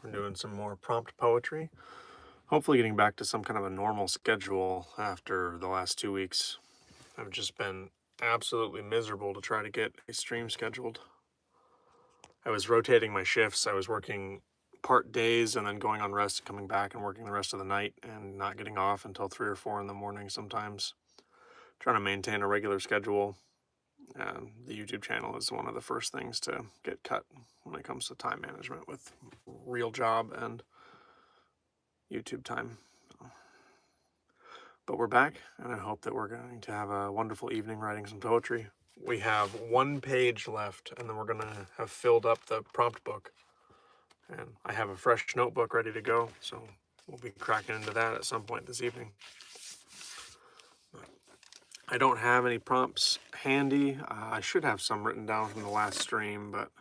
We're doing some more prompt poetry. Hopefully, getting back to some kind of a normal schedule after the last 2 weeks. I've just been absolutely miserable to try to get a stream scheduled. I was rotating my shifts. I was working part days and then going on rest, coming back and working the rest of the night and not getting off until 3 or 4 in the morning sometimes. Trying to maintain a regular schedule. The YouTube channel is one of the first things to get cut when it comes to time management with real job and YouTube time. But we're back, and I hope that we're going to have a wonderful evening writing some poetry. We have one page left, and then we're going to have filled up the prompt book. And I have a fresh notebook ready to go, so we'll be cracking into that at some point this evening. I don't have any prompts handy. I should have some written down from the last stream, but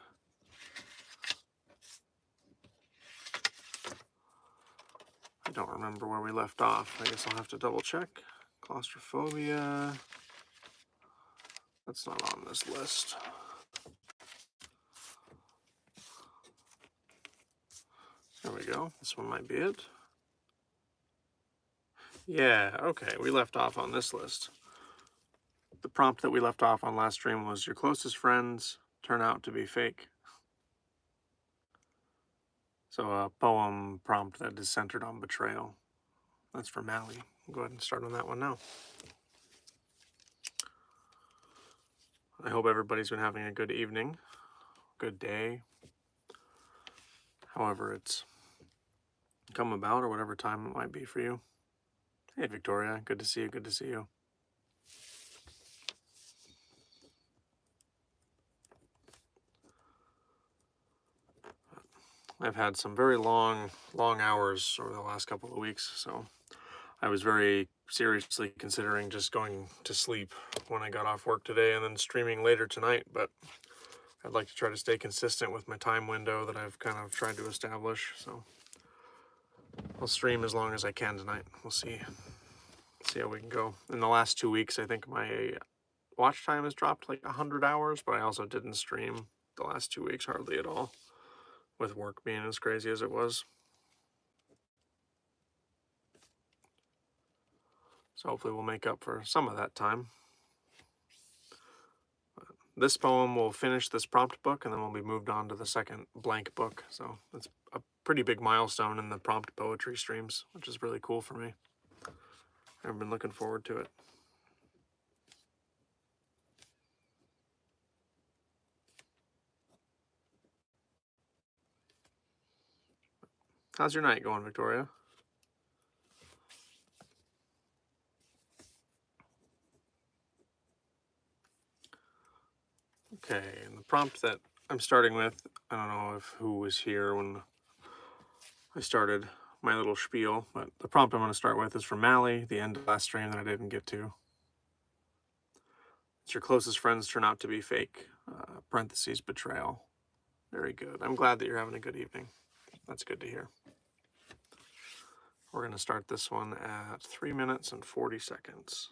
I don't remember where we left off. I guess I'll have to double check. Claustrophobia. That's not on this list. There we go. This one might be it. Yeah, okay. We left off on this list. The prompt that we left off on last stream was your closest friends turn out to be fake. So a poem prompt that is centered on betrayal. That's for Mally. We'll go ahead and start on that one now. I hope everybody's been having a good evening, good day, however it's come about or whatever time it might be for you. Hey, Victoria, good to see you, good to see you. I've had some very long hours over the last couple of weeks, so I was very seriously considering just going to sleep when I got off work today and then streaming later tonight, but I'd like to try to stay consistent with my time window that I've kind of tried to establish, so I'll stream as long as I can tonight. We'll see how we can go. In the last 2 weeks, I think my watch time has dropped like 100 hours, but I also didn't stream the last 2 weeks hardly at all, with work being as crazy as it was. So hopefully we'll make up for some of that time. This poem will finish this prompt book, and then we'll be moved on to the second blank book. So it's a pretty big milestone in the prompt poetry streams, which is really cool for me. I've been looking forward to it. How's your night going, Victoria? Okay, and the prompt that I'm starting with, I don't know who was here when I started my little spiel, but the prompt I'm going to start with is from Mally, the end of last stream that I didn't get to. It's your closest friends turn out to be fake, parentheses, betrayal. Very good. I'm glad that you're having a good evening. That's good to hear. We're going to start this one at 3 minutes and 40 seconds.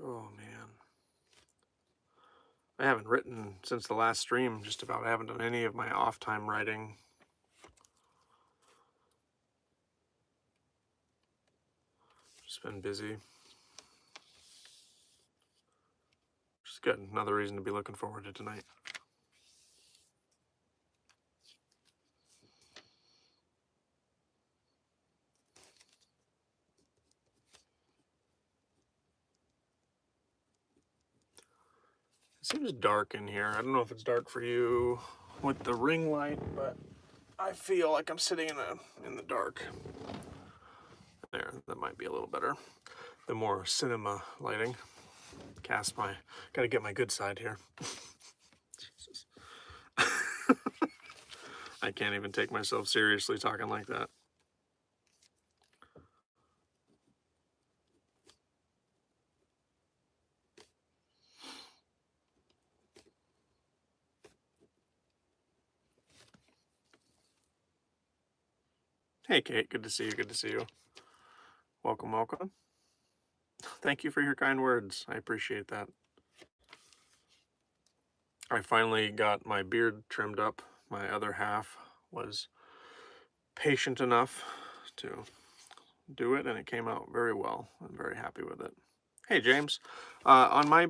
Oh, man. I haven't written since the last stream, just about. I haven't done any of my off time writing. Just been busy. Which is good. Another reason to be looking forward to tonight. It seems dark in here. I don't know if it's dark for you with the ring light, but I feel like I'm sitting in the dark. There, that might be a little better. The more cinema lighting. Gotta get my good side here. Jesus. I can't even take myself seriously talking like that. Hey, Kate. Good to see you. Good to see you. Welcome, welcome. Thank you for your kind words. I appreciate that. I finally got my beard trimmed up. My other half was patient enough to do it, and it came out very well. I'm very happy with it. Hey, James. On my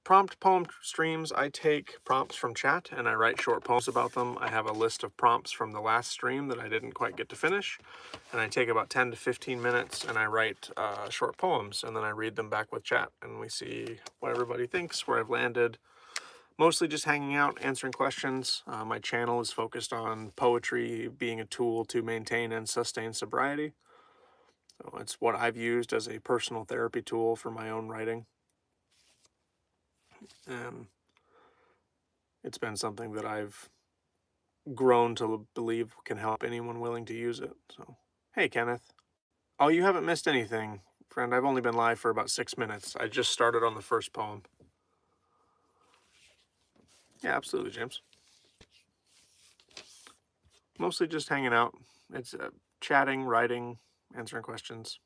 prompt poem streams, I take prompts from chat and I write short poems about them. I have a list of prompts from the last stream that I didn't quite get to finish, and I take about 10 to 15 minutes and I write short poems, and then I read them back with chat, and we see what everybody thinks, where I've landed. Mostly just hanging out, answering questions. My channel is focused on poetry being a tool to maintain and sustain sobriety. So it's what I've used as a personal therapy tool for my own writing. And it's been something that I've grown to believe can help anyone willing to use it. So, hey, Kenneth. Oh, you haven't missed anything, friend. I've only been live for about 6 minutes. I just started on the first poem. Yeah, absolutely, James. Mostly just hanging out. It's chatting, writing, answering questions.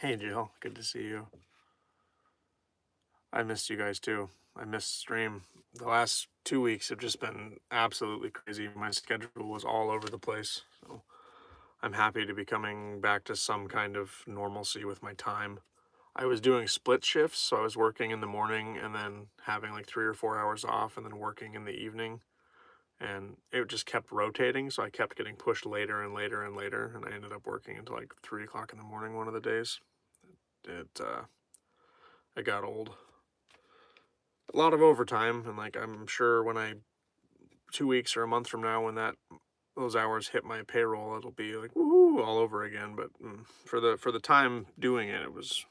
Hey, Jill. Good to see you. I missed you guys too. I missed stream. The last 2 weeks have just been absolutely crazy. My schedule was all over the place. So I'm happy to be coming back to some kind of normalcy with my time. I was doing split shifts, so I was working in the morning and then having like 3 or 4 hours off and then working in the evening. And it just kept rotating, so I kept getting pushed later and later and later, and I ended up working until like 3 o'clock in the morning one of the days. It got old. A lot of overtime, and like I'm sure when 2 weeks or a month from now, when those hours hit my payroll, it'll be like woohoo all over again. But for the time doing it, it was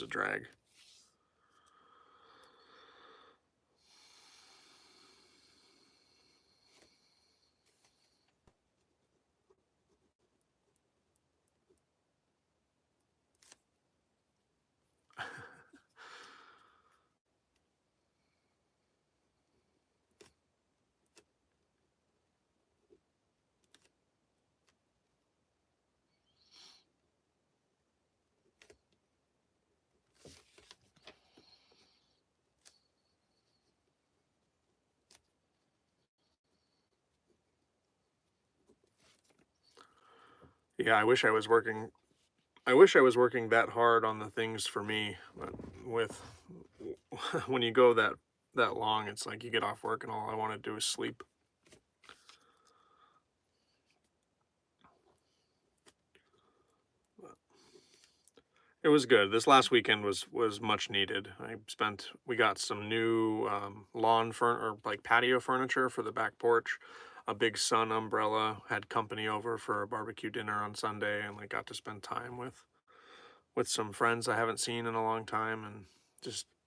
a drag. Yeah, I wish I was working. I wish I was working that hard on the things for me, but with when you go that long, it's like you get off work and all I want to do is sleep. It was good. This last weekend was much needed. We got some new like patio furniture for the back porch, a big sun umbrella, had company over for a barbecue dinner on Sunday, and like got to spend time with some friends I haven't seen in a long time, and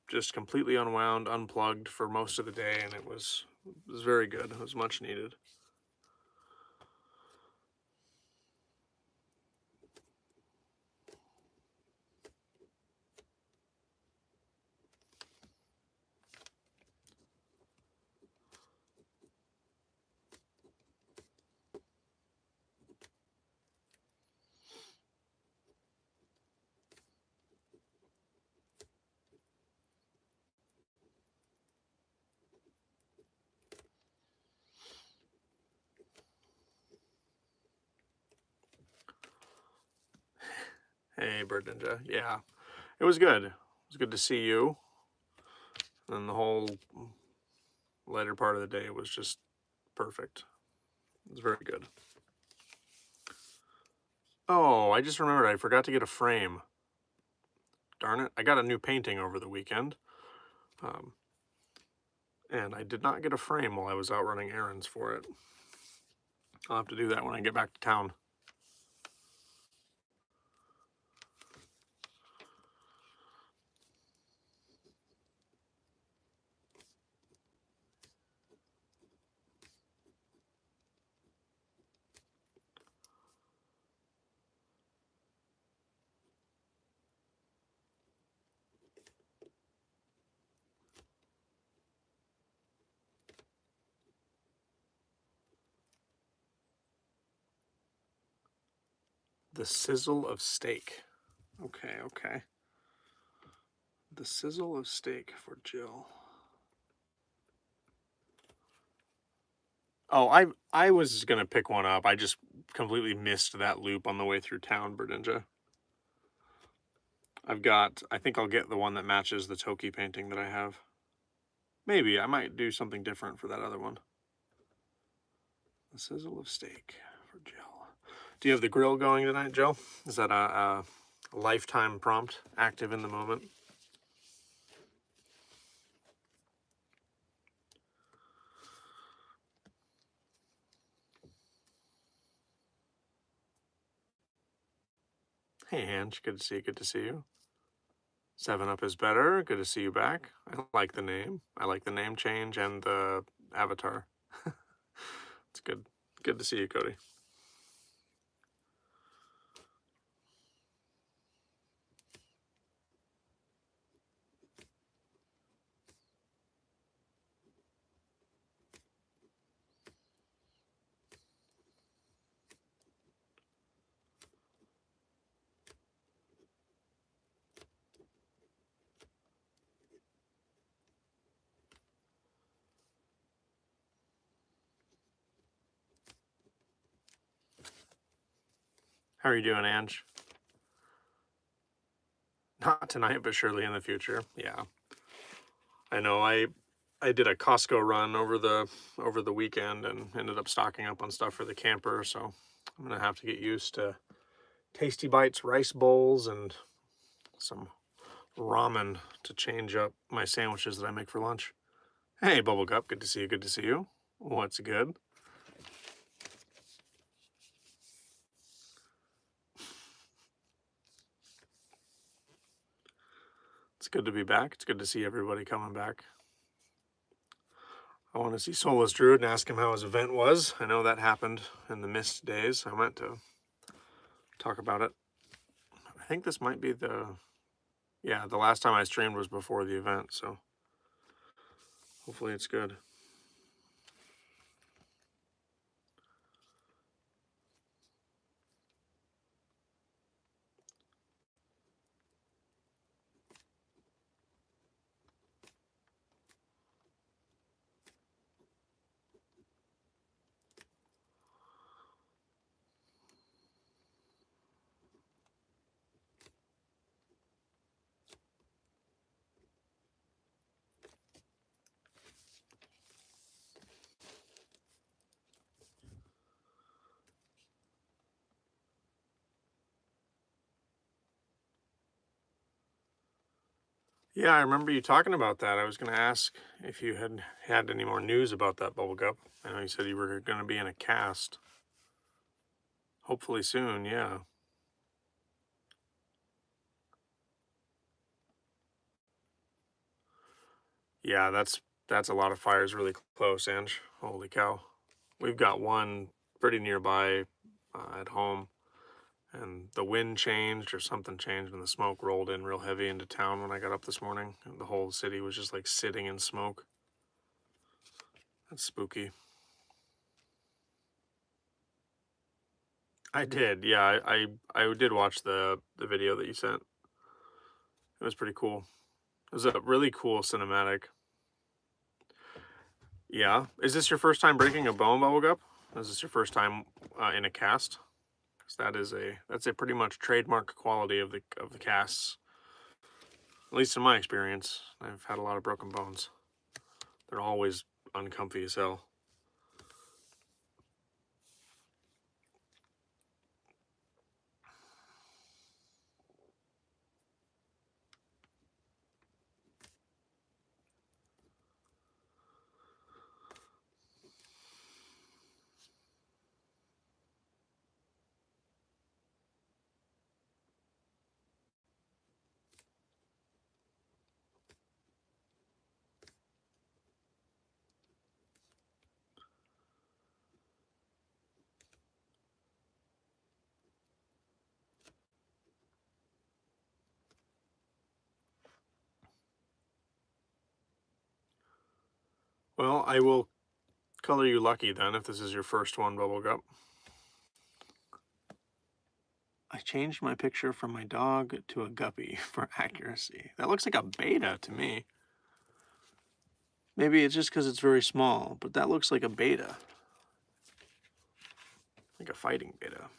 just completely unwound, unplugged for most of the day, and it was very good. It was much needed. Hey, Bird Ninja. Yeah, it was good. It was good to see you. And the whole later part of the day was just perfect. It was very good. Oh, I just remembered I forgot to get a frame. Darn it. I got a new painting over the weekend. And I did not get a frame while I was out running errands for it. I'll have to do that when I get back to town. The sizzle of steak. Okay, okay. The sizzle of steak for Jill. Oh, I was gonna pick one up. I just completely missed that loop on the way through town, Berninja. I think I'll get the one that matches the Toki painting that I have. Maybe, I might do something different for that other one. The sizzle of steak for Jill. Do you have the grill going tonight, Jill? Is that a lifetime prompt, active in the moment? Hey, Ange, good to see you, good to see you. 7-Up is better, good to see you back. I like the name. I like the name change and the avatar. It's good. Good to see you, Cody. How are you doing, Ange? Not tonight, but surely in the future. Yeah. I know I did a Costco run over the weekend and ended up stocking up on stuff for the camper, so I'm gonna have to get used to Tasty Bites rice bowls and some ramen to change up my sandwiches that I make for lunch. Hey, Bubblegup, good to see you, good to see you. What's good? It's good to be back. It's good to see everybody coming back. I want to see Soulless Druid and ask him how his event was. I know that happened in the mist days. I meant to talk about it. I think this might be the last time I streamed was before the event, so hopefully it's good. Yeah, I remember you talking about that. I was going to ask if you had any more news about that, Bubblegup. I know you said you were going to be in a cast. Hopefully soon, yeah. Yeah, that's a lot of fires really close, Ange. Holy cow. We've got one pretty nearby at home, and the wind changed or something changed, and the smoke rolled in real heavy into town when I got up this morning. And the whole city was just like sitting in smoke. That's spooky. I did, yeah. I did watch the video that you sent. It was pretty cool. It was a really cool cinematic. Yeah. Is this your first time breaking a bone, Bubblegup? Is this your first time in a cast? Because that's a pretty much trademark quality of the casts. At least in my experience, I've had a lot of broken bones. They're always uncomfy as hell. Well, I will color you lucky then if this is your first one, Bubblegup. I changed my picture from my dog to a guppy for accuracy. That looks like a beta to me. Maybe it's just because it's very small, but that looks like a beta. Like a fighting beta.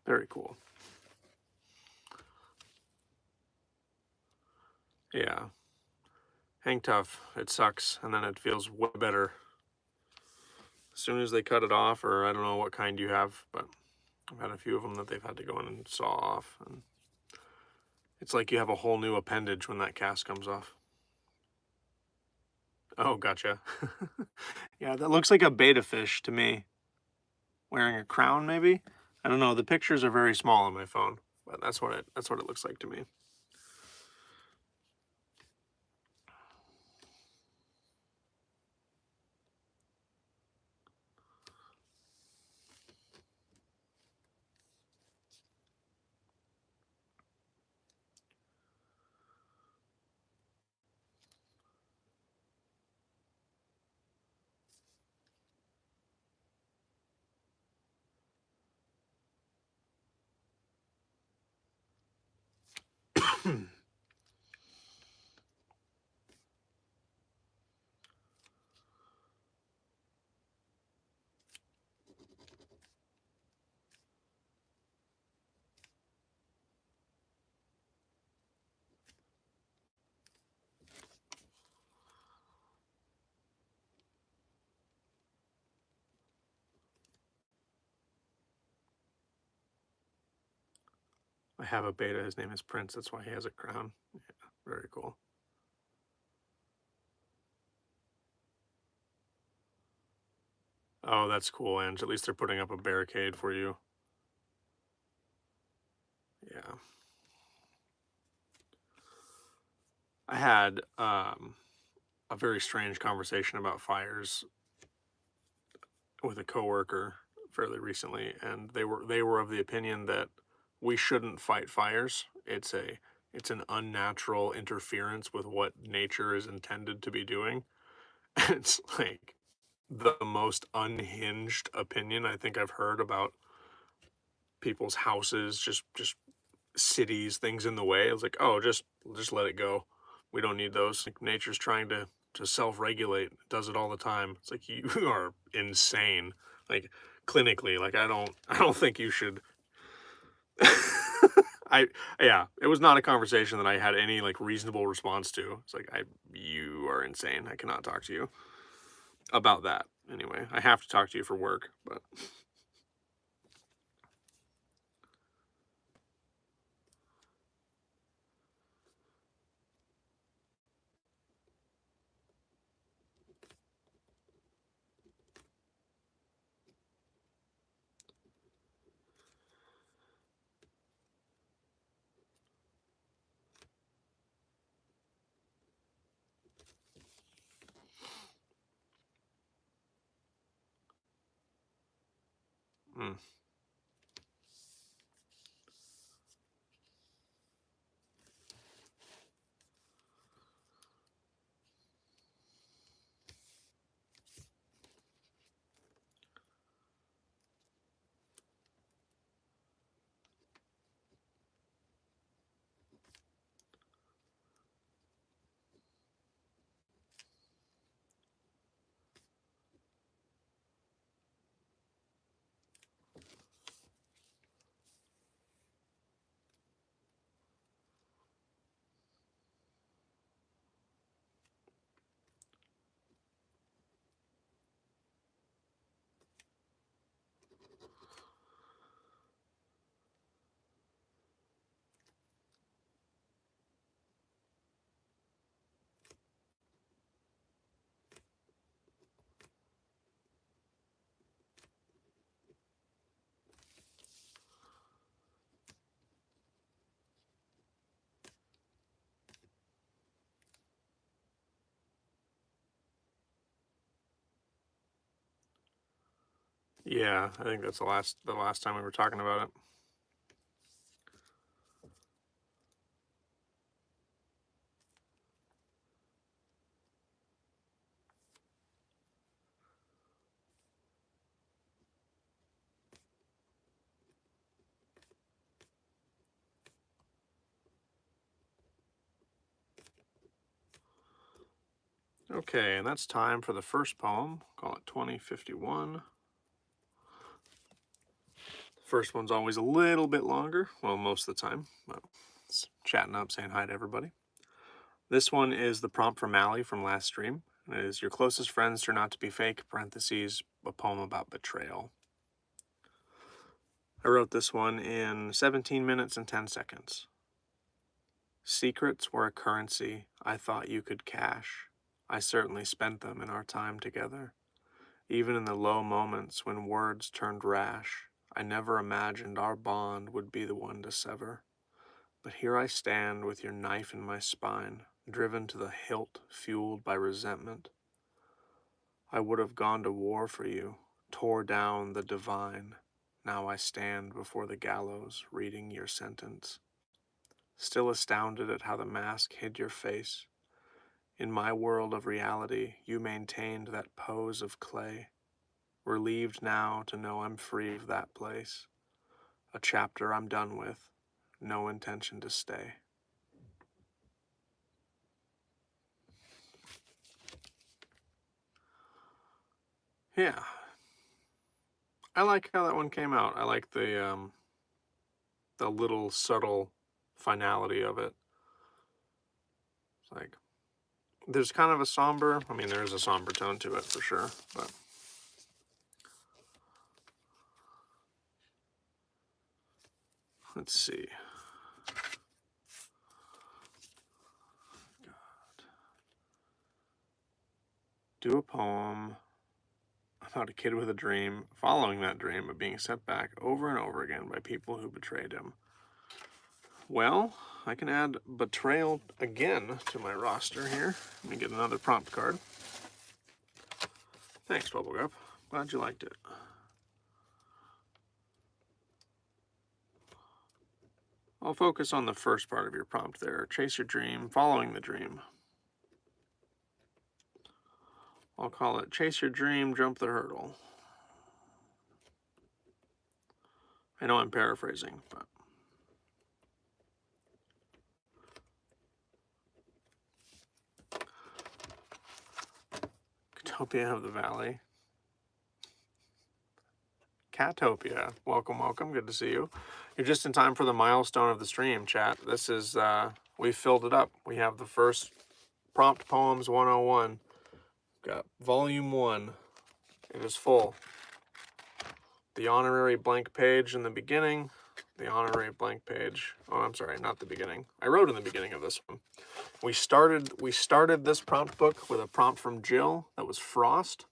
Very cool. Yeah. Hang tough. It sucks, and then it feels way better as soon as they cut it off, or I don't know what kind you have, but I've had a few of them that they've had to go in and saw off, and it's like you have a whole new appendage when that cast comes off. Oh, gotcha. Yeah, that looks like a beta fish to me. Wearing a crown, maybe? I don't know. The pictures are very small on my phone, but that's what it looks like to me. I have a beta. His name is Prince. That's why he has a crown. Yeah, very cool. Oh, that's cool, Ange. At least they're putting up a barricade for you. Yeah. I had a very strange conversation about fires with a coworker fairly recently, and they were of the opinion that we shouldn't fight fires. It's an unnatural interference with what nature is intended to be doing. It's like the most unhinged opinion I think I've heard about people's houses, just cities, things in the way. I was like, oh, just let it go. We don't need those. Like nature's trying to self-regulate. It does it all the time. It's like you are insane. Like clinically, like I don't think you should. I yeah, it was not a conversation that I had any like reasonable response to. It's like you are insane. I cannot talk to you about that. Anyway, I have to talk to you for work, but mm, yeah, I think that's the last time we were talking about it. Okay, and that's time for the first poem. Call it 2051. First one's always a little bit longer. Well, most of the time. But it's chatting up, saying hi to everybody. This one is the prompt from Mally from last stream. It is your closest friends turn out to be fake, parentheses, a poem about betrayal. I wrote this one in 17 minutes and 10 seconds. Secrets were a currency I thought you could cash. I certainly spent them in our time together. Even in the low moments when words turned rash, I never imagined our bond would be the one to sever. But here I stand with your knife in my spine, driven to the hilt, fueled by resentment. I would have gone to war for you, tore down the divine. Now I stand before the gallows, reading your sentence. Still astounded at how the mask hid your face. In my world of reality, you maintained that pose of clay. Relieved now to know I'm free of that place. A chapter I'm done with, no intention to stay. Yeah, I like how that one came out. I like the little subtle finality of it. It's like there's kind of a somber. I mean, there is a somber tone to it for sure, but let's see. God. Do a poem about a kid with a dream, following that dream, but being set back over and over again by people who betrayed him. Well, I can add betrayal again to my roster here. Let me get another prompt card. Thanks, Bubblegup. Glad you liked it. I'll focus on the first part of your prompt there. Chase your dream, following the dream. I'll call it chase your dream, jump the hurdle. I know I'm paraphrasing, but Catopia of the Valley. Catopia, welcome, welcome. Good to see you. You're just in time for the milestone of the stream, chat. This is, we filled it up. We have the first Prompt Poems 101. Got volume 1. It is full. The honorary blank page in the beginning. The honorary blank page. Oh, I'm sorry, not the beginning. I wrote in the beginning of this one. We started this prompt book with a prompt from Jill that was Frost.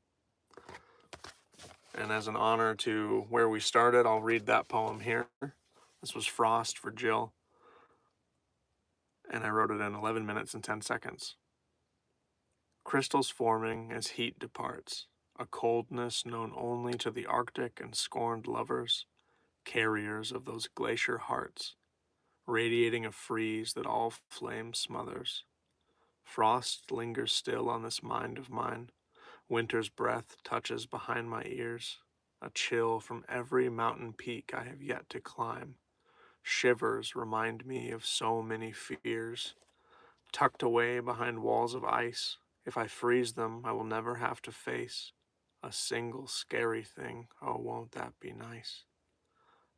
And as an honor to where we started, I'll read that poem here. This was Frost for Jill. And I wrote it in 11 minutes and 10 seconds. Crystals forming as heat departs, a coldness known only to the Arctic and scorned lovers, carriers of those glacier hearts, radiating a freeze that all flame smothers. Frost lingers still on this mind of mine. Winter's breath touches behind my ears, a chill from every mountain peak I have yet to climb. Shivers remind me of so many fears. Tucked away behind walls of ice, if I freeze them, I will never have to face a single scary thing. Oh, won't that be nice?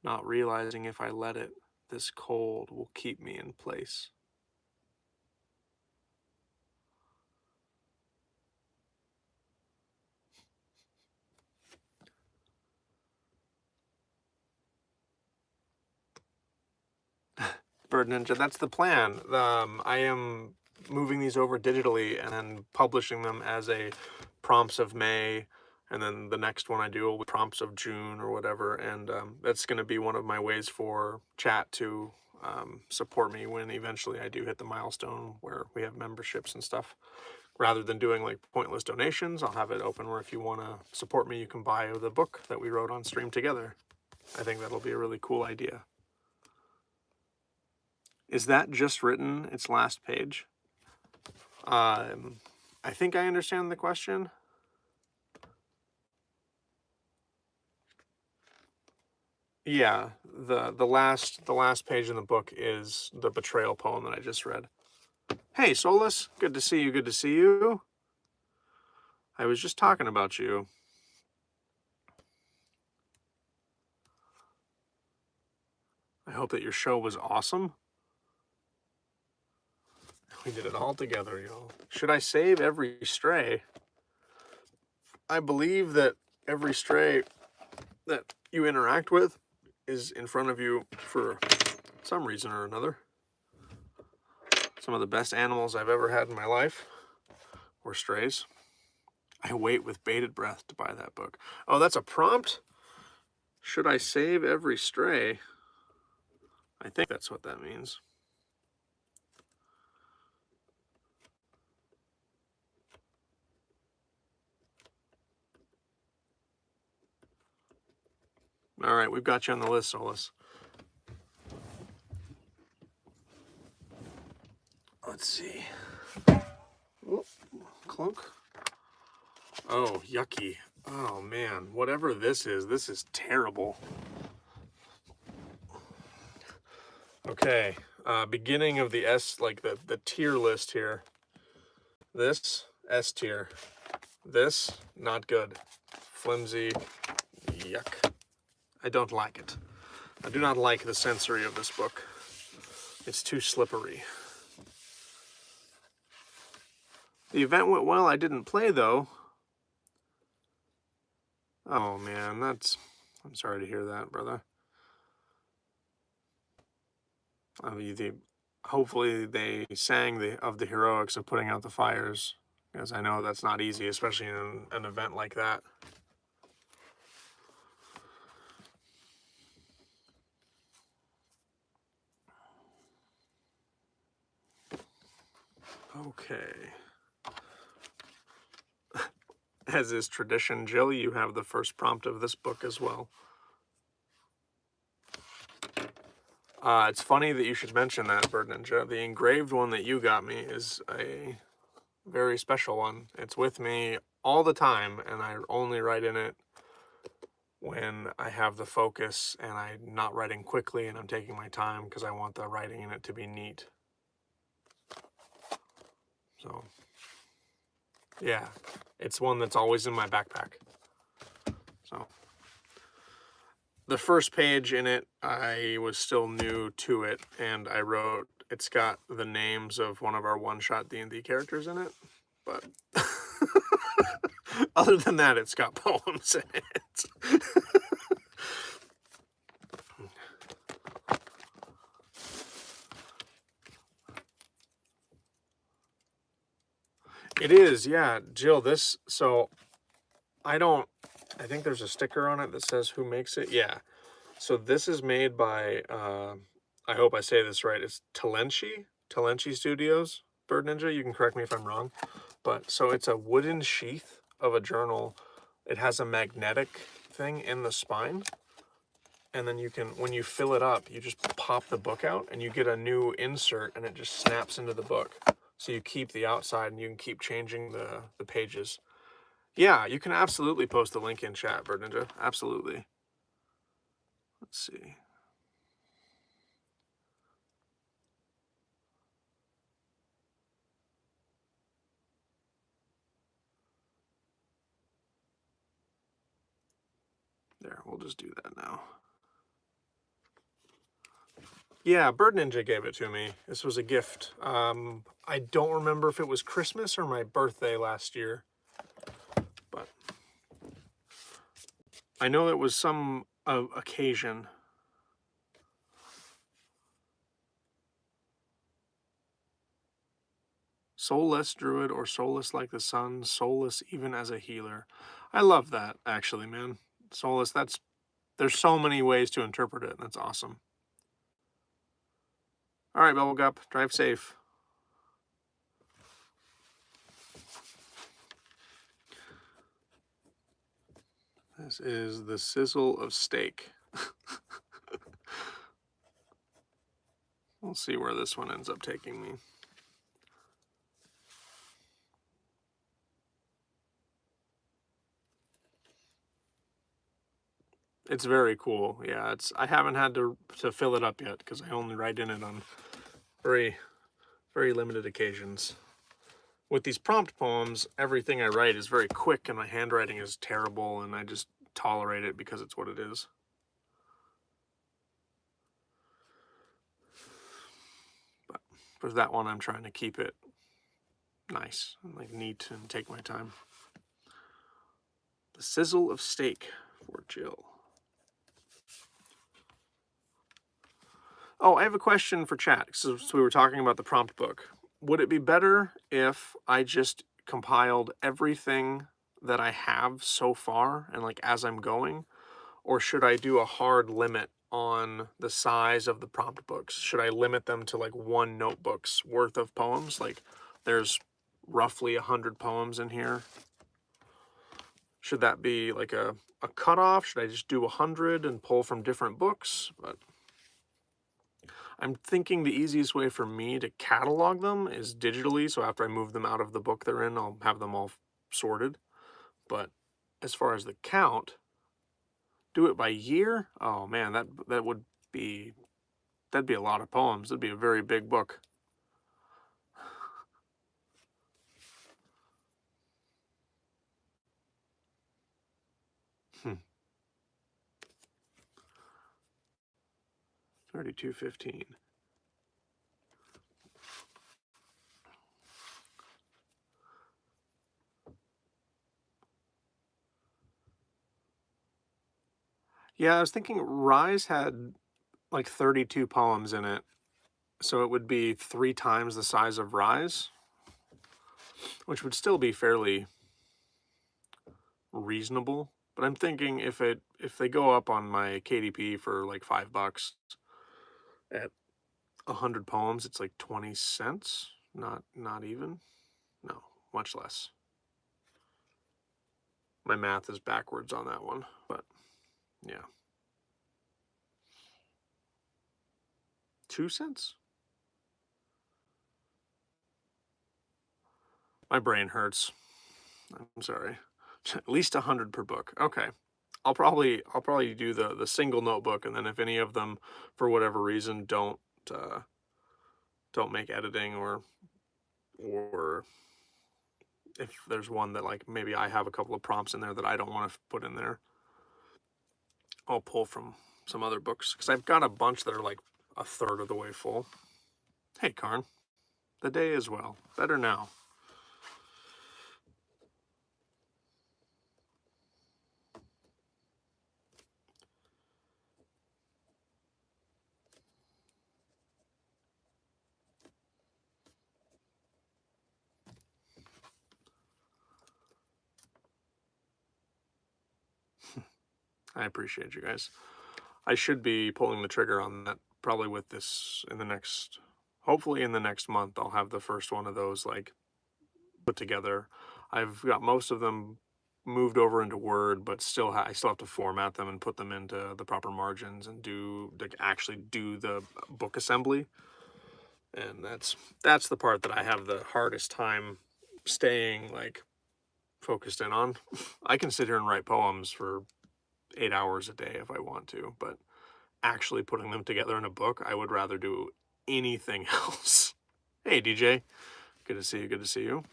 Not realizing if I let it, this cold will keep me in place. Bird Ninja, that's the plan. I am moving these over digitally and then publishing them as a prompts of May, and then the next one I do will be prompts of June or whatever, and that's going to be one of my ways for chat to support me when eventually I do hit the milestone where we have memberships and stuff. Rather than doing like pointless donations, I'll have it open where if you want to support me, you can buy the book that we wrote on stream together. I think that'll be a really cool idea. Is that just written its last page? I think I understand the question. Yeah, the last page in the book is the betrayal poem that I just read. Hey, Solus, good to see you. Good to see you. I was just talking about you. I hope that your show was awesome. We did it all together, y'all. Should I save every stray? I believe that every stray that you interact with is in front of you for some reason or another. Some of the best animals I've ever had in my life were strays. I wait with bated breath to buy that book. Oh, that's a prompt? Should I save every stray? I think that's what that means. All right, we've got you on the list, Solus. Let's see. Oh, clunk. Oh, yucky. Oh, man. Whatever this is terrible. Okay. Beginning of the S, like the tier list here. This, S tier. This, not good. Flimsy. Yuck. I don't like it. I do not like the sensory of this book. It's too slippery. The event went well. I didn't play, though. Oh, man, I'm sorry to hear that, brother. Hopefully they sang of the heroics of putting out the fires, because I know that's not easy, especially in an event like that. Okay. As is tradition, Jill, you have the first prompt of this book as well. It's funny that you should mention that, Bird Ninja. The engraved one that you got me is a very special one. It's with me all the time, and I only write in it when I have the focus and I'm not writing quickly and I'm taking my time because I want the writing in it to be neat. So, yeah, it's one that's always in my backpack. So, the first page in it, I was still new to it, and I wrote, it's got the names of one of our one-shot D&D characters in it, but other than that, it's got poems in it. It is, yeah. Jill, so I think there's a sticker on it that says who makes it. Yeah. So this is made by, I hope I say this right, it's Talenchi Studios, Bird Ninja. You can correct me if I'm wrong. But, so it's a wooden sheath of a journal. It has a magnetic thing in the spine. And then you can, when you fill it up, you just pop the book out and you get a new insert and it just snaps into the book. So you keep the outside and you can keep changing the pages. Yeah, you can absolutely post the link in chat, Bird Ninja. Absolutely. Let's see. There, we'll just do that now. Yeah, Bird Ninja gave it to me. This was a gift. I don't remember if it was Christmas or my birthday last year, but I know it was some occasion. Soulless druid or soulless like the sun, soulless even as a healer. I love that, actually, man. Soulless, there's so many ways to interpret it. That's awesome. All right, Bubblegup, drive safe. This is the sizzle of steak. We'll see where this one ends up taking me. It's very cool. Yeah, I haven't had to fill it up yet because I only write in it on very, very limited occasions. with these prompt poems, everything I write is very quick and my handwriting is terrible and I just tolerate it because it's what it is. But for that one, I'm trying to keep it nice and like neat and take my time. The Sizzle of Steak for Jill. Oh, I have a question for chat. So we were talking about the prompt book. Would it be better if I just compiled everything that I have so far and like as I'm going? Or should I do a hard limit on the size of the prompt books? Should I limit them to like one notebook's worth of poems? Like there's roughly 100 poems in here. Should that be like a cutoff? Should I just do 100 and pull from different books? But I'm thinking the easiest way for me to catalog them is digitally. So after I move them out of the book they're in, I'll have them all sorted. But as far as the count, do it by year? Oh man, that would be, that'd be a lot of poems. It'd be a very big book. Hmm. 3215. Yeah, I was thinking Rise had like 32 poems in it, so it would be 3 times the size of Rise, which would still be fairly reasonable. But I'm thinking if they go up on my KDP for like $5 at 100 poems, it's like 20 cents. Not even. No, much less. My math is backwards on that one, but yeah. 2 cents? My brain hurts. I'm sorry. At least 100 per book. Okay. I'll probably do the single notebook, and then if any of them for whatever reason don't make editing, or if there's one that like maybe I have a couple of prompts in there that I don't want to put in there, I'll pull from some other books, because I've got a bunch that are like a third of the way full. Hey Karn, the day is well. Better now. I appreciate you guys. I should be pulling the trigger on that probably with this in the next, hopefully in the next month. I'll have the first one of those like put together. I've got most of them moved over into Word, but I still have to format them and put them into the proper margins and actually do the book assembly. And that's the part that I have the hardest time staying like focused in on. I can sit here and write poems for 8 hours a day if I want to, but actually putting them together in a book, I would rather do anything else. Hey DJ, good to see you, good to see you.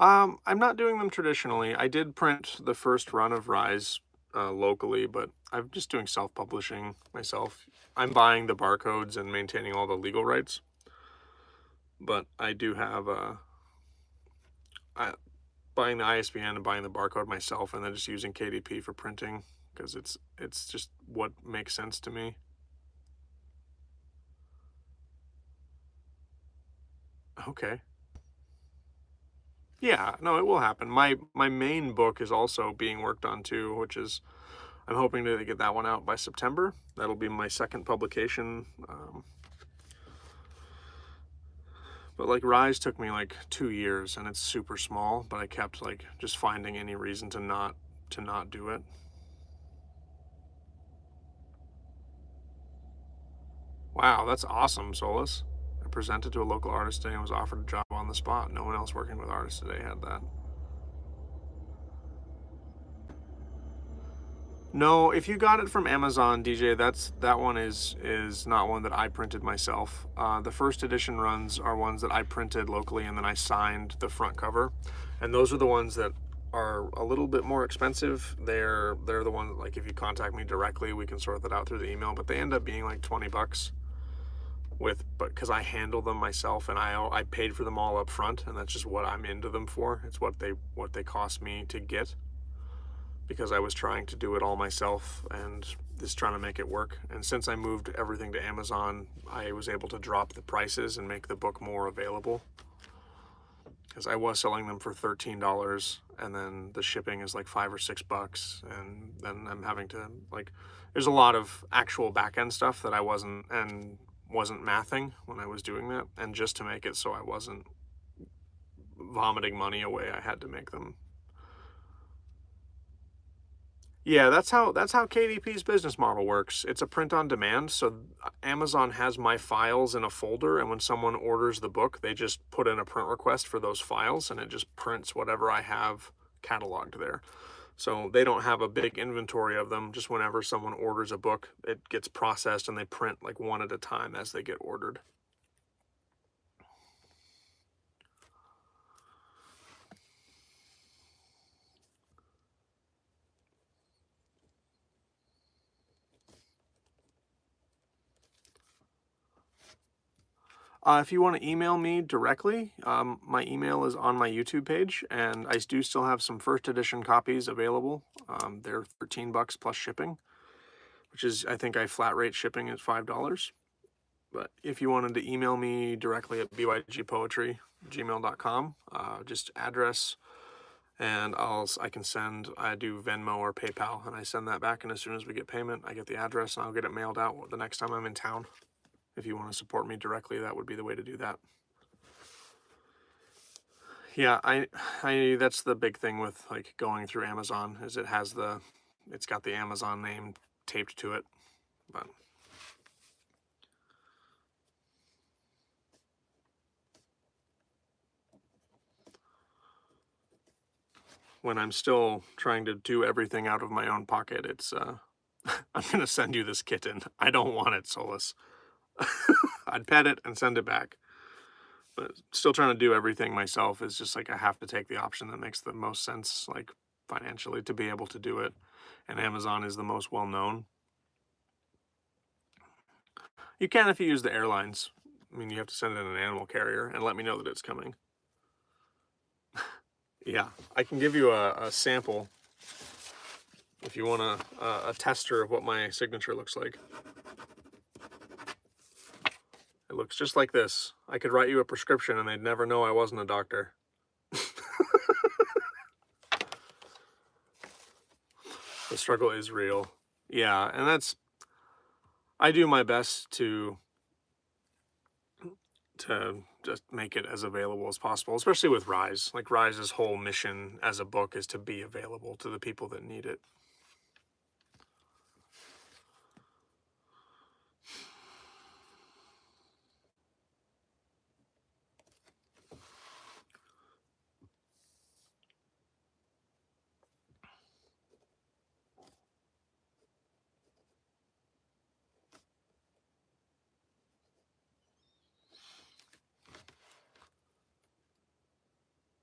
I'm not doing them traditionally. I did print the first run of Rise locally, but I'm just doing self-publishing myself. I'm buying the barcodes and maintaining all the legal rights, but I do have buying the ISBN and buying the barcode myself, and then just using KDP for printing, because it's just what makes sense to me. Okay. Yeah, no, it will happen. My main book is also being worked on too, which is, I'm hoping to get that one out by September. That'll be my second publication. But like Rise took me like 2 years, and it's super small, but I kept like just finding any reason to not do it. Wow, that's awesome, Solus. I presented to a local artist today and was offered a job on the spot. No one else working with artists today had that. No, if you got it from Amazon, DJ, that one is not one that I printed myself. The first edition runs are ones that I printed locally, and then I signed the front cover, and those are the ones that are a little bit more expensive. They're the ones, like, if you contact me directly, we can sort that out through the email, but they end up being like $20 but because I handle them myself, and I paid for them all up front, and that's just what I'm into them for. It's what they cost me to get, because I was trying to do it all myself and just trying to make it work. And since I moved everything to Amazon, I was able to drop the prices and make the book more available, because I was selling them for $13, and then the shipping is like $5 or $6, and then I'm having to, like, there's a lot of actual back-end stuff that I wasn't mathing when I was doing that, and just to make it so I wasn't vomiting money away, I had to make them. Yeah, that's how KDP's business model works. It's a print on demand, so Amazon has my files in a folder, and when someone orders the book, they just put in a print request for those files, and it just prints whatever I have cataloged there. So they don't have a big inventory of them. Just whenever someone orders a book, it gets processed, and they print like one at a time as they get ordered. If you want to email me directly, my email is on my YouTube page, and I do still have some first edition copies available. They're $13 plus shipping, which is, I think I flat rate shipping at $5. But if you wanted to email me directly at bygpoetry@gmail.com, just address, and I do Venmo or PayPal, and I send that back, and as soon as we get payment, I get the address, and I'll get it mailed out the next time I'm in town. If you want to support me directly, that would be the way to do that. Yeah, I that's the big thing with, like, going through Amazon, is it's got the Amazon name taped to it. But when I'm still trying to do everything out of my own pocket, it's I'm gonna send you this kitten. I don't want it, Solus. I'd pet it and send it back. But still trying to do everything myself is just like, I have to take the option that makes the most sense, like, financially, to be able to do it. And Amazon is the most well known. You can if you use the airlines. I mean, you have to send it in an animal carrier and let me know that it's coming. Yeah, I can give you a sample if you want a tester of what my signature looks like. It looks just like this. I could write you a prescription and they'd never know I wasn't a doctor. The struggle is real. Yeah, and I do my best to just make it as available as possible, especially with Rise. Like, Rise's whole mission as a book is to be available to the people that need it.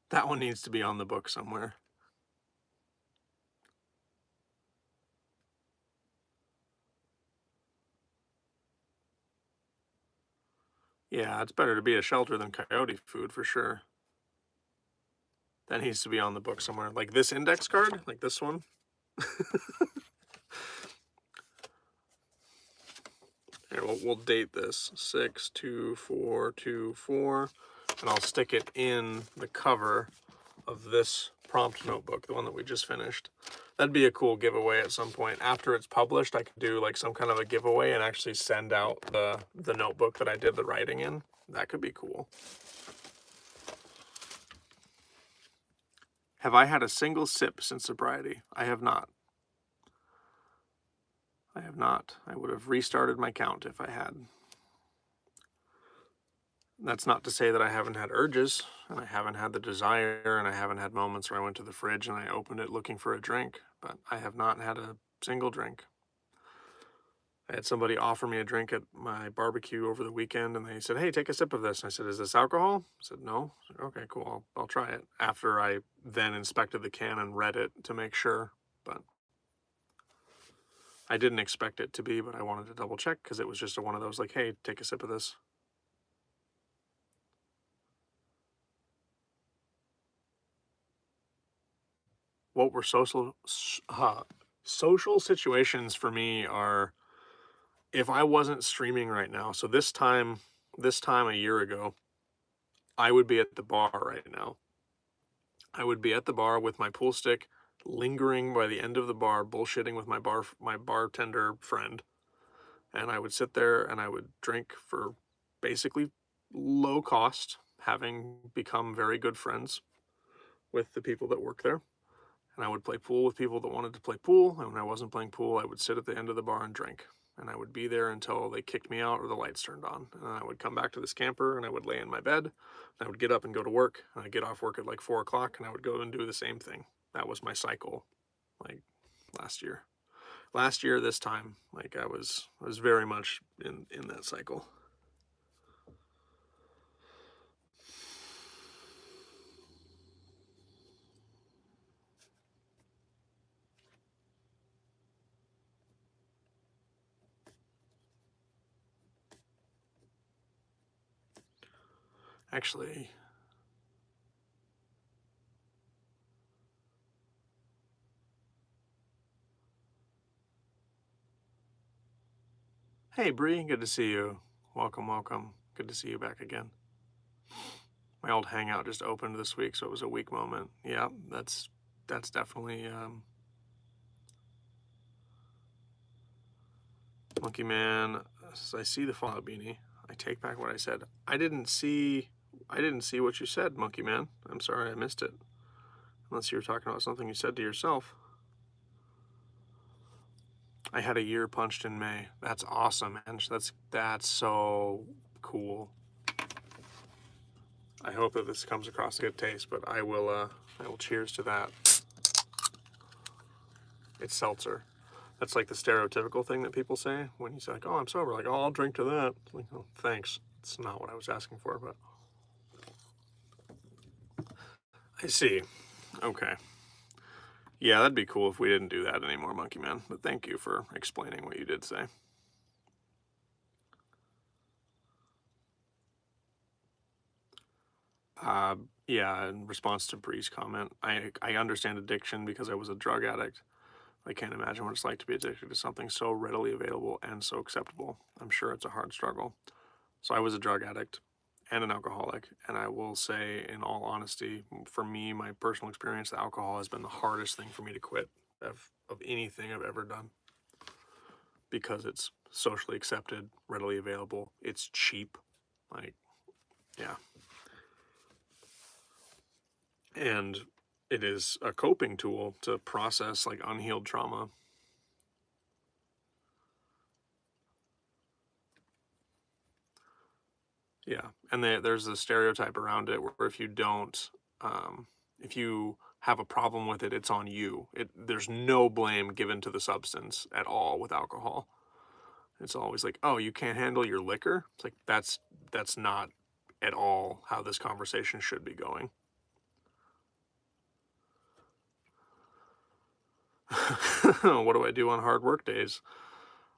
That one needs to be on the book somewhere. Yeah, it's better to be a shelter than coyote food for sure. That needs to be on the book somewhere. Like this index card, like this one. Here, we'll date this 6/24/24, and I'll stick it in the cover of this prompt notebook, the one that we just finished. That'd be a cool giveaway at some point. After it's published, I could do like some kind of a giveaway and actually send out the notebook that I did the writing in. That could be cool. Have I had a single sip since sobriety? I have not. I have not. I would have restarted my count if I had. That's not to say that I haven't had urges, and I haven't had the desire, and I haven't had moments where I went to the fridge and I opened it looking for a drink, but I have not had a single drink. I had somebody offer me a drink at my barbecue over the weekend, and they said, "Hey, take a sip of this." And I said, "Is this alcohol?" I said, "No." I said, "Okay, cool. I'll try it." After I then inspected the can and read it to make sure, but I didn't expect it to be, but I wanted to double check because it was just one of those like, "Hey, take a sip of this." What were social situations for me are if I wasn't streaming right now. So this time a year ago, I would be at the bar right now. I would be at the bar with my pool stick, lingering by the end of the bar, bullshitting with my bartender friend, and I would sit there and I would drink for basically low cost, having become very good friends with the people that work there. And I would play pool with people that wanted to play pool. And when I wasn't playing pool, I would sit at the end of the bar and drink. And I would be there until they kicked me out or the lights turned on. And I would come back to this camper and I would lay in my bed. And I would get up and go to work. And I'd get off work at like 4 o'clock and I would go and do the same thing. That was my cycle, like last year. Last year, this time, like I was very much in that cycle. Actually, hey Bree, good to see you. Welcome, welcome. Good to see you back again. My old hangout just opened this week, so it was a weak moment. Yeah, that's definitely Monkey Man. I see the Fallout beanie. I take back what I said. I didn't see what you said, Monkey Man. I'm sorry I missed it. Unless you were talking about something you said to yourself. I had a year punched in May. That's awesome, man. That's so cool. I hope that this comes across a good taste, but I will cheers to that. It's seltzer. That's like the stereotypical thing that people say when you say like, "Oh, I'm sober." Like, "Oh, I'll drink to that." It's like, "Oh, thanks." It's not what I was asking for, but I see. Okay. Yeah, that'd be cool if we didn't do that anymore, Monkey Man. But thank you for explaining what you did say. Yeah, in response to Bree's comment, I understand addiction because I was a drug addict. I can't imagine what it's like to be addicted to something so readily available and so acceptable. I'm sure it's a hard struggle. So I was a drug addict and an alcoholic, and I will say, in all honesty, for me, my personal experience, the alcohol has been the hardest thing for me to quit of anything I've ever done because it's socially accepted, readily available, it's cheap, like yeah, and it is a coping tool to process like unhealed trauma. Yeah, and there's a stereotype around it where if you have a problem with it, it's on you. There's no blame given to the substance at all with alcohol. It's always like, oh, you can't handle your liquor. It's like that's not at all how this conversation should be going. What do I do on hard work days?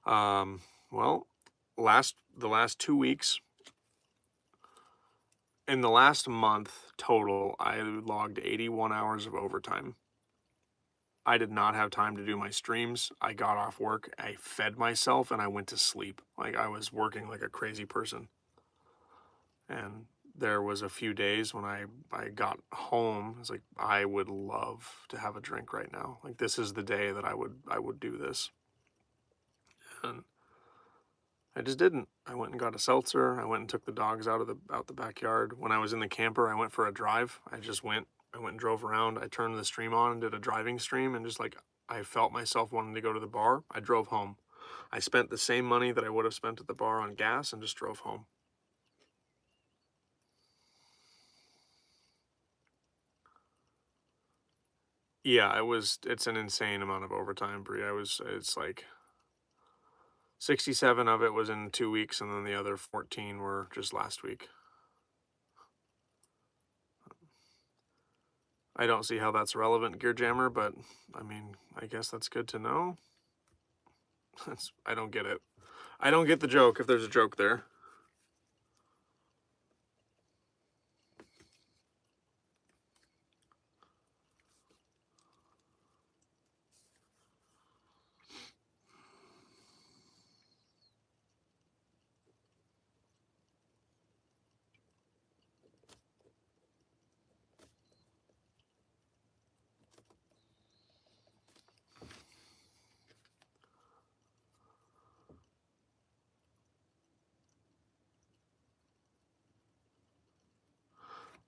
Well, the last 2 weeks, in the last month total, I logged 81 hours of overtime. I did not have time to do my streams. I got off work, I fed myself, and I went to sleep. Like I was working like a crazy person. And there was a few days when I got home. I was like, I would love to have a drink right now. Like this is the day that I would do this. And I just didn't. I went and got a seltzer. I went and took the dogs out the backyard. When I was in the camper, I went for a drive. I went and drove around. I turned the stream on and did a driving stream, and just like I felt myself wanting to go to the bar. I drove home. I spent the same money that I would have spent at the bar on gas and just drove home. Yeah, it's an insane amount of overtime, Brie. It's like 67 of it was in 2 weeks, and then the other 14 were just last week. I don't see how that's relevant, Gear Jammer, but I mean, I guess that's good to know. I don't get it. I don't get the joke, if there's a joke there.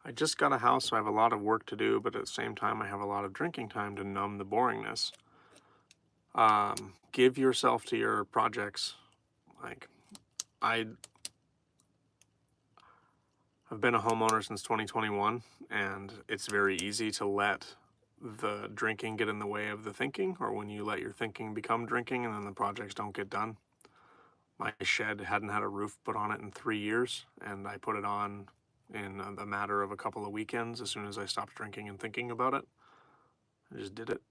I just got a house, so I have a lot of work to do, but at the same time, I have a lot of drinking time to numb the boringness. Give yourself to your projects. Like, I have been a homeowner since 2021, and it's very easy to let the drinking get in the way of the thinking, or when you let your thinking become drinking and then the projects don't get done. My shed hadn't had a roof put on it in 3 years, and I put it on in the matter of a couple of weekends as soon as I stopped drinking and thinking about it. I just did it.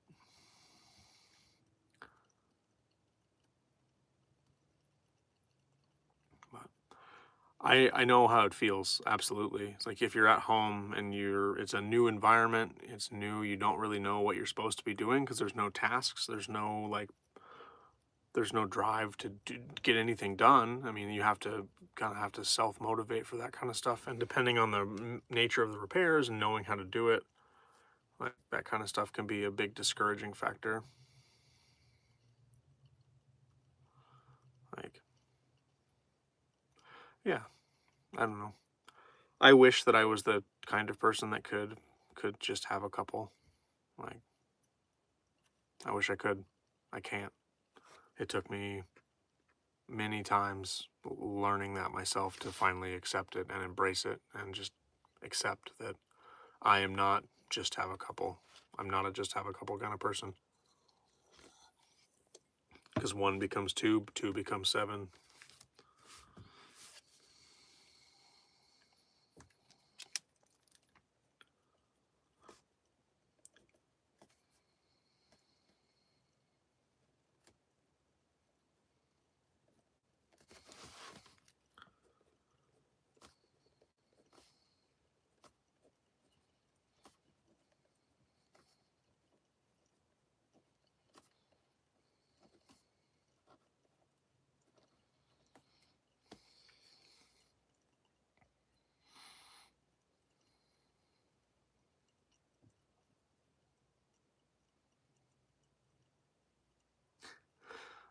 But I know how it feels, absolutely. It's like if you're at home and it's a new environment, it's new, you don't really know what you're supposed to be doing because there's no tasks, there's no drive to get anything done. I mean, you kind of have to self motivate for that kind of stuff, and depending on the nature of the repairs and knowing how to do it, like that kind of stuff can be a big discouraging factor. Like, yeah, I don't know. I wish that I was the kind of person that could just have a couple. Like, I wish I could. I can't. It took me many times learning that myself to finally accept it and embrace it and just accept that I am not just have a couple. I'm not a just have a couple kind of person. Because one becomes two, two becomes seven.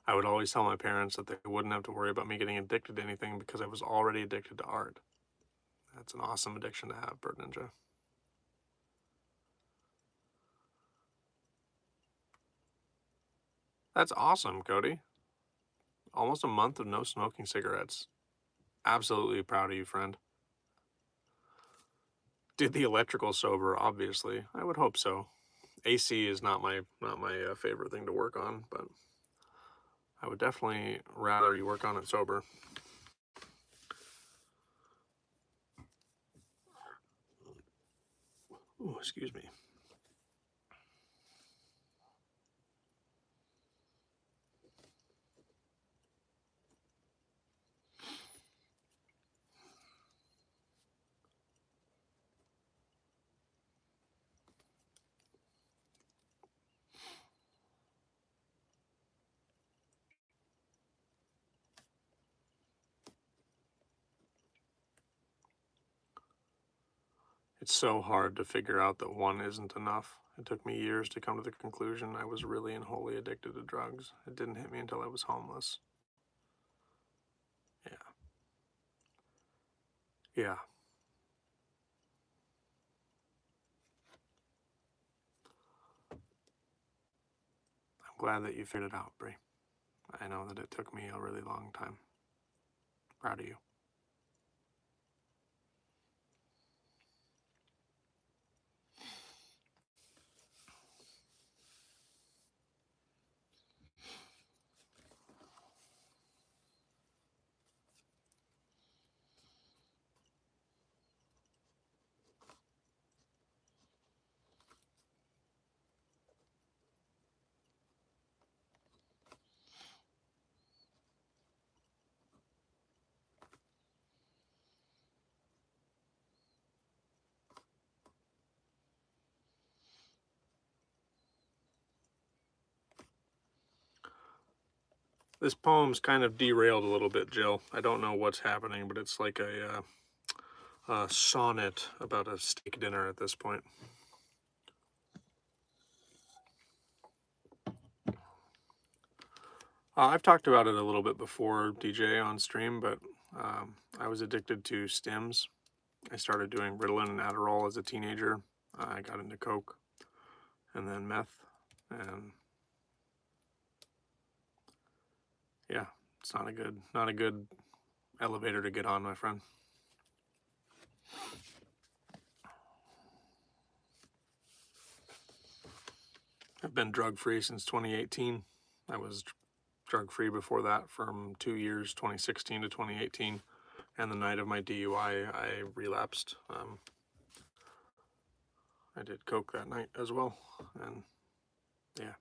I would always tell my parents that they wouldn't have to worry about me getting addicted to anything because I was already addicted to art. That's an awesome addiction to have, Bird Ninja. That's awesome, Cody. Almost a month of no smoking cigarettes. Absolutely proud of you, friend. Did the electrical sober, obviously. I would hope so. AC is not my favorite thing to work on, but I would definitely rather you work on it sober. Ooh, excuse me. It's so hard to figure out that one isn't enough. It took me years to come to the conclusion I was really and wholly addicted to drugs. It didn't hit me until I was homeless. Yeah. Yeah. I'm glad that you figured it out, Brie. I know that it took me a really long time. Proud of you. This poem's kind of derailed a little bit, Jill. I don't know what's happening, but it's like a sonnet about a steak dinner at this point. I've talked about it a little bit before, DJ, on stream, but I was addicted to stims. I started doing Ritalin and Adderall as a teenager. I got into coke and then meth, and yeah, it's not a good elevator to get on, my friend. I've been drug-free since 2018. I was drug-free before that from 2 years, 2016 to 2018. And the night of my DUI, I relapsed. I did coke that night as well. And yeah.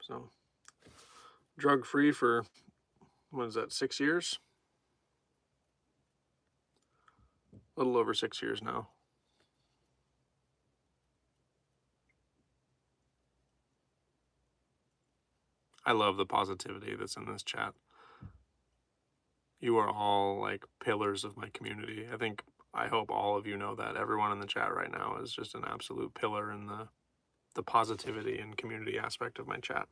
So, drug-free for, what is that, 6 years? A little over 6 years now. I love the positivity that's in this chat. You are all like pillars of my community. I hope all of you know that. Everyone in the chat right now is just an absolute pillar in the positivity and community aspect of my chat.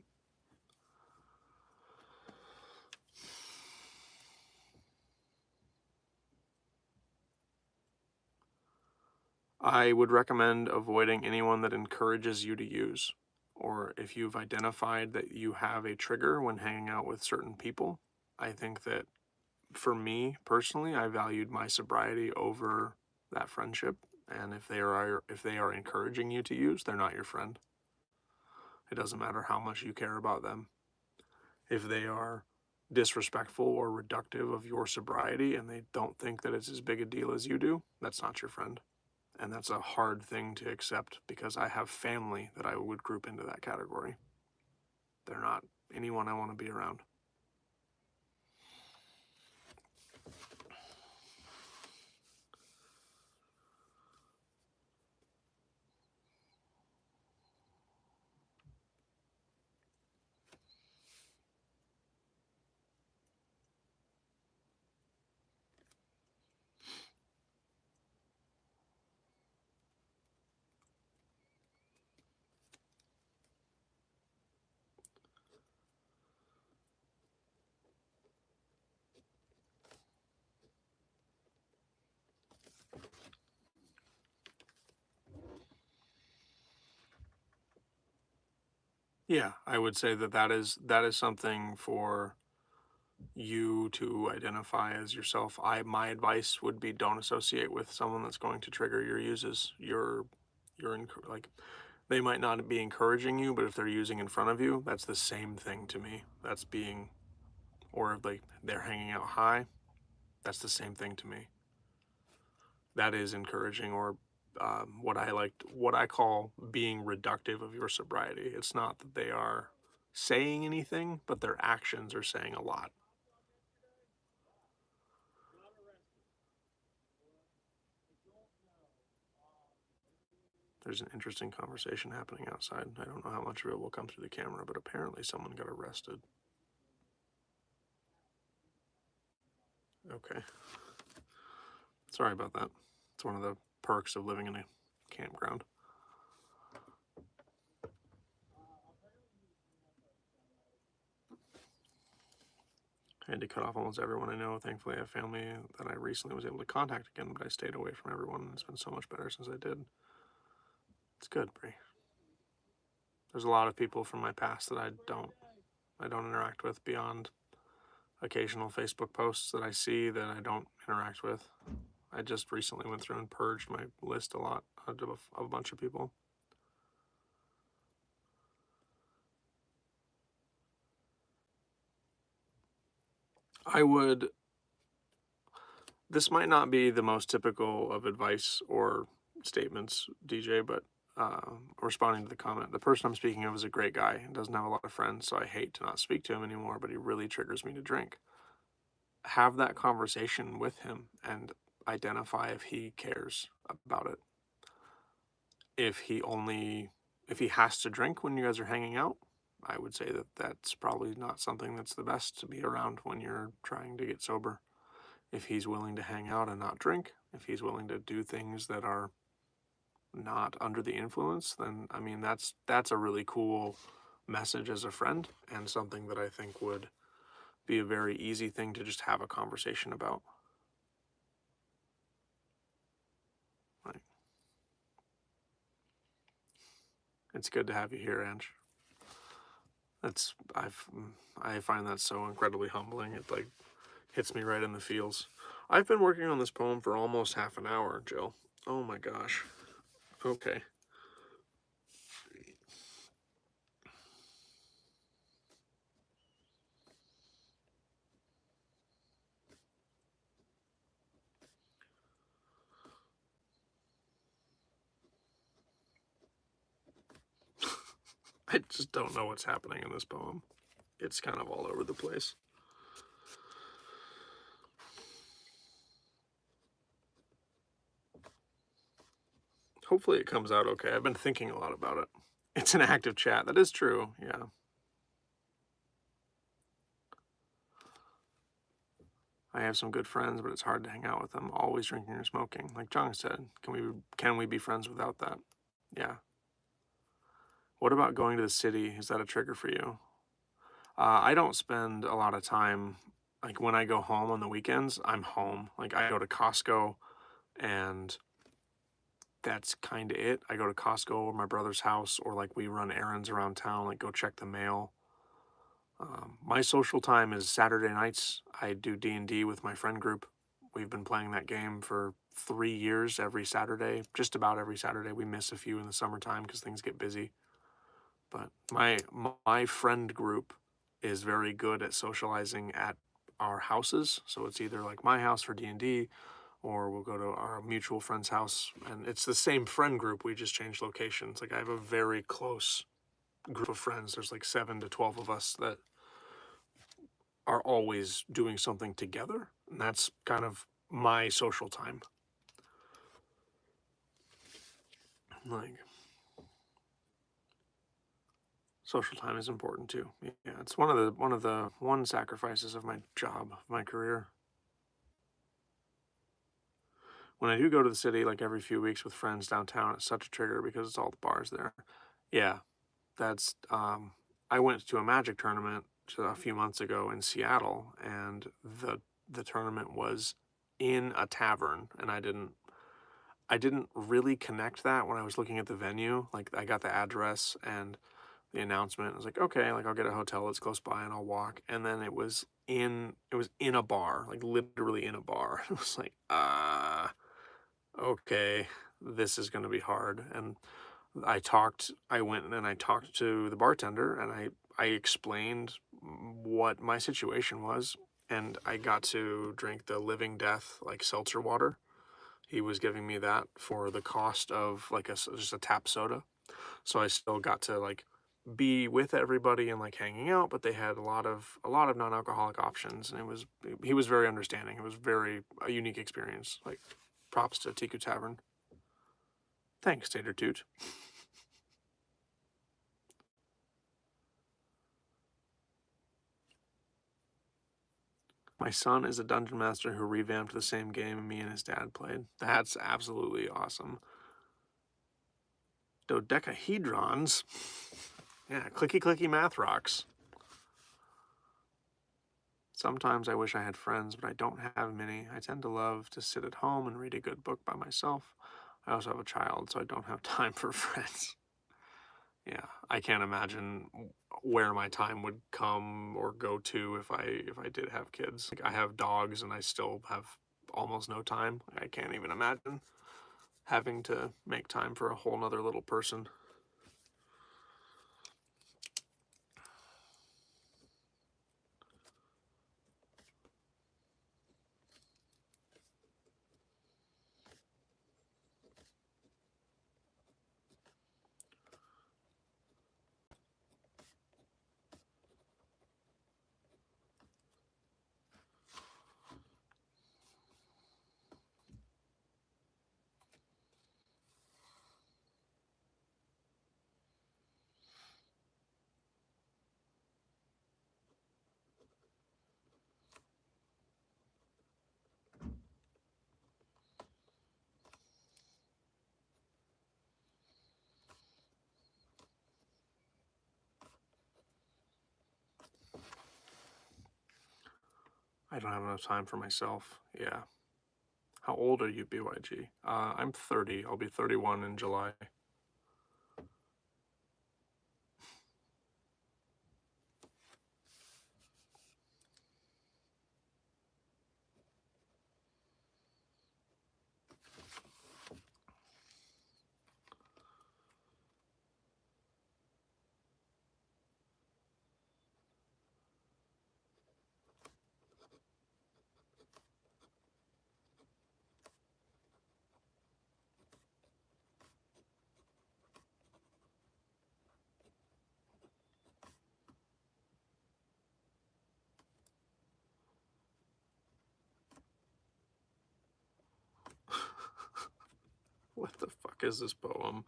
I would recommend avoiding anyone that encourages you to use, or if you've identified that you have a trigger when hanging out with certain people. I think that for me personally, I valued my sobriety over that friendship, and if they are encouraging you to use, they're not your friend. It doesn't matter how much you care about them. If they are disrespectful or reductive of your sobriety and they don't think that it's as big a deal as you do, that's not your friend. And that's a hard thing to accept because I have family that I would group into that category. They're not anyone I want to be around. Yeah, I would say that is something for you to identify as yourself. My advice would be don't associate with someone that's going to trigger your uses. Like they might not be encouraging you, but if they're using in front of you, that's the same thing to me. That's being, or like they're hanging out high, that's the same thing to me. That is encouraging, or what I call being reductive of your sobriety. It's not that they are saying anything, but their actions are saying a lot. There's an interesting conversation happening outside. I don't know how much of it will come through the camera, but apparently someone got arrested. Okay. Sorry about that. It's one of the perks of living in a campground. I had to cut off almost everyone I know. Thankfully, I have family that I recently was able to contact again, but I stayed away from everyone, and it's been so much better since I did. It's good, Bree. There's a lot of people from my past that I don't interact with beyond occasional Facebook posts that I see that I don't interact with. I just recently went through and purged my list a lot of a bunch of people. This might not be the most typical of advice or statements, DJ, but responding to the comment, the person I'm speaking of is a great guy and doesn't have a lot of friends, so I hate to not speak to him anymore, but he really triggers me to drink. Have that conversation with him and identify if he cares about it. If he has to drink when you guys are hanging out, I would say that that's probably not something that's the best to be around when you're trying to get sober. If he's willing to hang out and not drink, if he's willing to do things that are not under the influence, then I mean that's a really cool message as a friend, and something that I think would be a very easy thing to just have a conversation about. Like, it's good to have you here, Ange. I find that so incredibly humbling. It like hits me right in the feels. I've been working on this poem for almost half an hour, Jill. Oh my gosh. Okay. I just don't know what's happening in this poem. It's kind of all over the place. Hopefully it comes out okay. I've been thinking a lot about it. It's an active chat. That is true. Yeah. I have some good friends, but it's hard to hang out with them. Always drinking or smoking. Like Jung said, can we be friends without that? Yeah. What about going to the city? Is that a trigger for you? I don't spend a lot of time, like when I go home on the weekends, I'm home. Like I go to Costco, and that's kind of it. I go to Costco or my brother's house, or like we run errands around town, like go check the mail. My social time is Saturday nights. I do D&D with my friend group. We've been playing that game for 3 years every Saturday, just about every Saturday. We miss a few in the summertime because things get busy. But my friend group is very good at socializing at our houses. So it's either like my house for D&D, or we'll go to our mutual friend's house, and it's the same friend group. We just changed locations. Like I have a very close group of friends. There's like 7 to 12 of us that are always doing something together, and that's kind of my social time. Like social time is important too. Yeah, it's one of the sacrifices of my job, of my career. When I do go to the city, like every few weeks with friends downtown, it's such a trigger because it's all the bars there. Yeah, that's I went to a Magic tournament a few months ago in Seattle, and the tournament was in a tavern, and I didn't really connect that when I was looking at the venue. Like I got the address and the announcement. I was like, okay, like I'll get a hotel that's close by and I'll walk. And then it was in a bar, like literally in a bar. It was like, okay, this is gonna be hard. And I went and I talked to the bartender, and I explained what my situation was, and I got to drink the Living Death like seltzer water. He was giving me that for the cost of like just a tap soda. So I still got to like be with everybody and like hanging out, but they had a lot of non-alcoholic options, and he was very understanding. It was very a unique experience. Like props to Tiku Tavern. Thanks, Tater Toot. My son is a dungeon master who revamped the same game me and his dad played. That's absolutely awesome. Dodecahedrons. Yeah, clicky clicky math rocks. Sometimes I wish I had friends, but I don't have many. I tend to love to sit at home and read a good book by myself. I also have a child, so I don't have time for friends. Yeah, I can't imagine where my time would come or go to if I did have kids. Like I have dogs and I still have almost no time. I can't even imagine having to make time for a whole nother little person. I don't have enough time for myself. Yeah. How old are you, BYG? I'm 30. I'll be 31 in July. What the fuck is this poem?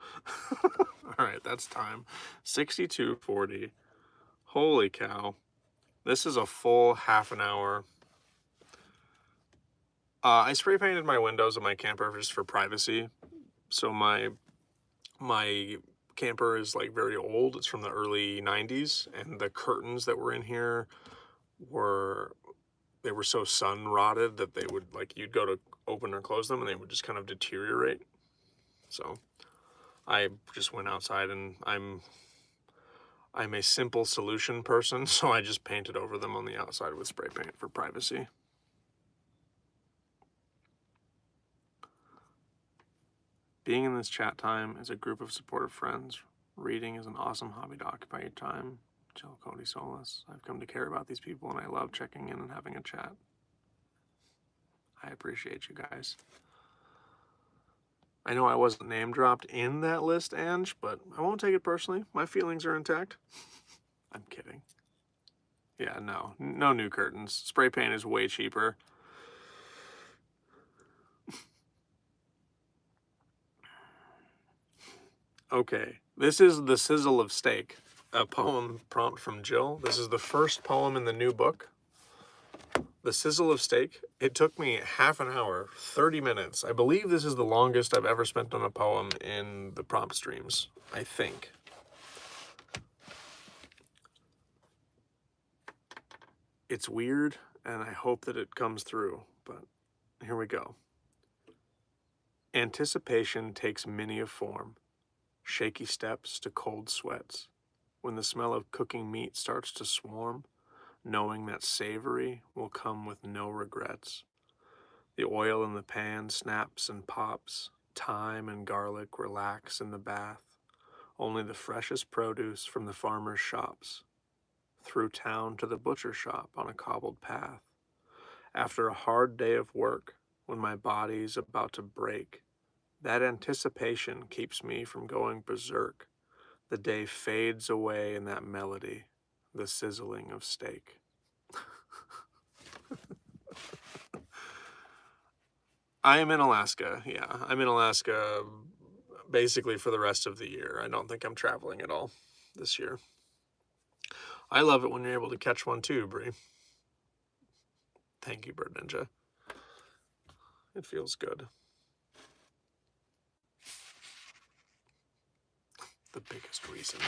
All right, that's time. 62:40. Holy cow. This is a full half an hour. I spray painted my windows of my camper just for privacy. So my camper is like very old. It's from the early 90s, and the curtains that were in here were so sun rotted that they would, like, you'd go to open or close them and they would just kind of deteriorate. So I just went outside, and I'm a simple solution person, so I just painted over them on the outside with spray paint for privacy. Being in this chat time is a group of supportive friends. Reading is an awesome hobby to occupy your time. Jill Cody Solis. I've come to care about these people, and I love checking in and having a chat. I appreciate you guys. I know I wasn't name dropped in that list, Ange, but I won't take it personally. My feelings are intact. I'm kidding. Yeah, no new curtains. Spray paint is way cheaper. Okay, this is The Sizzle of Steak, a poem prompt from Jill. This is the first poem in the new book. The Sizzle of Steak. It took me half an hour, 30 minutes. I believe this is the longest I've ever spent on a poem in the prompt streams, I think. It's weird, and I hope that it comes through, but here we go. Anticipation takes many a form, shaky steps to cold sweats, when the smell of cooking meat starts to swarm, knowing that savory will come with no regrets. The oil in the pan snaps and pops, thyme and garlic relax in the bath, only the freshest produce from the farmer's shops, through town to the butcher shop on a cobbled path. After a hard day of work, when my body's about to break, that anticipation keeps me from going berserk. The day fades away in that melody, the sizzling of steak. I am in Alaska, yeah. I'm in Alaska basically for the rest of the year. I don't think I'm traveling at all this year. I love it when you're able to catch one too, Bree. Thank you, Bird Ninja. It feels good. The biggest reason.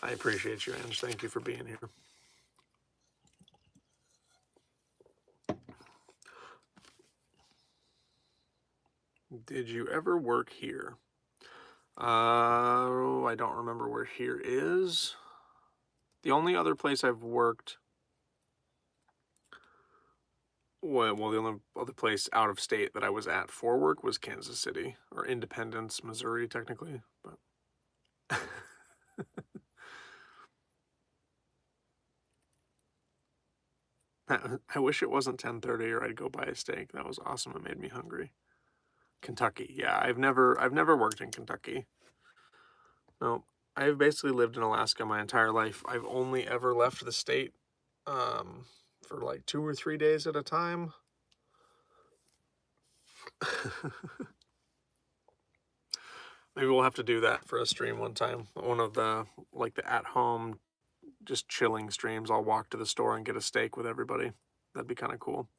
I appreciate you, Ange. Thank you for being here. Did you ever work here? I don't remember where here is. The only other place I've worked, well, the only other place out of state that I was at for work was Kansas City, or Independence, Missouri, technically, but I wish it wasn't 10:30 or I'd go buy a steak. That was awesome. It made me hungry. Kentucky. Yeah, I've never worked in Kentucky. No, I've basically lived in Alaska my entire life. I've only ever left the state for like 2 or 3 days at a time. Maybe we'll have to do that for a stream one time. One of the at-home, just chilling streams. I'll walk to the store and get a steak with everybody. That'd be kind of cool.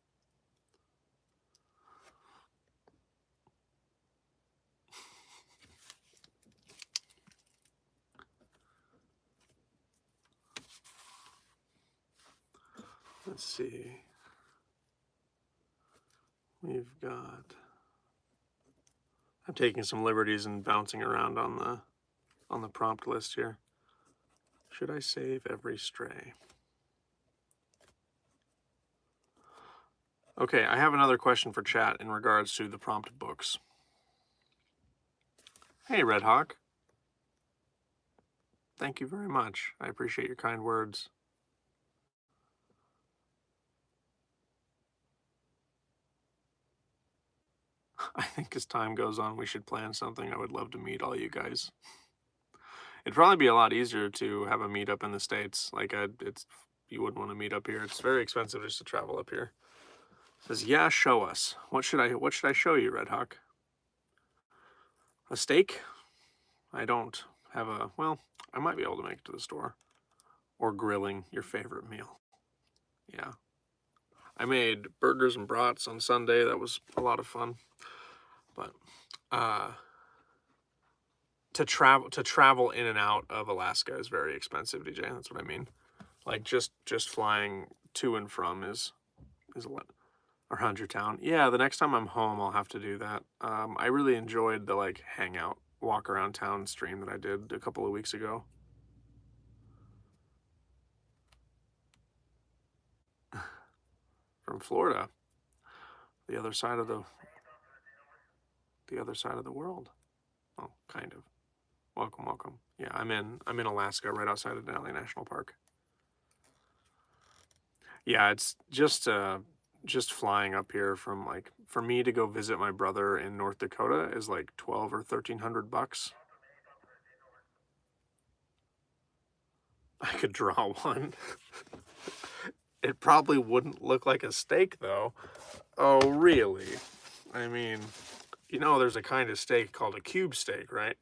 Let's see. We've got... I'm taking some liberties and bouncing around on the prompt list here. Should I save every stray? Okay, I have another question for chat in regards to the prompt books. Hey, Red Hawk. Thank you very much. I appreciate your kind words. I think as time goes on, we should plan something. I would love to meet all you guys. It'd probably be a lot easier to have a meetup in the States. Like, you wouldn't want to meet up here. It's very expensive just to travel up here. It says, yeah, show us. What should I show you, Red Hawk? A steak? I don't have a, well, I might be able to make it to the store. Or grilling your favorite meal. Yeah. I made burgers and brats on Sunday. That was a lot of fun. But to travel in and out of Alaska is very expensive, DJ. That's what I mean. Like just flying to and from is a lot. Around your town. Yeah, the next time I'm home, I'll have to do that. I really enjoyed the like hangout, walk around town stream that I did a couple of weeks ago. From Florida, the other side of the world. Oh, kind of. Welcome, welcome. Yeah, I'm in Alaska, right outside of Denali National Park. Yeah, it's just flying up here from, like, for me to go visit my brother in North Dakota is like $1,200 or $1,300. I could draw one. It probably wouldn't look like a steak, though. Oh, really? I mean, you know there's a kind of steak called a cube steak, right?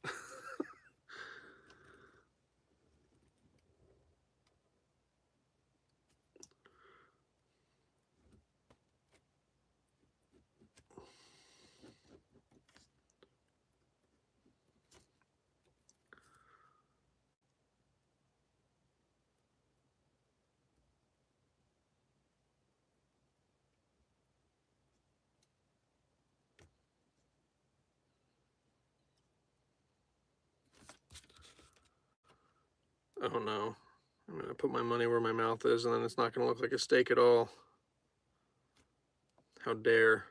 Oh no. I'm gonna put my money where my mouth is, and then it's not gonna look like a steak at all. How dare.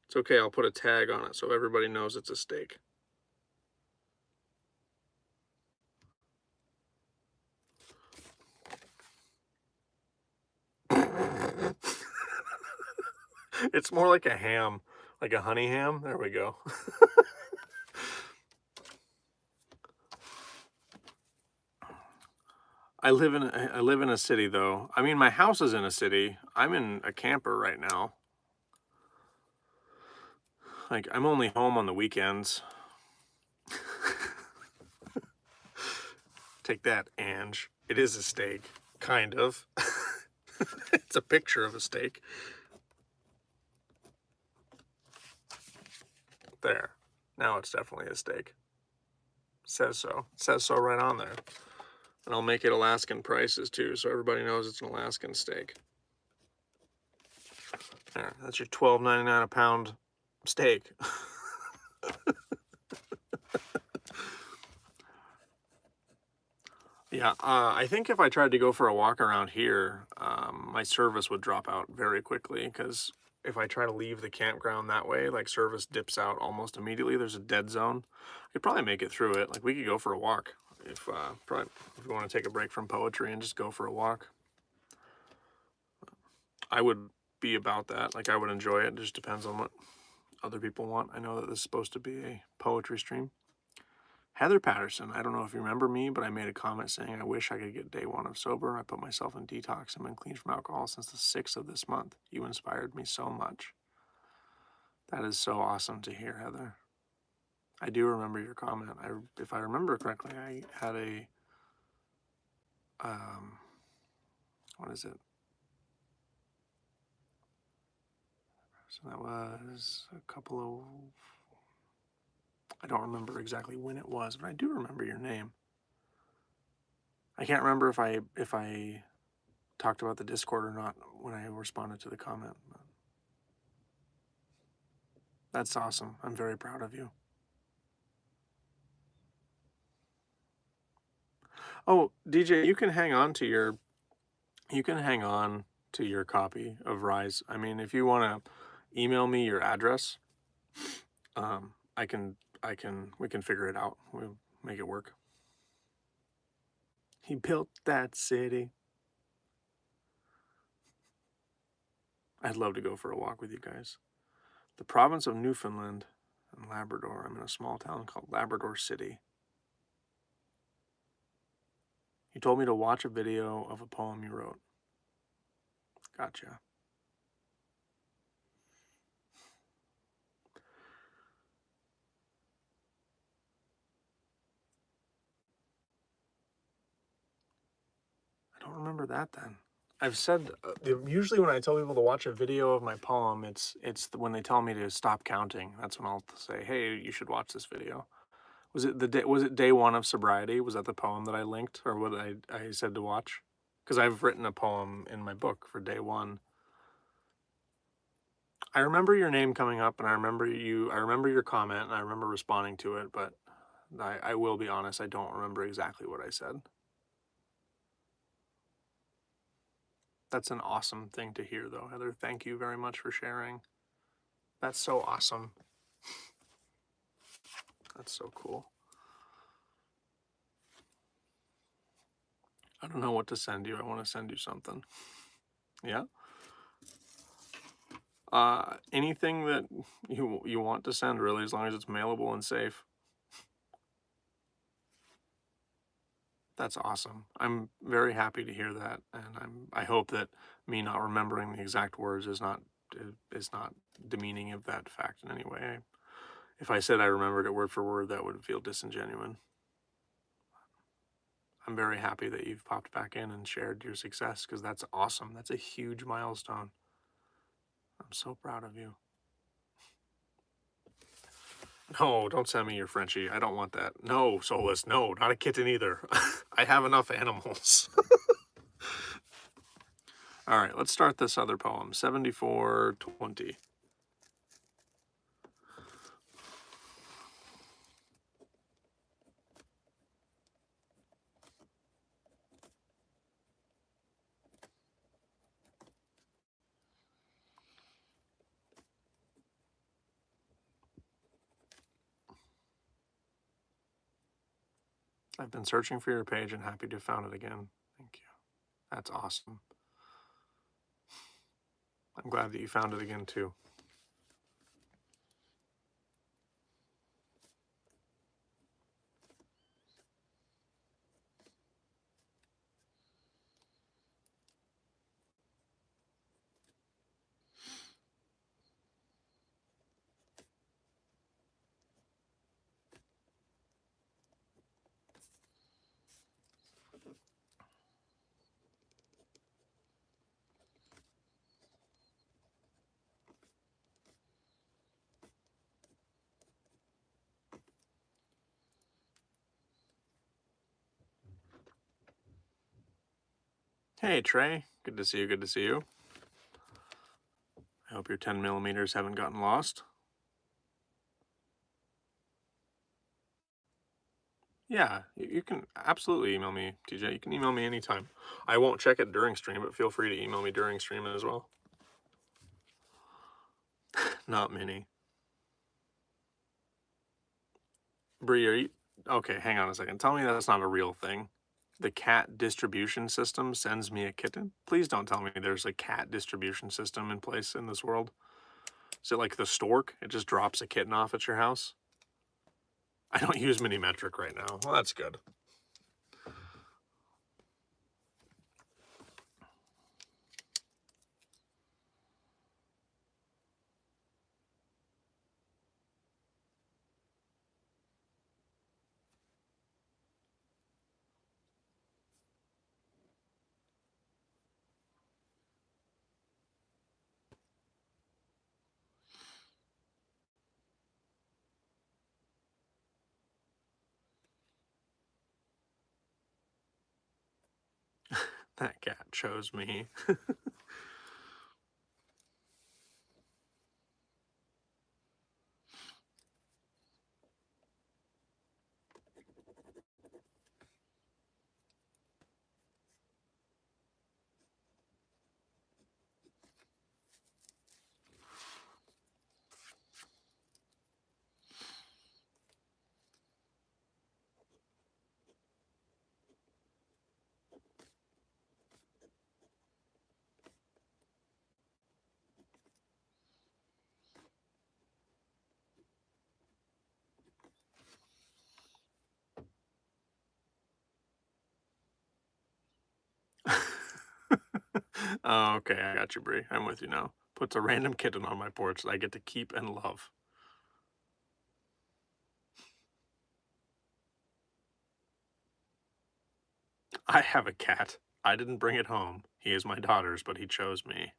It's okay, I'll put a tag on it so everybody knows it's a steak. It's more like a ham, like a honey ham. There we go. I live in a city, though. I mean, my house is in a city. I'm in a camper right now. Like, I'm only home on the weekends. Take that, Ange. It is a steak. Kind of. It's a picture of a steak. There. Now it's definitely a steak. Says so. It says so right on there. And I'll make it Alaskan prices, too, so everybody knows it's an Alaskan steak. There. That's your $12.99 a pound steak. Yeah, I think if I tried to go for a walk around here, my service would drop out very quickly, because if I try to leave the campground that way, like, service dips out almost immediately. There's a dead zone. I could probably make it through it. Like, we could go for a walk if you want to take a break from poetry and just go for a walk. I would be about that. Like, I would enjoy it. It just depends on what other people want. I know that this is supposed to be a poetry stream. Heather Patterson, I don't know if you remember me, but I made a comment saying I wish I could get day 1 of sober. I put myself in detox and been clean from alcohol since the 6th of this month. You inspired me so much. That is so awesome to hear, Heather. I do remember your comment. If I remember correctly, I had a, what is it? So that was a couple of, I don't remember exactly when it was, but I do remember your name. I can't remember if I talked about the Discord or not when I responded to the comment. That's awesome. I'm very proud of you. Oh, DJ, you can hang on to your copy of Rise. I mean, if you want to email me your address, I can, we can figure it out. We'll make it work. He built that city. I'd love to go for a walk with you guys. The province of Newfoundland and Labrador. I'm in a small town called Labrador City. You told me to watch a video of a poem you wrote. Gotcha. I don't remember that then. I've said usually when I tell people to watch a video of my poem, it's when they tell me to stop counting. That's when I'll say, "Hey, you should watch this video." Was it day one of sobriety? Was that the poem that I linked, or what I said to watch? Because I've written a poem in my book for day one. I remember your name coming up, and I remember your comment, and I remember responding to it. But I will be honest, I don't remember exactly what I said. That's an awesome thing to hear, though, Heather. Thank you very much for sharing. That's so awesome. That's so cool. I don't know what to send you. I want to send you something. Yeah. Anything that you want to send, really, as long as it's mailable and safe. That's awesome. I'm very happy to hear that, and I hope that me not remembering the exact words is not demeaning of that fact in any way. If I said I remembered it word for word, that would feel disingenuous. I'm very happy that you've popped back in and shared your success, because that's awesome. That's a huge milestone. I'm so proud of you. No, don't send me your Frenchie. I don't want that. No, Solus. No, not a kitten either. I have enough animals. All right, let's start this other poem, 7420. I've been searching for your page and happy to have found it again. Thank you. That's awesome. I'm glad that you found it again, too. Hey, Trey. Good to see you. Good to see you. I hope your 10 millimeters haven't gotten lost. Yeah, you can absolutely email me, TJ. You can email me anytime. I won't check it during stream, but feel free to email me during stream as well. Not many. Bree, are you... Okay, hang on a second. Tell me that's not a real thing. The cat distribution system sends me a kitten? Please don't tell me there's a cat distribution system in place in this world. Is it like the stork? It just drops a kitten off at your house? I don't use Minimetric right now. Well, that's good. That cat chose me. Oh, okay, I got you, Bree. I'm with you now. Puts a random kitten on my porch that I get to keep and love. I have a cat. I didn't bring it home. He is my daughter's, but he chose me.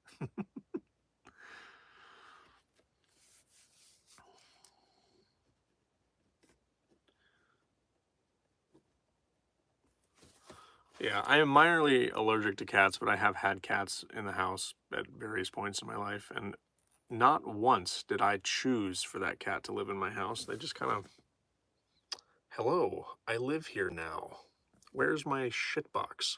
Yeah, I am minorly allergic to cats, but I have had cats in the house at various points in my life, and not once did I choose for that cat to live in my house. They just kind of, hello, I live here now. Where's my shit box?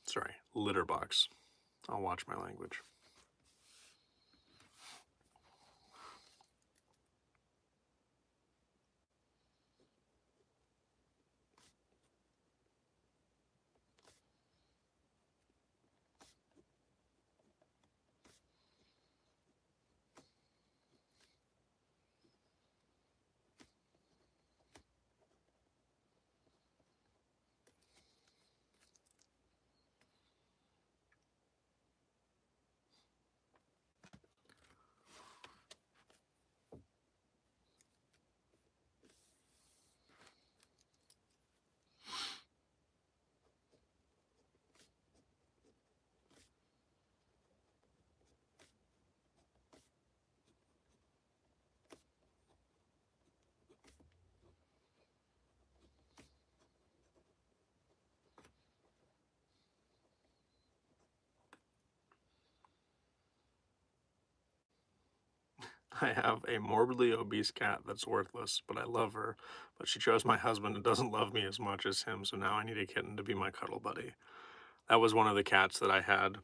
Sorry, litter box. I'll watch my language. I have a morbidly obese cat that's worthless, but I love her. But she chose my husband and doesn't love me as much as him, so now I need a kitten to be my cuddle buddy. That was one of the cats that I had.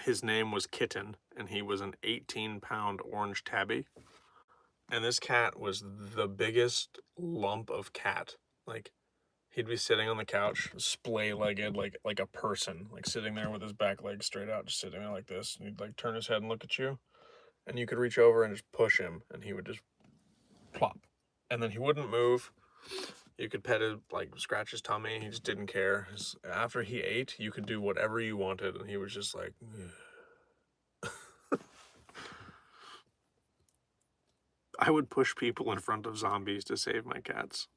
His name was Kitten, and he was an 18-pound orange tabby. And this cat was the biggest lump of cat. Like, he'd be sitting on the couch, splay-legged, like a person, like sitting there with his back legs straight out, just sitting there like this. And he'd like turn his head and look at you, and you could reach over and just push him, and he would just plop. And then he wouldn't move. You could pet him, like scratch his tummy. He just didn't care. After he ate, you could do whatever you wanted, and he was just like, I would push people in front of zombies to save my cats.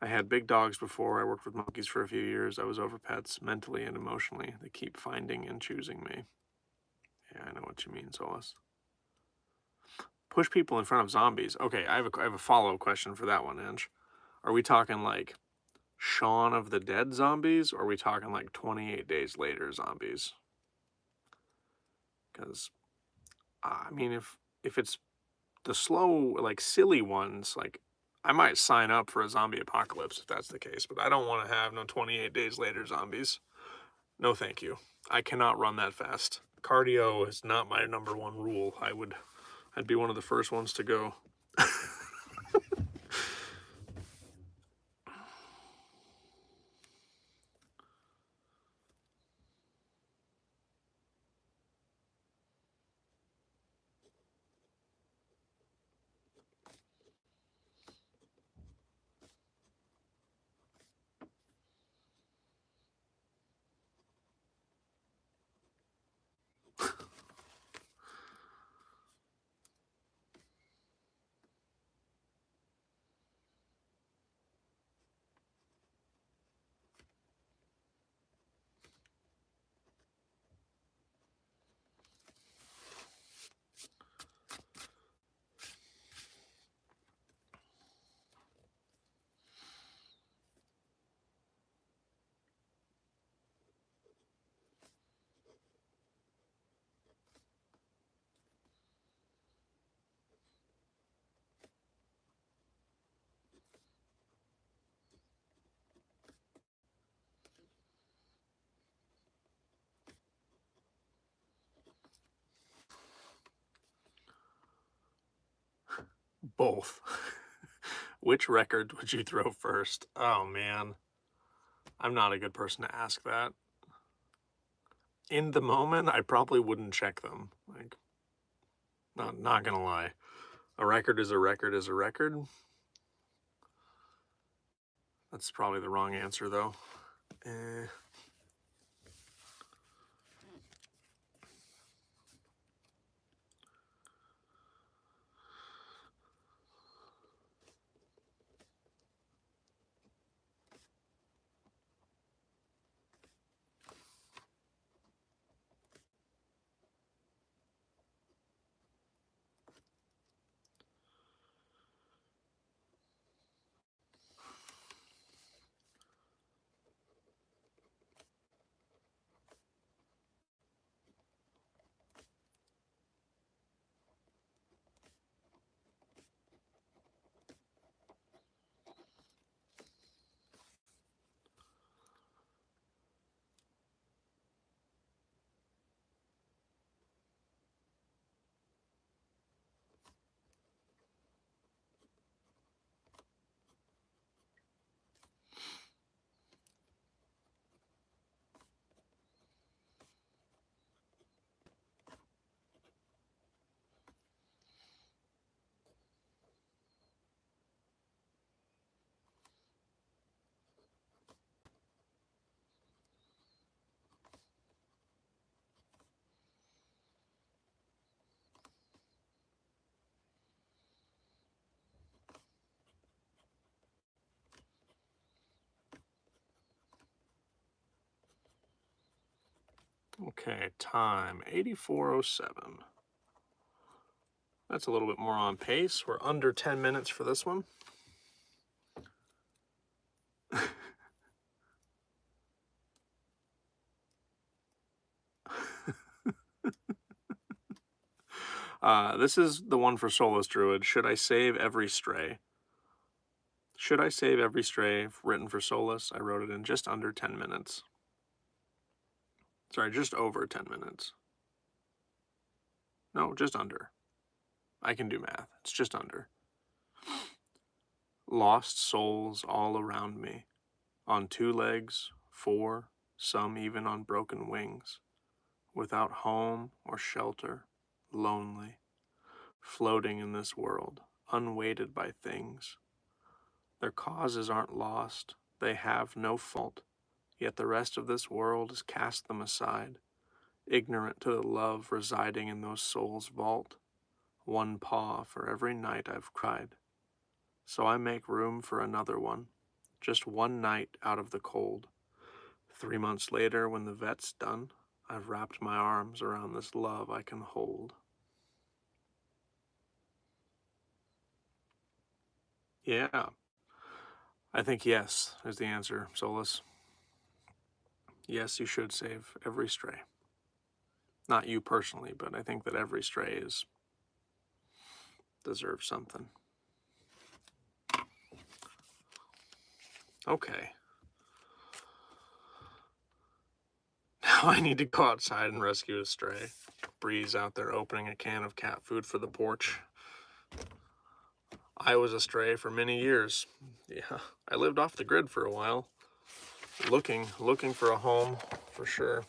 I had big dogs before. I worked with monkeys for a few years. I was over pets mentally and emotionally. They keep finding and choosing me. Yeah, I know what you mean, Solus. Push people in front of zombies. Okay, I have a follow-up question for that one, Ange. Are we talking like Shaun of the Dead zombies, or are we talking like 28 Days Later zombies? Because, I mean, if it's the slow, like silly ones, like I might sign up for a zombie apocalypse if that's the case, but I don't want to have no 28 Days Later zombies. No, thank you. I cannot run that fast. Cardio is not my number one rule. I'd be one of the first ones to go. Both. Which record would you throw first? Oh man, I'm not a good person to ask that. In the moment, I probably wouldn't check them. Like, not gonna lie. A record is a record is a record. That's probably the wrong answer, though. Eh. Okay, time 84:07. That's a little bit more on pace. We're under 10 minutes for this one. This is the one for Soulless Druid. Should I save every stray? Should I save every stray written for Soulless? I wrote it in just under 10 minutes. Sorry, just over 10 minutes. No, just under. I can do math. It's just under. Lost souls all around me, on 2 legs, 4, some even on broken wings, without home or shelter, lonely, floating in this world, unweighted by things. Their causes aren't lost, they have no fault, yet the rest of this world has cast them aside, ignorant to the love residing in those souls' vault. One paw for every night I've cried. So I make room for another one, just one night out of the cold. 3 months later, when the vet's done, I've wrapped my arms around this love I can hold. Yeah, I think yes is the answer, Solus. Yes, you should save every stray. Not you personally, but I think that every stray deserves something. Okay. Now I need to go outside and rescue a stray. Bree's out there opening a can of cat food for the porch. I was a stray for many years. Yeah, I lived off the grid for a while. Looking for a home, for sure.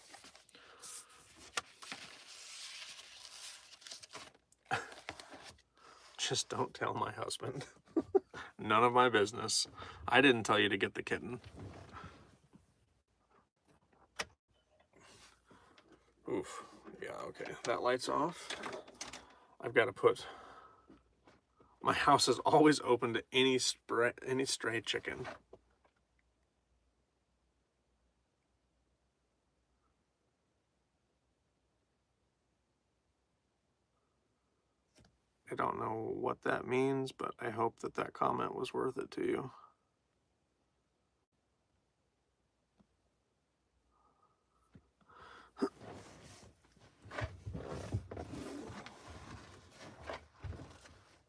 Just don't tell my husband. None of my business. I didn't tell you to get the kitten. Oof. Yeah, okay. That light's off. I've got to put... My house is always open to any stray chicken. I don't know what that means, but I hope that that comment was worth it to you.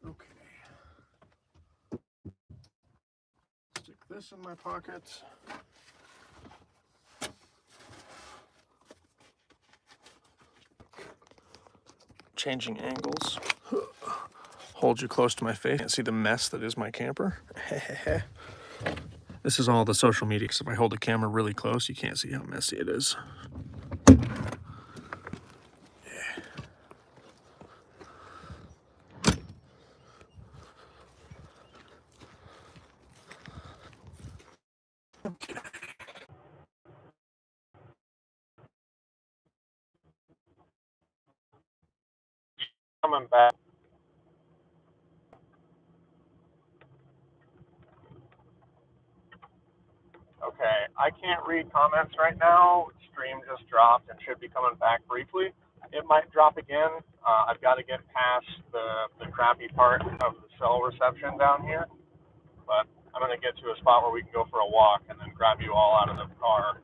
Okay. Stick this in my pocket. Changing angles. Hold you close to my face. Can't see the mess that is my camper. This is all the social media, because if I hold the camera really close, you can't see how messy it is. Coming back. Okay, I can't read comments right now. Stream just dropped and should be coming back briefly. It might drop again. I've got to get past the crappy part of the cell reception down here, but I'm going to get to a spot where we can go for a walk and then grab you all out of the car.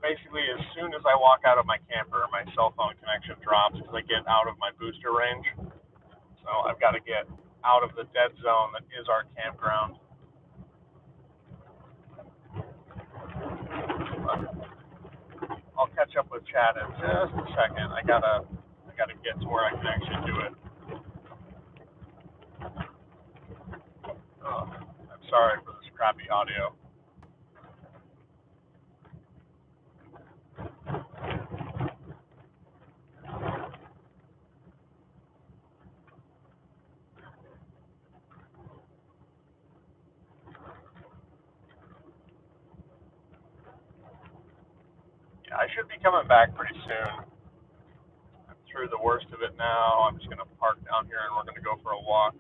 Basically, as soon as I walk out of my camper, my cell phone connection drops because I get out of my booster range. So I've got to get out of the dead zone that is our campground. I'll catch up with Chad in just a second. I gotta get to where I can actually do it. Oh, I'm sorry for this crappy audio. Yeah, I should be coming back pretty soon. I'm through the worst of it now. I'm just gonna park down here and we're gonna go for a walk.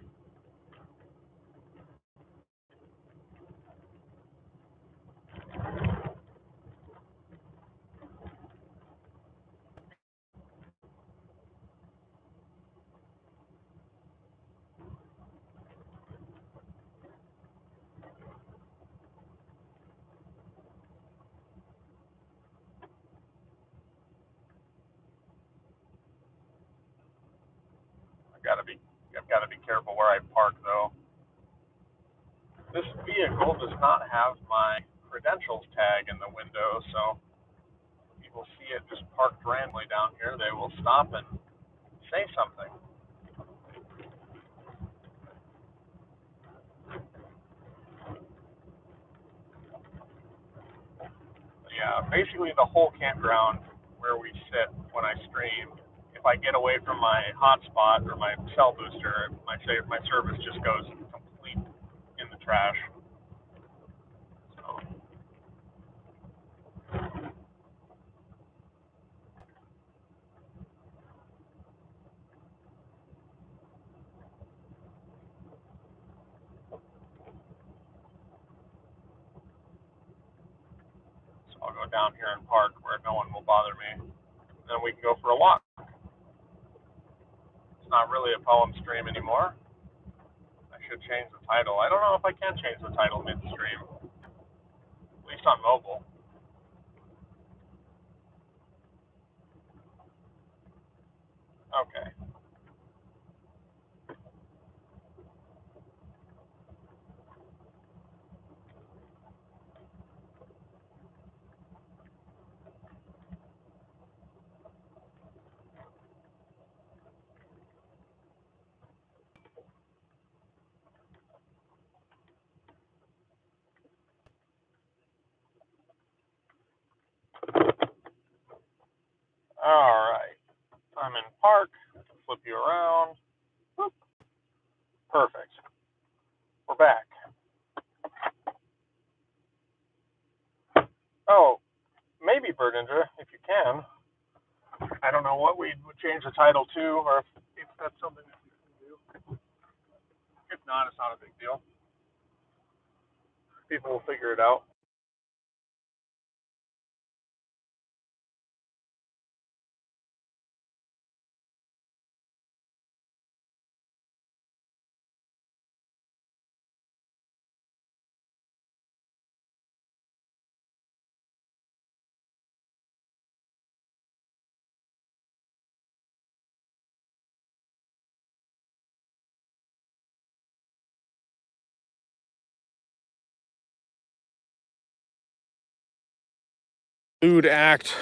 I've gotta be careful where I park though. This vehicle does not have my credentials tag in the window, so people see it just parked randomly down here, they will stop and say something. Yeah, basically the whole campground where we sit when I stream, if I get away from my hotspot or my cell booster, my service just goes complete in the trash. So I'll go down here and park where no one will bother me. And then we can go for a walk. It's not really a poem stream anymore. I should change the title. I don't know if I can change the title midstream, at least on mobile. Okay. All right. I'm in park. I can flip you around. Whoop. Perfect. We're back. Oh, maybe Bird Ninja, if you can. I don't know what we would change the title to, or if that's something that you can do. If not, it's not a big deal. People will figure it out. Lewd act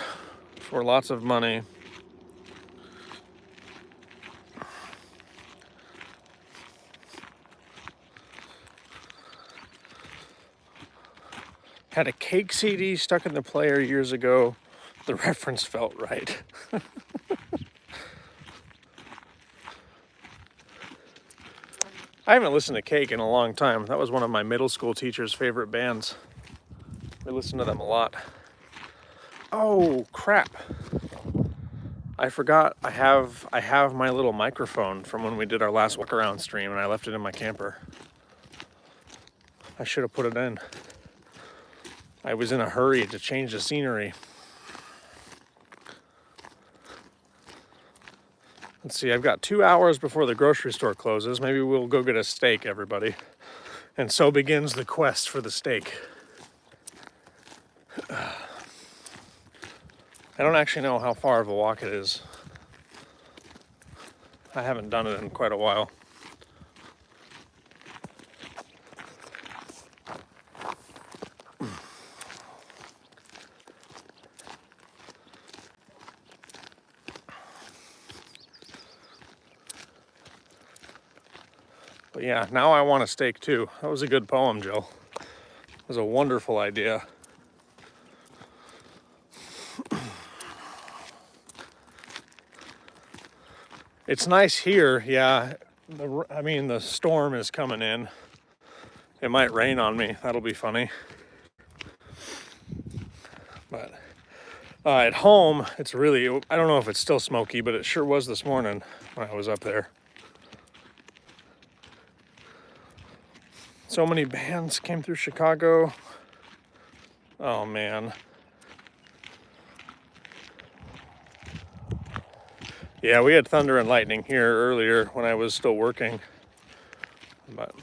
for lots of money. Had a Cake CD stuck in the player years ago. The reference felt right. I haven't listened to Cake in a long time. That was one of my middle school teacher's favorite bands. We listened to them a lot. Oh crap. I forgot I have my little microphone from when we did our last walk around stream and I left it in my camper. I should have put it in. I was in a hurry to change the scenery. Let's see, I've got 2 hours before the grocery store closes. Maybe we'll go get a steak, everybody. And so begins the quest for the steak. I don't actually know how far of a walk it is. I haven't done it in quite a while. But yeah, now I want a steak too. That was a good poem, Jill. It was a wonderful idea. It's nice here, yeah. I mean, the storm is coming in. It might rain on me. That'll be funny. But at home, it's really, I don't know if it's still smoky, but it sure was this morning when I was up there. So many bands came through Chicago. Oh man. Yeah, we had thunder and lightning here earlier when I was still working. But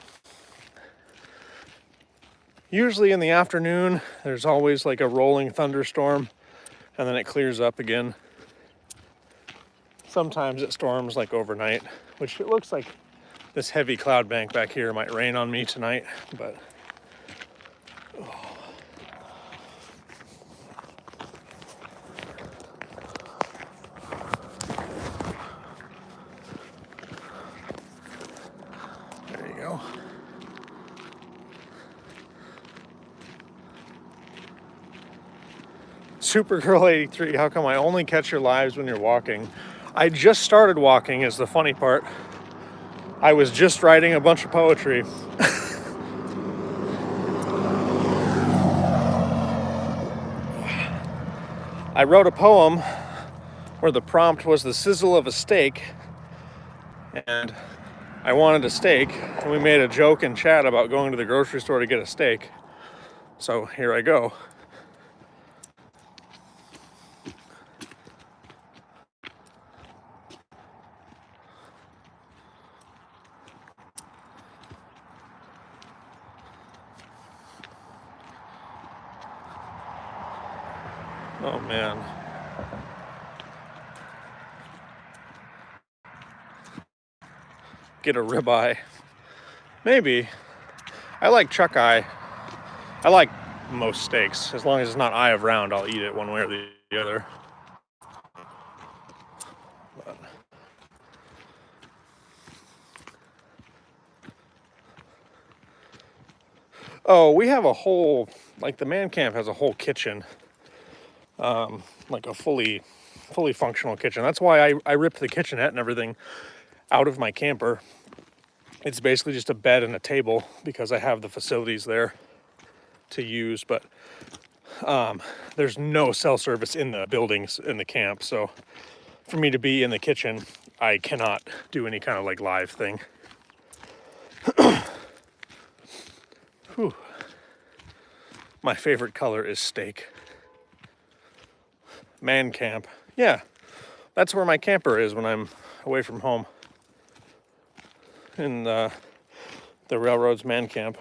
usually in the afternoon, there's always like a rolling thunderstorm and then it clears up again. Sometimes it storms like overnight, which it looks like this heavy cloud bank back here might rain on me tonight, but there you go. Supergirl83, how come I only catch your lives when you're walking? I just started walking is the funny part. I was just writing a bunch of poetry. I wrote a poem where the prompt was the sizzle of a steak, and I wanted a steak, and we made a joke in chat about going to the grocery store to get a steak. So here I go. Oh man. Get a ribeye. Maybe. I like chuck eye. I like most steaks. As long as it's not eye of round, I'll eat it one way or the other. But oh, we have a whole, like the man camp has a whole kitchen. Like a fully functional kitchen. That's why I ripped the kitchenette and everything out of my camper. It's basically just a bed and a table because I have the facilities there to use, but there's no cell service in the buildings in the camp. So for me to be in the kitchen, I cannot do any kind of like live thing. Whew. My favorite color is steak. Man camp. Yeah, that's where my camper is when I'm away from home. In the railroad's man camp.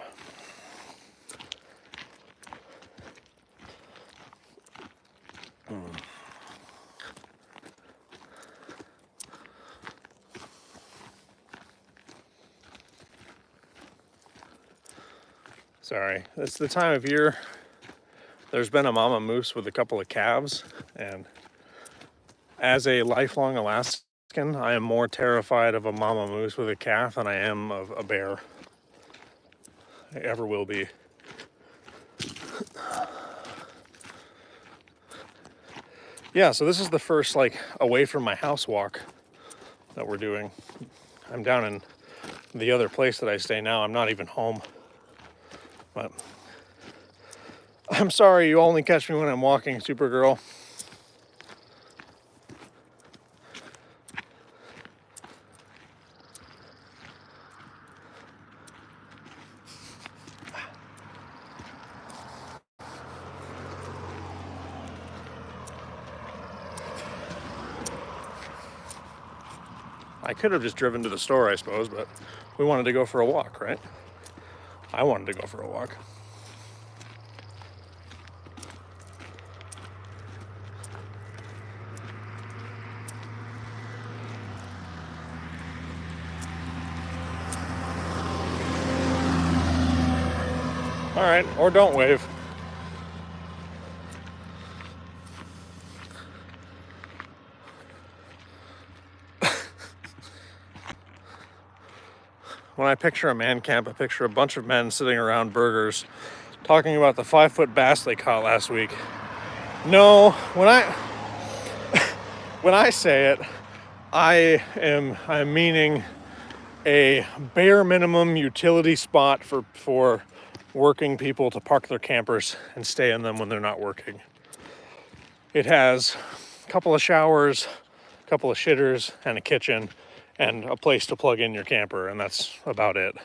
Sorry, it's the time of year. There's been a mama moose with a couple of calves, and as a lifelong Alaskan, I am more terrified of a mama moose with a calf than I am of a bear. I ever will be. Yeah, so this is the first like away from my house walk that we're doing. I'm down in the other place that I stay now. I'm not even home. But I'm sorry you only catch me when I'm walking, Supergirl. I could have just driven to the store, I suppose, but we wanted to go for a walk, right? I wanted to go for a walk. All right, or don't wave. When I picture a man camp, I picture a bunch of men sitting around burgers talking about the 5-foot bass they caught last week. No, when I say it, I'm meaning a bare minimum utility spot for working people to park their campers and stay in them when they're not working. It has a couple of showers, a couple of shitters, and a kitchen, and a place to plug in your camper, and that's about it.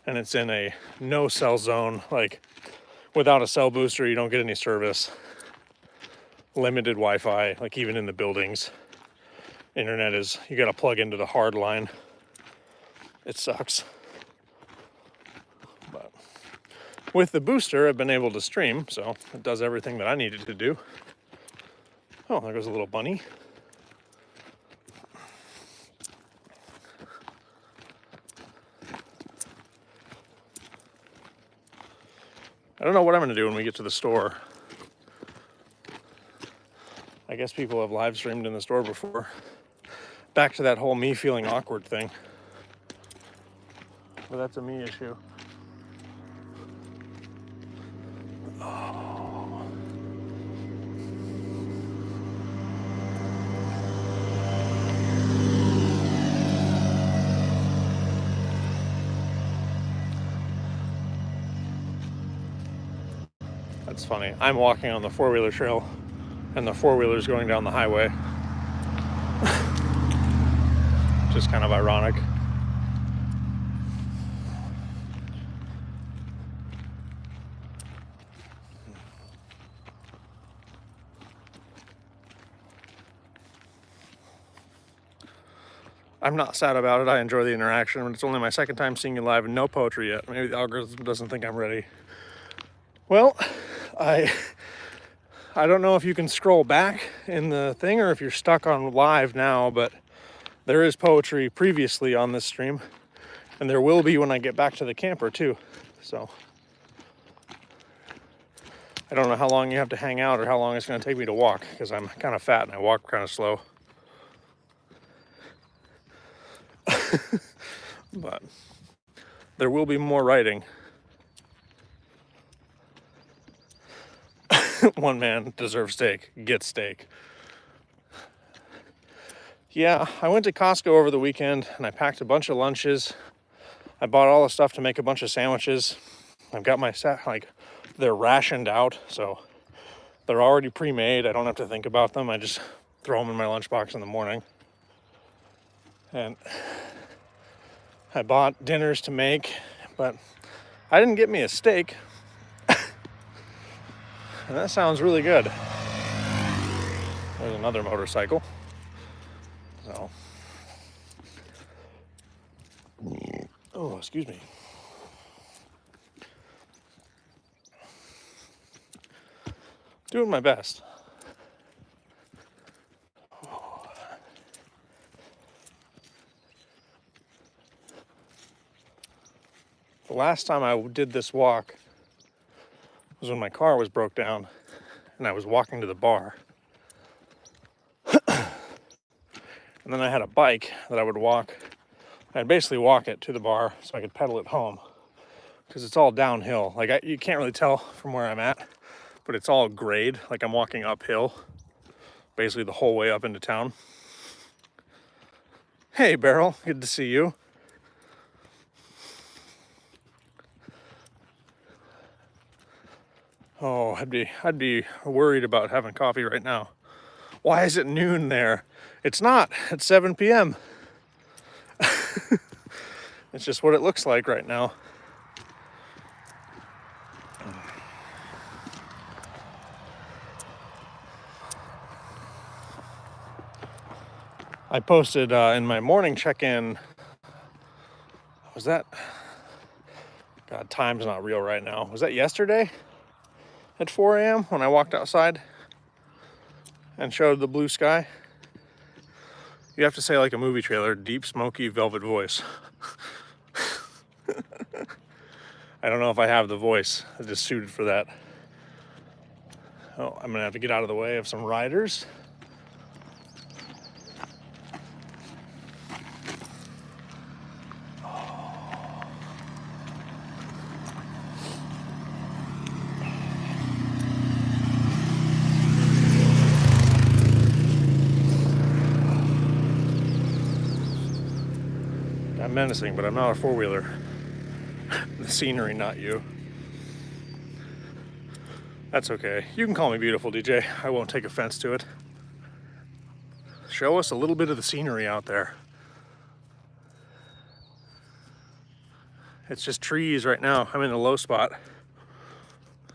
And it's in a no cell zone. Like, without a cell booster, you don't get any service. Limited Wi-Fi, like even in the buildings. Internet is, you gotta plug into the hard line. It sucks. But with the booster, I've been able to stream, so it does everything that I needed to do. Oh, there goes a little bunny. I don't know what I'm gonna do when we get to the store. I guess people have live streamed in the store before. Back to that whole me feeling awkward thing. But that's a me issue. Oh. That's funny. I'm walking on the four-wheeler trail and the four-wheeler's going down the highway. Just kind of ironic. I'm not sad about it. I enjoy the interaction, but it's only my second time seeing you live and no poetry yet. Maybe the algorithm doesn't think I'm ready. Well, I don't know if you can scroll back in the thing or if you're stuck on live now, but there is poetry previously on this stream, and there will be when I get back to the camper too. So I don't know how long you have to hang out or how long it's going to take me to walk, because I'm kind of fat and I walk kind of slow. But there will be more writing. One man deserves steak, gets steak. Yeah, I went to Costco over the weekend and I packed a bunch of lunches. I bought all the stuff to make a bunch of sandwiches. I've got my set, like, they're rationed out, so they're already pre-made. I don't have to think about them. I just throw them in my lunchbox in the morning. And I bought dinners to make, but I didn't get me a steak. And that sounds really good. There's another motorcycle. So, oh, excuse me. Doing my best. The last time I did this walk was when my car was broke down and I was walking to the bar. And then I had a bike that I would walk. I'd basically walk it to the bar so I could pedal it home, because it's all downhill. Like, you can't really tell from where I'm at, but it's all grade. Like, I'm walking uphill basically the whole way up into town. Hey, Beryl, good to see you. Oh, I'd be worried about having coffee right now. Why is it noon there? It's not. It's 7 p.m. It's just what it looks like right now. I posted in my morning check-in, was that, God, time's not real right now. Was that yesterday at 4 a.m. when I walked outside and showed the blue sky? You have to say like a movie trailer, deep, smoky, velvet voice. I don't know if I have the voice that is suited for that. Oh, I'm gonna have to get out of the way of some riders. I'm menacing, but I'm not a four-wheeler. The scenery, not you. That's okay. You can call me beautiful, DJ. I won't take offense to it. Show us a little bit of the scenery out there. It's just trees right now. I'm in a low spot.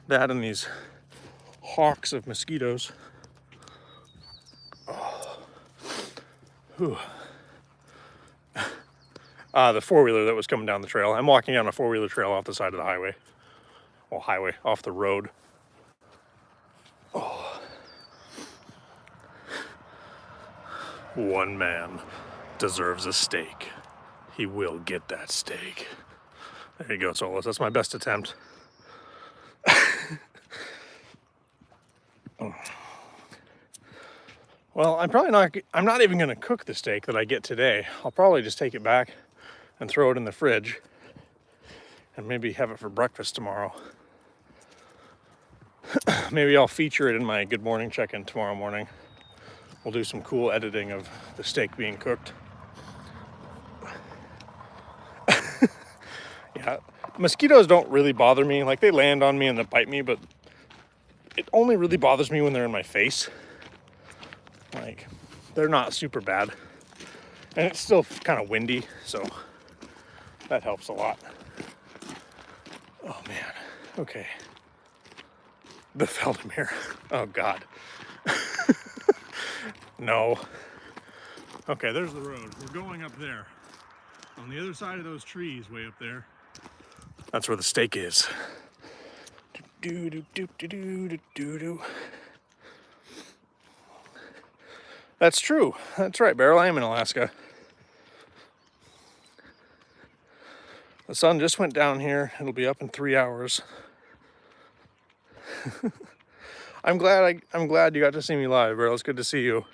That and these hawks of mosquitoes. Oh. Whew. The four-wheeler that was coming down the trail. I'm walking down a four-wheeler trail off the side of the highway. Well, highway, off the road. Oh. One man deserves a steak. He will get that steak. There you go, Solus. That's my best attempt. Well, I'm not even gonna cook the steak that I get today. I'll probably just take it back and throw it in the fridge and maybe have it for breakfast tomorrow. Maybe I'll feature it in my Good Morning check-in tomorrow morning. We'll do some cool editing of the steak being cooked. Yeah, mosquitoes don't really bother me. Like, they land on me and they bite me, but it only really bothers me when they're in my face. Like, they're not super bad. And it's still kind of windy, so that helps a lot. Oh man, okay. The Feldemere. Oh God. No. Okay, there's the road. We're going up there. On the other side of those trees, way up there. That's where the steak is. Do do do do do do do do. That's true. That's right, Beryl. I am in Alaska. The sun just went down here. It'll be up in 3 hours. I'm glad you got to see me live, Beryl. It's good to see you.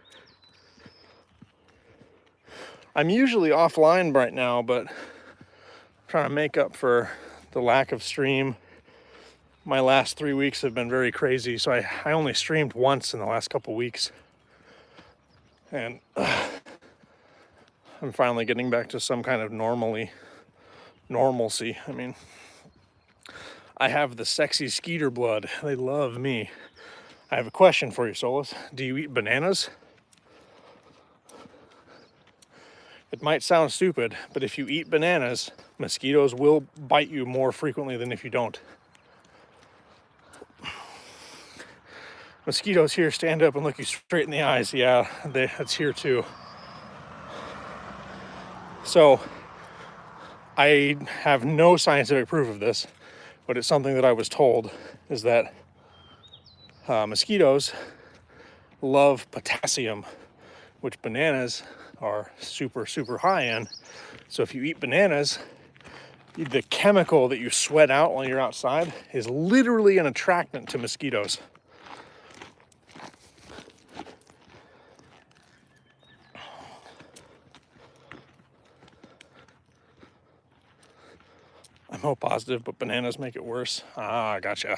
I'm usually offline right now, but I'm trying to make up for the lack of stream. My last 3 weeks have been very crazy, so I only streamed once in the last couple weeks. And I'm finally getting back to some kind of normalcy. I mean, I have the sexy Skeeter blood. They love me. I have a question for you, Solus. Do you eat bananas? It might sound stupid, but if you eat bananas, mosquitoes will bite you more frequently than if you don't. Mosquitoes here stand up and look you straight in the eyes. Yeah, that's here too. So, I have no scientific proof of this, but it's something that I was told, is that mosquitoes love potassium, which bananas are super, super high in. So if you eat bananas, the chemical that you sweat out while you're outside is literally an attractant to mosquitoes. I'm O positive, but bananas make it worse. Ah, gotcha.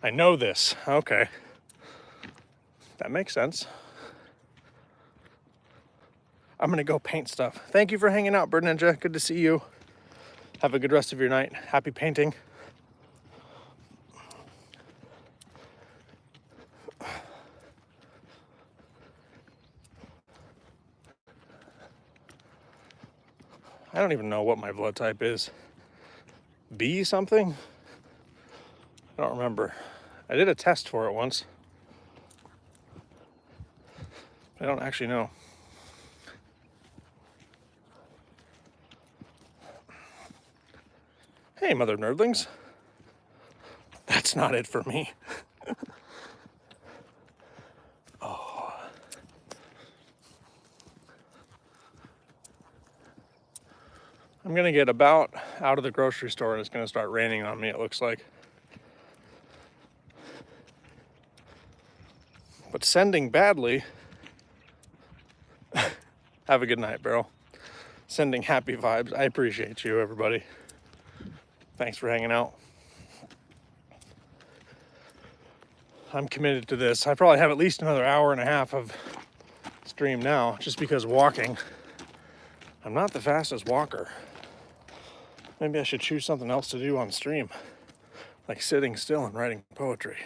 I know this. Okay. That makes sense. I'm gonna go paint stuff. Thank you for hanging out, Bird Ninja. Good to see you. Have a good rest of your night. Happy painting. I don't even know what my blood type is. B something? I don't remember. I did a test for it once. I don't actually know. Hey, mother nerdlings. That's not it for me. Oh. I'm gonna get about out of the grocery store and it's gonna start raining on me, it looks like. But sending badly. Have a good night, bro. Sending happy vibes. I appreciate you, everybody. Thanks for hanging out. I'm committed to this. I probably have at least another hour and a half of stream now, just because walking. I'm not the fastest walker. Maybe I should choose something else to do on stream, like sitting still and writing poetry.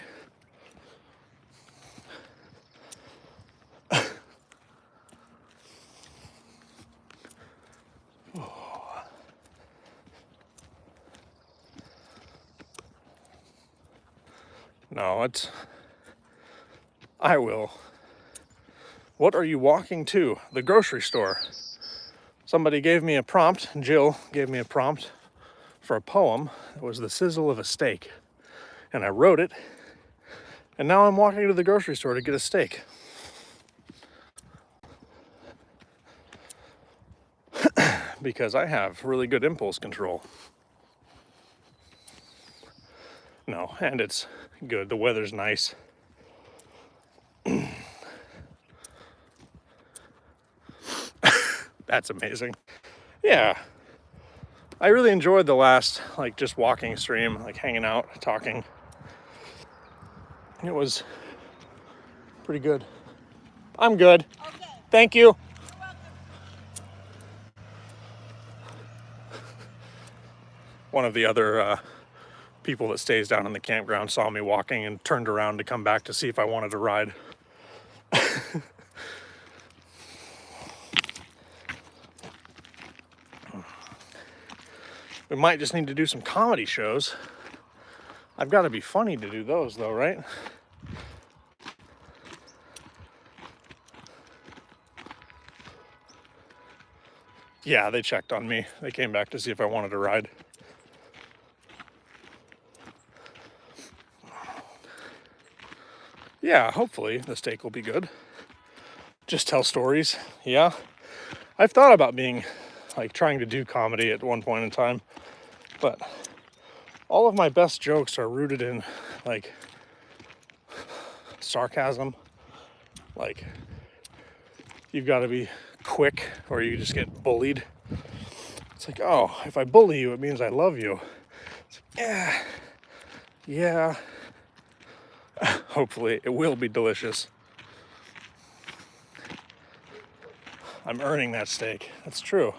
No, I will. What are you walking to? The grocery store. Somebody gave me a prompt, Jill gave me a prompt for a poem. It was The Sizzle of a Steak. And I wrote it, and now I'm walking to the grocery store to get a steak. Because I have really good impulse control. No, and it's good. The weather's nice. That's amazing. Yeah. I really enjoyed the last, just walking stream, hanging out, talking. It was pretty good. I'm good. Okay. Thank you. You're welcome. One of the other people that stays down in the campground saw me walking and turned around to come back to see if I wanted to ride. We might just need to do some comedy shows. I've got to be funny to do those though, right? Yeah, they checked on me. They came back to see if I wanted to ride. Yeah, hopefully the steak will be good. Just tell stories. Yeah. I've thought about being trying to do comedy at one point in time, but all of my best jokes are rooted in sarcasm. You've got to be quick or you just get bullied. It's oh, if I bully you, it means I love you. It's yeah. Hopefully it will be delicious. I'm earning that steak. That's true.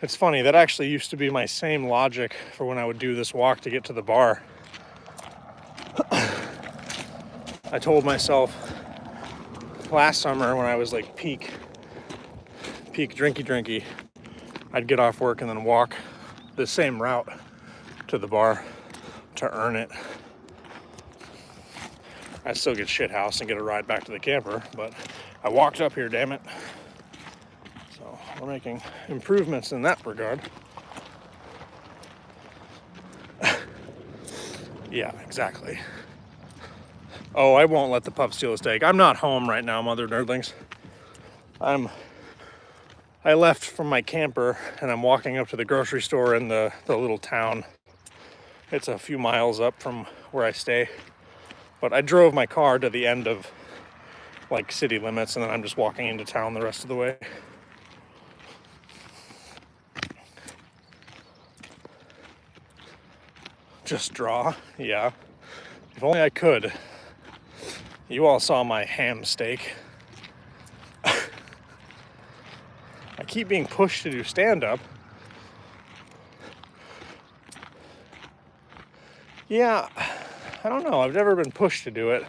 It's funny, that actually used to be my same logic for when I would do this walk to get to the bar. I told myself last summer when I was peak drinky, I'd get off work and then walk the same route to the bar to earn it. I still get shithoused and get a ride back to the camper, but I walked up here, damn it. So we're making improvements in that regard. Yeah, exactly. Oh, I won't let the pup steal a steak. I'm not home right now, mother nerdlings. I left from my camper and I'm walking up to the grocery store in the little town. It's a few miles up from where I stay. But I drove my car to the end of city limits and then I'm just walking into town the rest of the way. Just draw, yeah. If only I could. You all saw my ham steak. I keep being pushed to do stand-up. Yeah, I don't know. I've never been pushed to do it.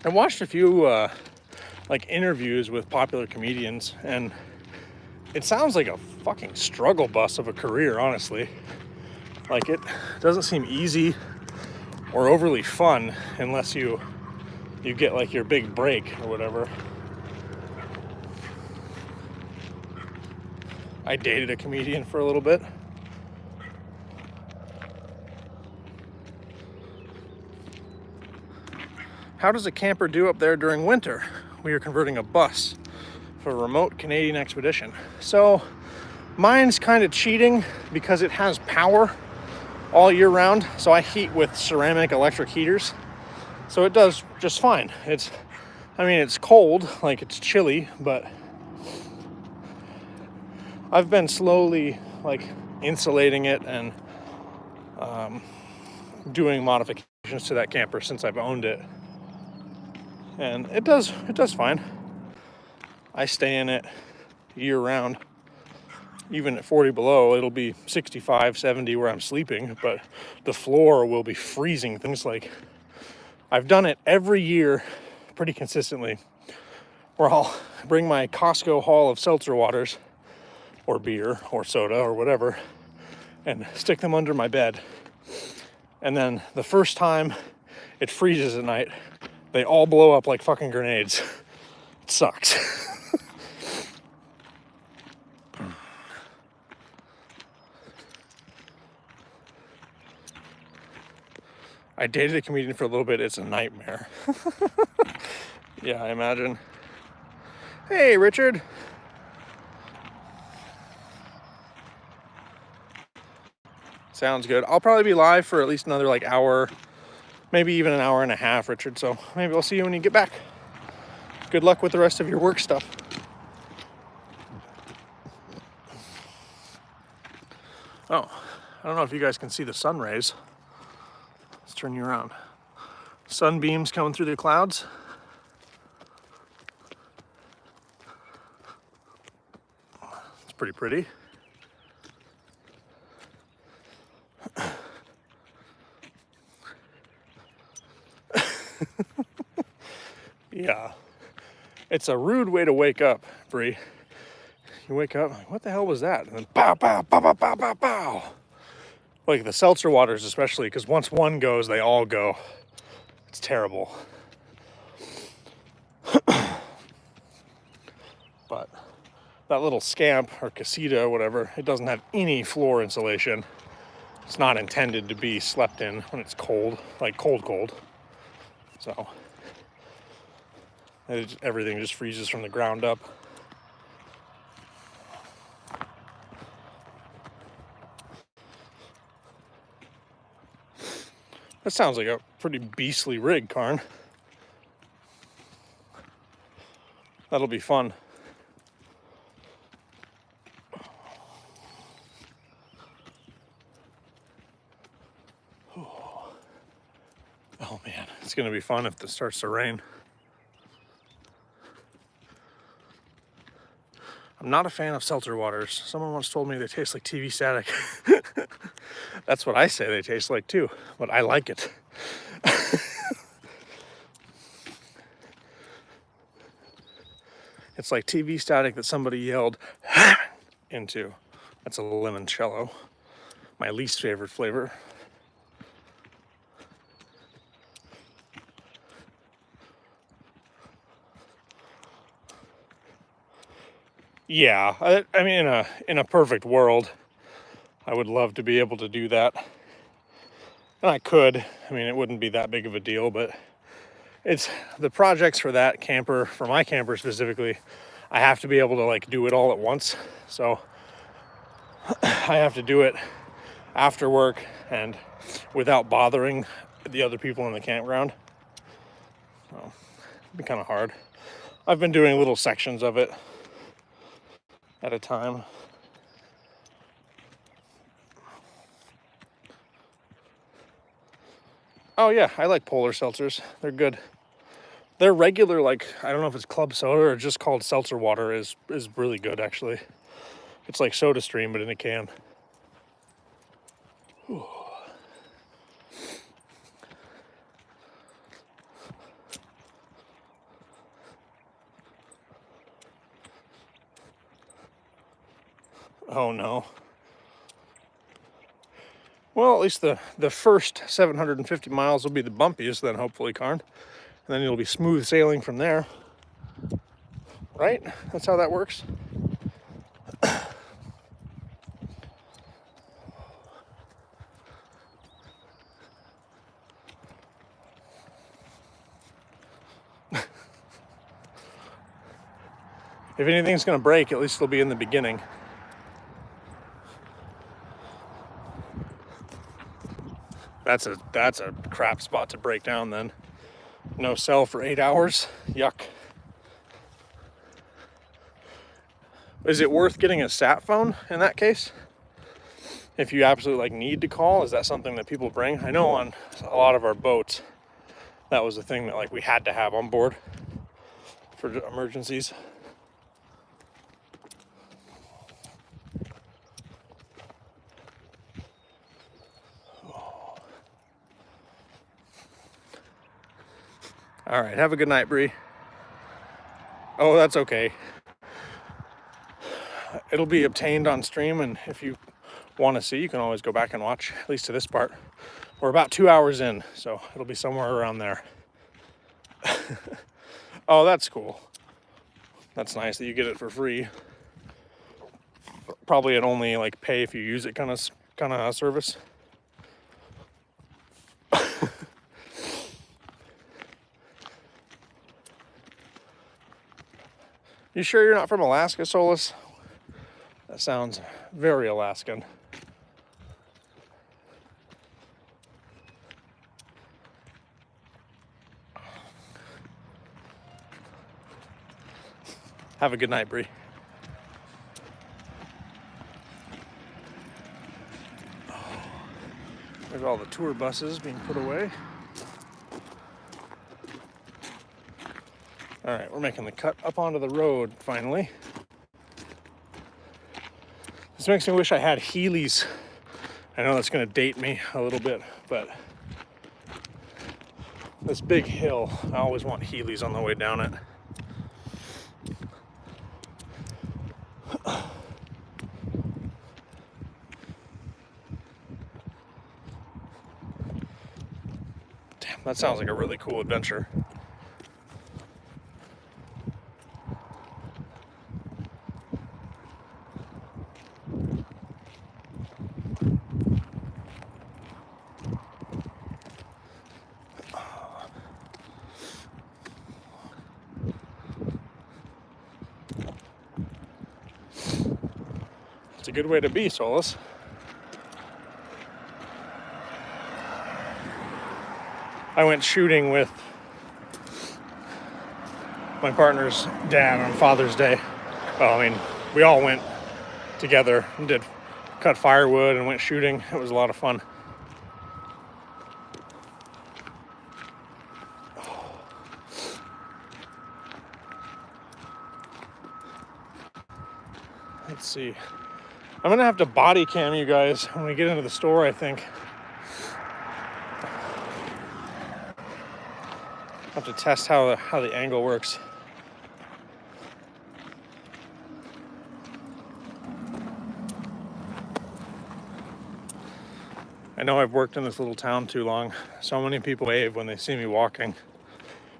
I watched a few interviews with popular comedians, and it sounds like a fucking struggle bus of a career, honestly. Like, it doesn't seem easy or overly fun unless you get like your big break or whatever. I dated a comedian for a little bit. How does a camper do up there during winter? We are converting a bus for a remote Canadian expedition. So mine's kind of cheating because it has power all year round. So I heat with ceramic electric heaters. So it does just fine. It's cold, like it's chilly, but I've been slowly like insulating it and doing modifications to that camper since I've owned it. And it does fine. I stay in it year round. Even at 40 below, it'll be 65, 70 where I'm sleeping, but the floor will be freezing. Things like, I've done it every year pretty consistently, where I'll bring my Costco haul of seltzer waters or beer or soda or whatever and stick them under my bed. And then the first time it freezes at night, they all blow up like fucking grenades. It sucks. I dated a comedian for a little bit. It's a nightmare. Yeah, I imagine. Hey, Richard. Sounds good. I'll probably be live for at least another like hour, maybe even an hour and a half, Richard. So maybe I'll see you when you get back. Good luck with the rest of your work stuff. Oh, I don't know if you guys can see the sun rays. Let's turn you around. Sunbeams coming through the clouds. It's pretty pretty. Yeah. It's a rude way to wake up, Bree. You wake up, like, what the hell was that? And then pow, pow, pow, pow, pow, pow, pow. Like the seltzer waters especially, because once one goes, they all go. It's terrible. But that little Scamp or Casita, whatever, it doesn't have any floor insulation. It's not intended to be slept in when it's cold, like cold. So everything just freezes from the ground up. That sounds like a pretty beastly rig, Karn. That'll be fun. Oh man, it's gonna be fun if it starts to rain. I'm not a fan of seltzer waters. Someone once told me they taste like TV static. That's what I say they taste like too, but I like it. It's like TV static that somebody yelled into. That's a limoncello, my least favorite flavor. Yeah, I mean, in a perfect world, I would love to be able to do that. And I could. I mean, it wouldn't be that big of a deal, but it's the projects for that camper, for my camper specifically, I have to be able to like do it all at once. So I have to do it after work and without bothering the other people in the campground. So it'd be kind of hard. I've been doing little sections of it at a time. Oh yeah, I like Polar seltzers. They're good. Their regular, like, I don't know if it's club soda or just called seltzer water is really good actually. It's like SodaStream but in a can. Ooh. Oh no. Well, at least the first 750 miles will be the bumpiest then, hopefully, Karn. And then it'll be smooth sailing from there. Right? That's how that works. If anything's going to break, at least it'll be in the beginning. That's a crap spot to break down then. No cell for 8 hours. Yuck. Is it worth getting a sat phone in that case? If you absolutely need to call, is that something that people bring? I know on a lot of our boats, that was a thing that we had to have on board for emergencies. All right, have a good night, Bree. Oh, that's okay. It'll be obtained on stream, and if you want to see, you can always go back and watch, at least to this part. We're about 2 hours in, so it'll be somewhere around there. Oh, that's cool. That's nice that you get it for free. Probably an only pay if you use it kind of service. You sure you're not from Alaska, Solus? That sounds very Alaskan. Have a good night, Bree. There's all the tour buses being put away. All right, we're making the cut up onto the road finally. This makes me wish I had Heelys. I know that's going to date me a little bit, but this big hill, I always want Heelys on the way down it. Damn, that sounds like a really cool adventure. It's a good way to be, Solus. I went shooting with my partner's dad on Father's Day. Well, I mean, we all went together and cut firewood and went shooting. It was a lot of fun. Let's see. I'm gonna have to body cam you guys when we get into the store, I think. Have to test how the angle works. I know I've worked in this little town too long. So many people wave when they see me walking,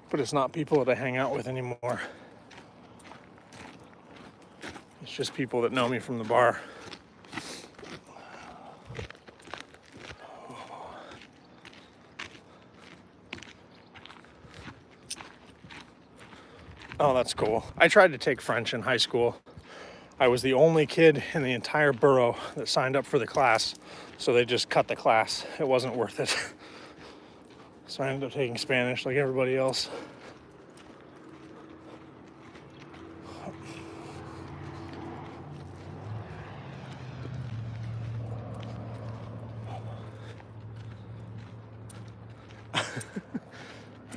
but it's not people that I hang out with anymore. It's just people that know me from the bar. Oh, that's cool. I tried to take French in high school. I was the only kid in the entire borough that signed up for the class, so they just cut the class. It wasn't worth it. So I ended up taking Spanish like everybody else.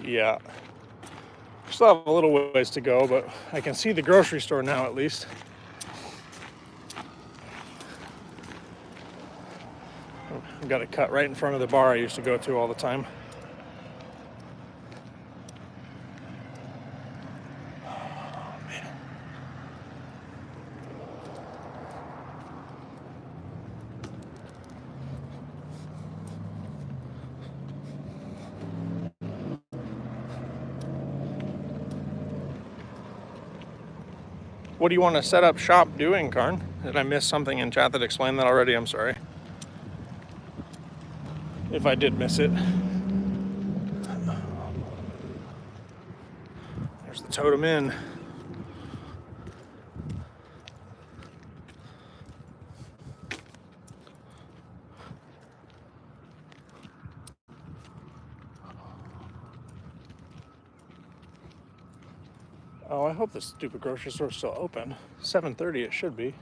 Yeah. Still have a little ways to go, but I can see the grocery store now at least. I've got it cut right in front of the bar I used to go to all the time. Oh, man. What do you want to set up shop doing, Karn? Did I miss something in chat that explained that already? I'm sorry if I did miss it. There's the Totem Inn. Oh, I hope this stupid grocery store's still open. 7:30 it should be.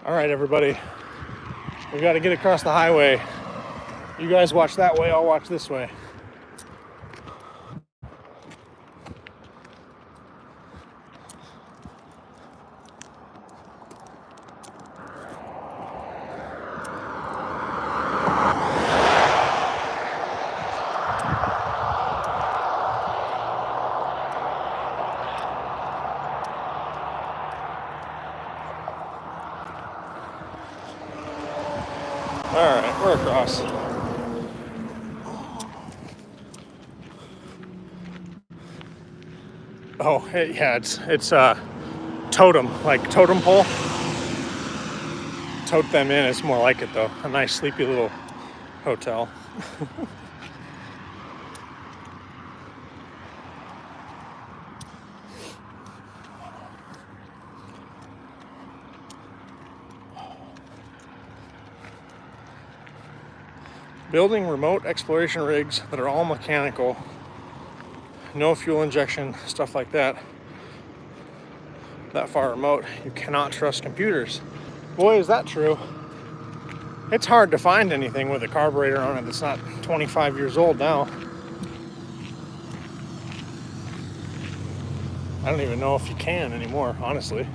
All right, everybody. We got to get across the highway. You guys watch that way, I'll watch this way. All right, we're across. Oh, yeah, it's totem, like totem pole. Tote them in, it's more like it though. A nice sleepy little hotel. Building remote exploration rigs that are all mechanical, no fuel injection, stuff like that. That far remote, you cannot trust computers. Boy, is that true. It's hard to find anything with a carburetor on it that's not 25 years old now. I don't even know if you can anymore, honestly.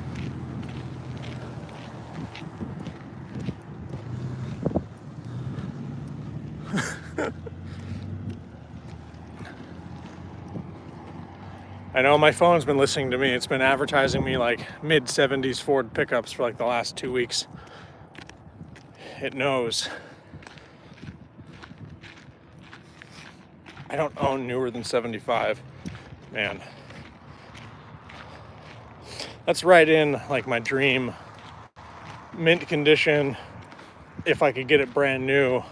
I know my phone's been listening to me. It's been advertising me like mid-70s Ford pickups for like the last 2 weeks. It knows. I don't own newer than 75. Man. That's right in like my dream mint condition. If I could get it brand new,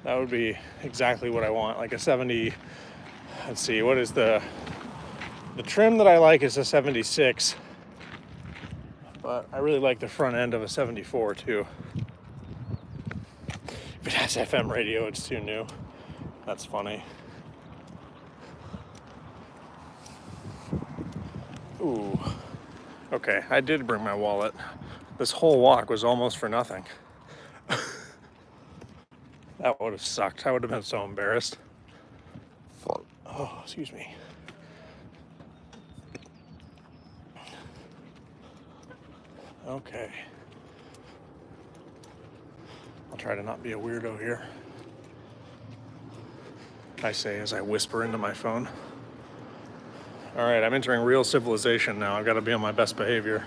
that would be exactly what I want. Like a 70, let's see, what is the trim that I like is a 76, but I really like the front end of a 74 too. If it has FM radio, it's too new. That's funny. Ooh. Okay, I did bring my wallet. This whole walk was almost for nothing. That would have sucked. I would have been so embarrassed. Oh, excuse me. Okay. I'll try to not be a weirdo here. I say as I whisper into my phone. All right, I'm entering real civilization now. I've got to be on my best behavior.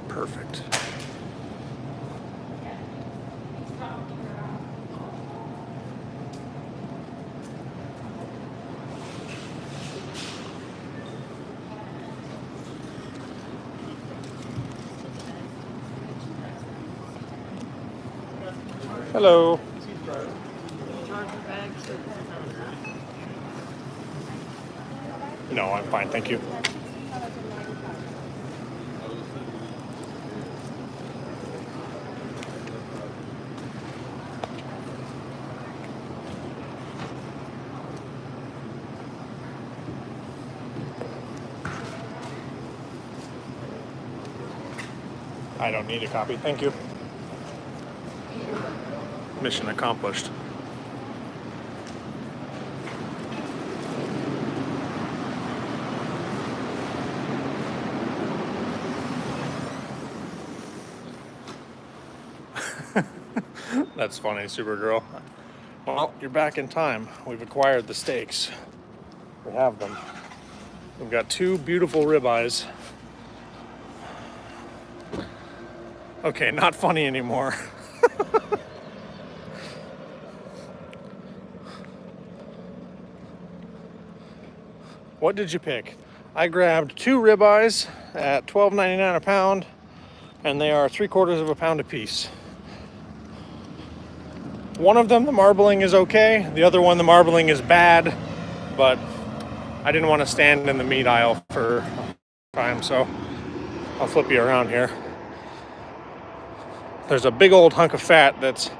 Perfect. Hello. No, I'm fine, thank you. I don't need a copy, thank you. Mission accomplished. That's funny, Supergirl. Well, you're back in time. We've acquired the steaks. We have them. We've got 2 beautiful ribeyes. Okay, not funny anymore. What did you pick? I grabbed 2 ribeyes at $12.99 a pound, and they are 3/4 pound a piece. One of them, the marbling is okay. The other one, the marbling is bad, but I didn't want to stand in the meat aisle for time, so I'll flip you around here. There's a big old hunk of fat that's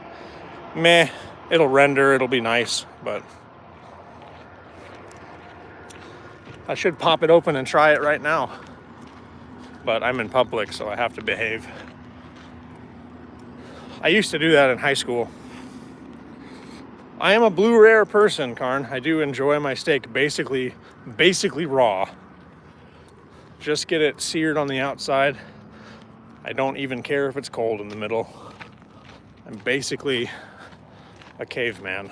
meh. It'll render, it'll be nice, but I should pop it open and try it right now. But I'm in public, so I have to behave. I used to do that in high school. I am a blue rare person, Karn. I do enjoy my steak basically raw. Just get it seared on the outside. I don't even care if it's cold in the middle. I'm basically a caveman.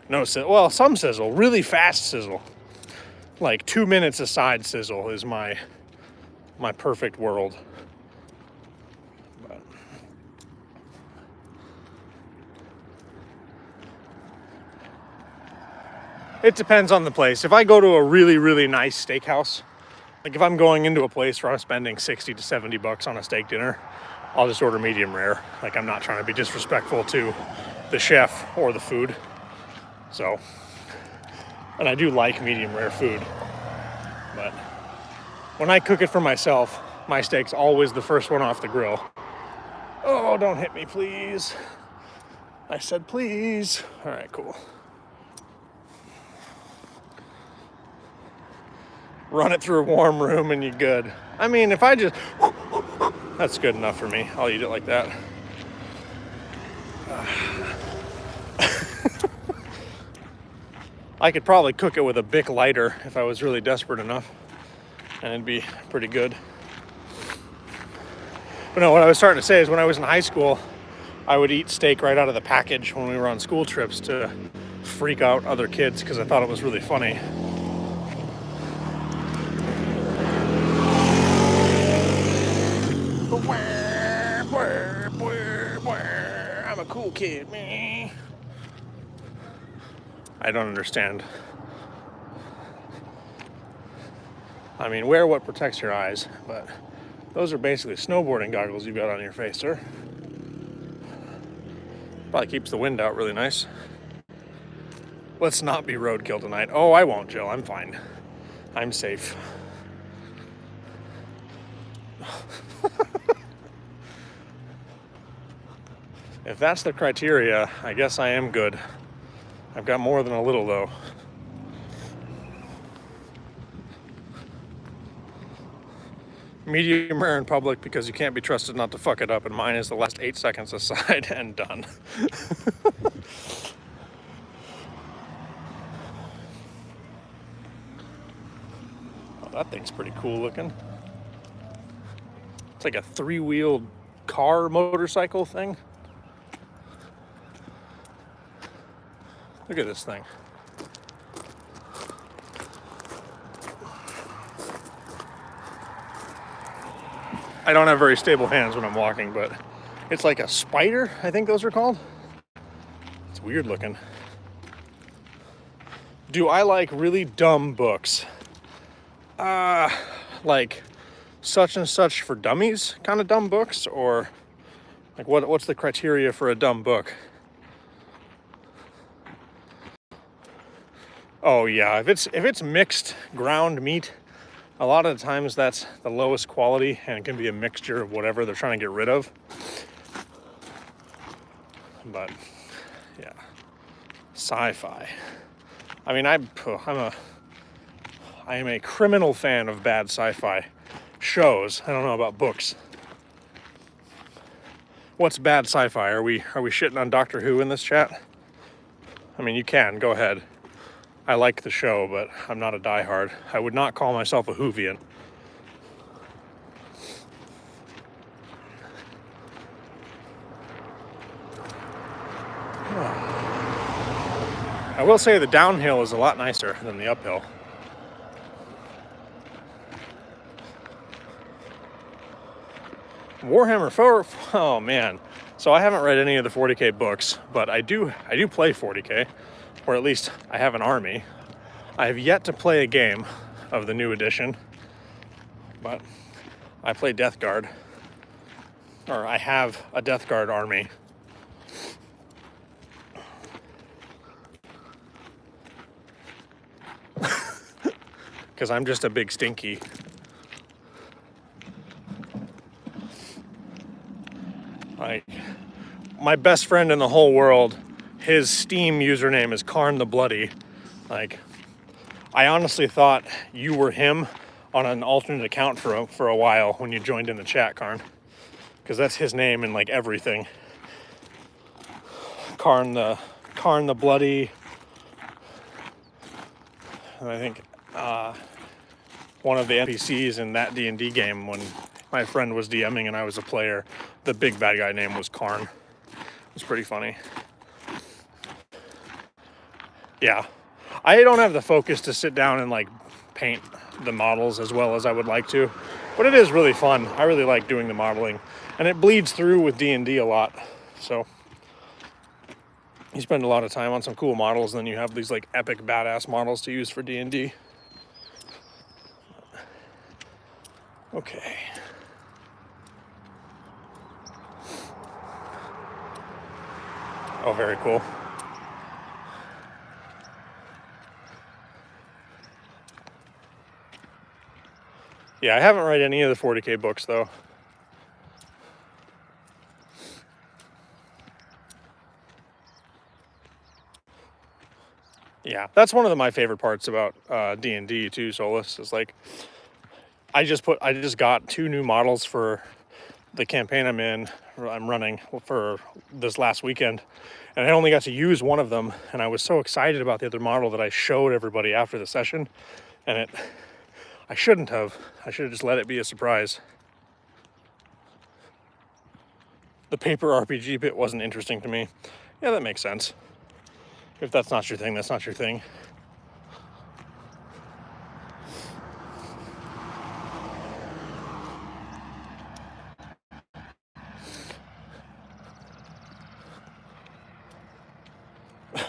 No sizzle, well, some sizzle, really fast sizzle. Like 2 minutes a side sizzle is my perfect world. But it depends on the place. If I go to a really, really nice steakhouse, like if I'm going into a place where I'm spending 60 to 70 bucks on a steak dinner, I'll just order medium rare. Like I'm not trying to be disrespectful to the chef or the food. So, and I do like medium rare food, but when I cook it for myself, my steak's always the first one off the grill. Oh, don't hit me, please. I said please. All right, cool. Run it through a warm room and you're good. I mean, if I just, that's good enough for me. I'll eat it like that. I could probably cook it with a Bic lighter if I was really desperate enough, and it'd be pretty good. But no, what I was starting to say is when I was in high school, I would eat steak right out of the package when we were on school trips to freak out other kids because I thought it was really funny. I'm a cool kid, man. I don't understand. I mean, wear what protects your eyes, but those are basically snowboarding goggles you've got on your face, sir. Probably keeps the wind out really nice. Let's not be roadkill tonight. Oh, I won't, Jill. I'm fine. I'm safe. If that's the criteria, I guess I am good. I've got more than a little, though. Medium rare in public because you can't be trusted not to fuck it up, and mine is the last 8 seconds aside and done. Oh, that thing's pretty cool looking. It's like a 3-wheeled car motorcycle thing. Look at this thing. I don't have very stable hands when I'm walking, but it's like a spider, I think those are called. It's weird looking. Do I like really dumb books? Like such and such for dummies kind of dumb books, or like what's the criteria for a dumb book? Oh yeah, if it's mixed ground meat, a lot of the times that's the lowest quality and it can be a mixture of whatever they're trying to get rid of. But yeah, sci-fi. I mean, I am a criminal fan of bad sci-fi shows. I don't know about books. What's bad sci-fi? Are we shitting on Doctor Who in this chat? I mean, you can, go ahead. I like the show, but I'm not a diehard. I would not call myself a Whovian. I will say the downhill is a lot nicer than the uphill. Warhammer 4, oh man. So I haven't read any of the 40k books, but I do play 40k, or at least I have an army. I have yet to play a game of the new edition, but I play Death Guard, or I have a Death Guard army. Because I'm just a big stinky. Like, my best friend in the whole world, his Steam username is Karn the Bloody. Like, I honestly thought you were him on an alternate account for a while when you joined in the chat, Karn. Because that's his name in like everything. Karn the Bloody. And I think one of the NPCs in that D&D game when my friend was DMing and I was a player, the big bad guy name was Karn. It was pretty funny. Yeah. I don't have the focus to sit down and like paint the models as well as I would like to, but it is really fun. I really like doing the modeling, and it bleeds through with D&D a lot. So you spend a lot of time on some cool models, and then you have these like epic badass models to use for D&D. Okay. Oh, very cool. Yeah, I haven't read any of the 40k books though. Yeah, that's one of my favorite parts about D&D too, Solus, is like I just got 2 new models for the campaign I'm running for this last weekend, and I only got to use one of them, and I was so excited about the other model that I showed everybody after the session, and I shouldn't have. I should have just let it be a surprise. The paper RPG bit wasn't interesting to me. Yeah, that makes sense. If that's not your thing, that's not your thing.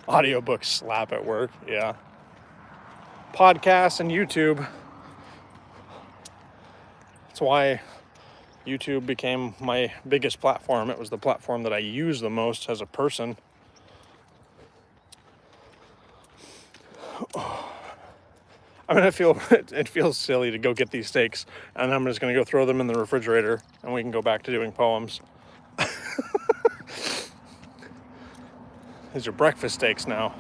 Audiobooks slap at work, yeah. Podcasts and YouTube. That's why YouTube became my biggest platform. It was the platform that I use the most as a person. I'm gonna feel, it feels silly to go get these steaks, and I'm just gonna go throw them in the refrigerator, and we can go back to doing poems. These are breakfast steaks now.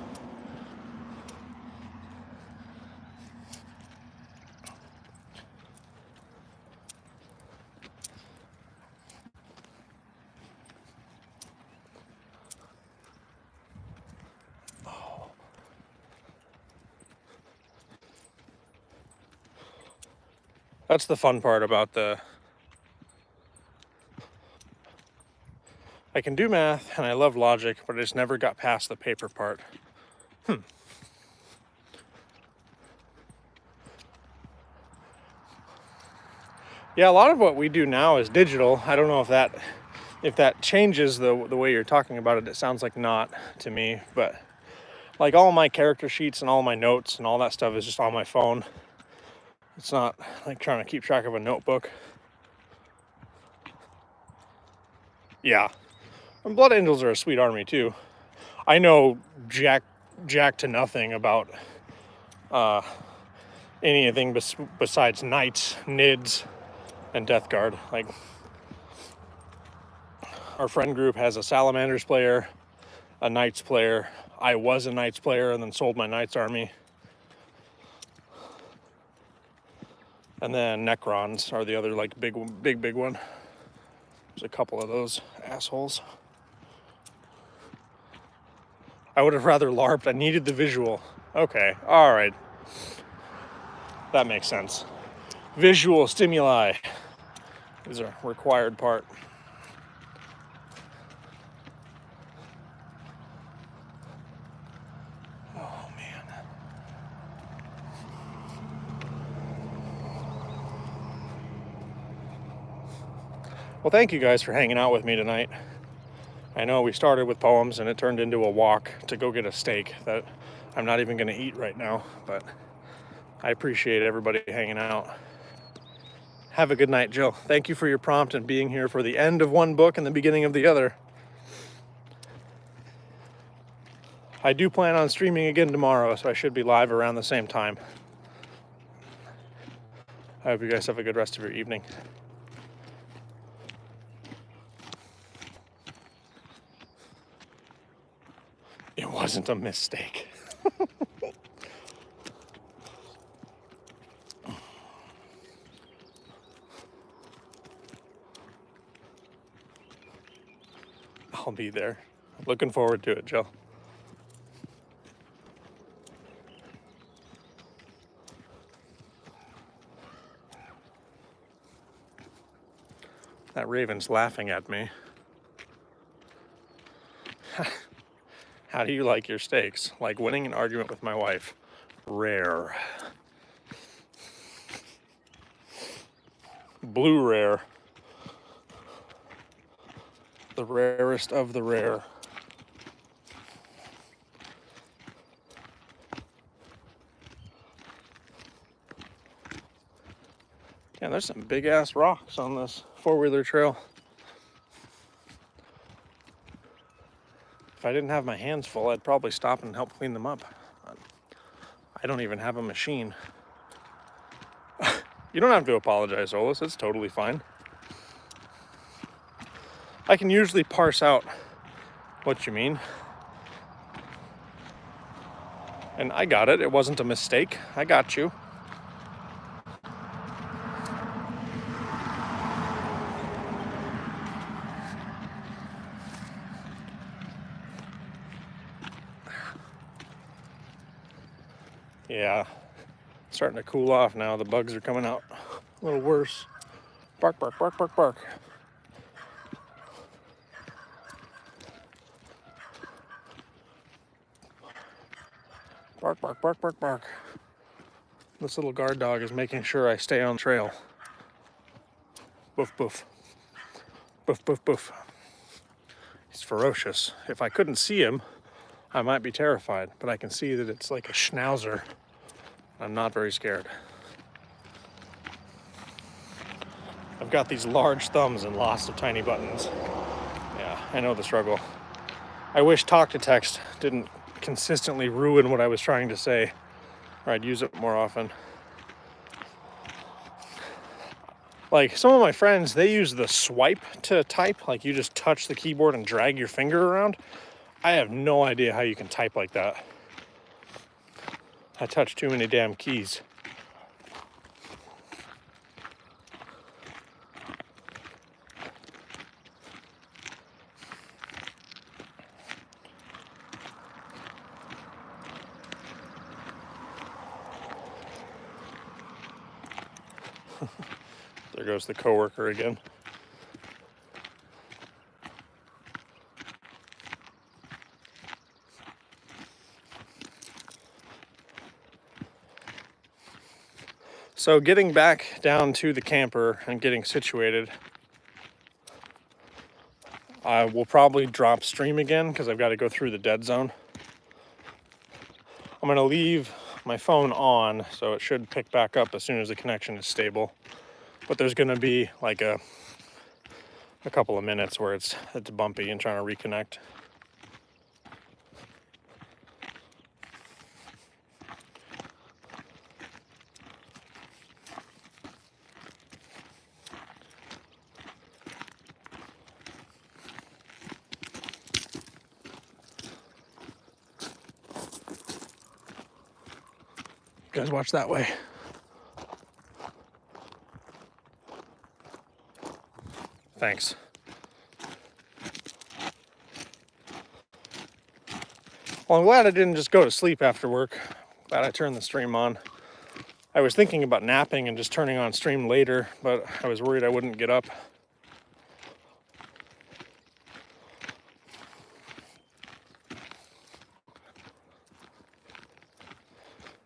That's the fun part about I can do math and I love logic, but I just never got past the paper part. Yeah, a lot of what we do now is digital. I don't know if that changes the way you're talking about it. It sounds like not to me, but like all my character sheets and all my notes and all that stuff is just on my phone. It's not like trying to keep track of a notebook. Yeah. And Blood Angels are a sweet army too. I know jack to nothing about anything besides Knights, Nids, and Death Guard. Like, our friend group has a Salamanders player, a Knights player. I was a Knights player and then sold my Knights army. And then Necrons are the other like big one. There's a couple of those assholes. I would have rather LARPed. I needed the visual. Okay, all right. That makes sense. Visual stimuli is a required part. Oh, man. Well, thank you guys for hanging out with me tonight. I know we started with poems and it turned into a walk to go get a steak that I'm not even going to eat right now, but I appreciate everybody hanging out. Have a good night, Jill. Thank you for your prompt and being here for the end of one book and the beginning of the other. I do plan on streaming again tomorrow, so I should be live around the same time. I hope you guys have a good rest of your evening. It wasn't a mistake. I'll be there. Looking forward to it, Jill. That raven's laughing at me. How do you like your steaks? Like winning an argument with my wife. Rare. Blue rare. The rarest of the rare. Yeah, there's some big ass rocks on this four-wheeler trail. If I didn't have my hands full, I'd probably stop and help clean them up. I don't even have a machine. You don't have to apologize, Solus. It's totally fine. I can usually parse out what you mean. And I got it. It wasn't a mistake. I got you. Yeah, starting to cool off now. The bugs are coming out a little worse. Bark, bark, bark, bark, bark. Bark, bark, bark, bark, bark. This little guard dog is making sure I stay on the trail. Boof, boof. Boof, boof, boof. He's ferocious. If I couldn't see him, I might be terrified, but I can see that it's like a schnauzer. I'm not very scared. I've got these large thumbs and lots of tiny buttons. Yeah, I know the struggle. I wish talk to text didn't consistently ruin what I was trying to say, or I'd use it more often. Like some of my friends, they use the swipe to type, like you just touch the keyboard and drag your finger around. I have no idea how you can type like that. I touch too many damn keys. There goes the coworker again. So getting back down to the camper and getting situated, I will probably drop stream again because I've got to go through the dead zone. I'm going to leave my phone on, so it should pick back up as soon as the connection is stable. But there's going to be like a couple of minutes where it's bumpy and trying to reconnect. You guys watch that way. Thanks. Well, I'm glad I didn't just go to sleep after work. Glad I turned the stream on. I was thinking about napping and just turning on stream later, but I was worried I wouldn't get up.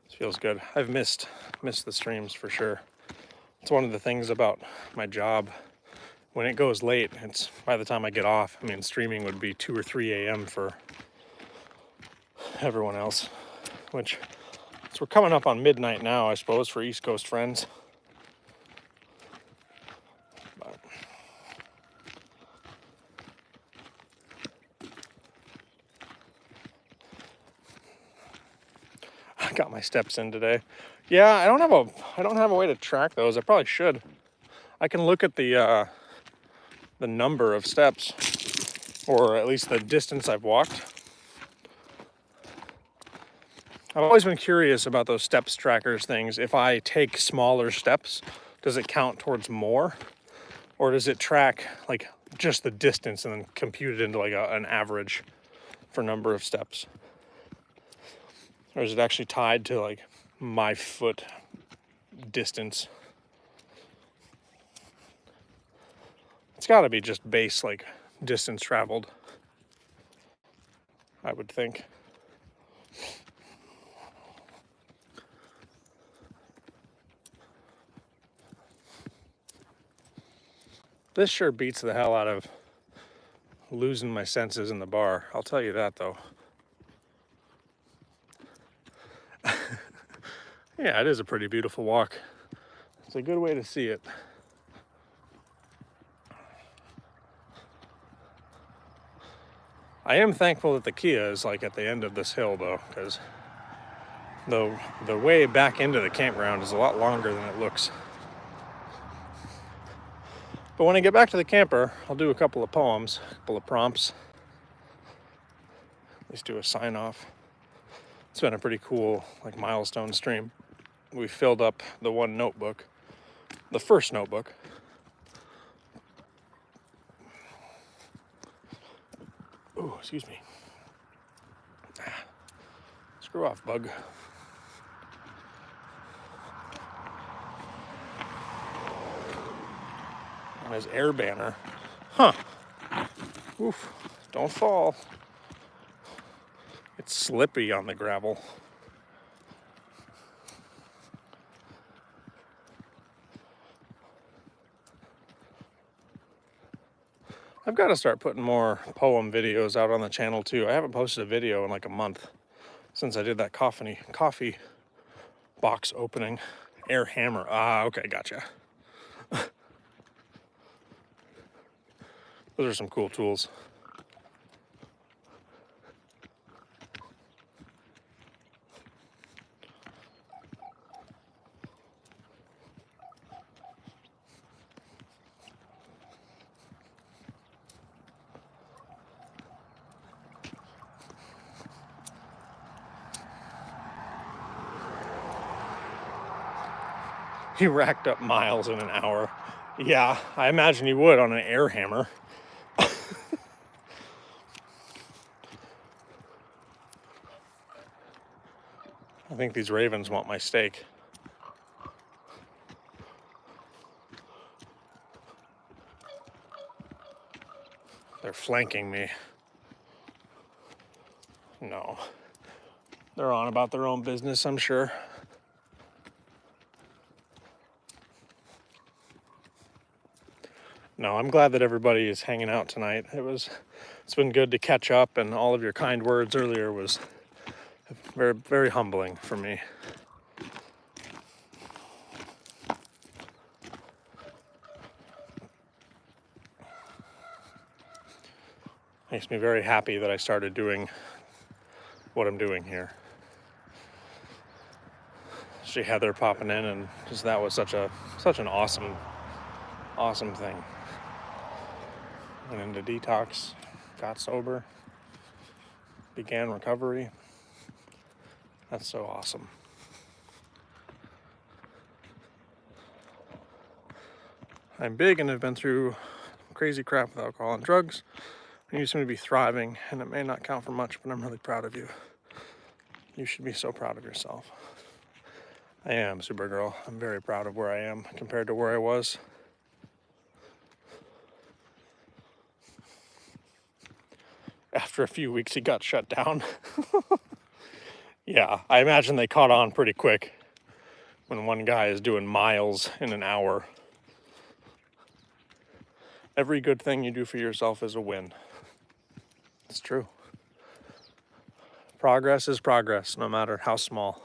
This feels good. I've missed the streams for sure. It's one of the things about my job. When it goes late, it's by the time I get off, I mean, streaming would be 2 or 3 a.m. for everyone else, which, so we're coming up on midnight now, I suppose, for East Coast friends. But I got my steps in today. Yeah, I don't have a way to track those. I probably should. I can look at the number of steps, or at least the distance I've walked. I've always been curious about those steps trackers things. If I take smaller steps, does it count towards more? Or does it track like just the distance and then compute it into like an average for number of steps? Or is it actually tied to like my foot distance? It's gotta be just base like distance traveled, I would think. This sure beats the hell out of losing my senses in the bar. I'll tell you that though. Yeah, it is a pretty beautiful walk. It's a good way to see it. I am thankful that the Kia is like at the end of this hill though, because the way back into the campground is a lot longer than it looks. But when I get back to the camper, I'll do a couple of poems, a couple of prompts. At least do a sign off. It's been a pretty cool like milestone stream. We filled up the one notebook, the first notebook. Oh, excuse me. Screw off, bug. On his air banner. Huh. Oof. Don't fall. It's slippy on the gravel. I've got to start putting more poem videos out on the channel too. I haven't posted a video in like a month since I did that coffee box opening. Air hammer. Ah, okay, gotcha. Those are some cool tools. He racked up miles in an hour. Yeah, I imagine you would on an air hammer. I think these ravens want my steak. They're flanking me. No. They're on about their own business, I'm sure. No, I'm glad that everybody is hanging out tonight. It's been good to catch up, and all of your kind words earlier was very, very humbling for me. Makes me very happy that I started doing what I'm doing here. See Heather popping in, and just that was such an awesome thing. Went into detox, got sober, began recovery. That's so awesome. I'm big and have been through crazy crap with alcohol and drugs. You seem to be thriving, and it may not count for much, but I'm really proud of you. You should be so proud of yourself. I am, Supergirl. I'm very proud of where I am compared to where I was. After a few weeks, he got shut down. Yeah, I imagine they caught on pretty quick when one guy is doing miles in an hour. Every good thing you do for yourself is a win. It's true. Progress is progress, no matter how small.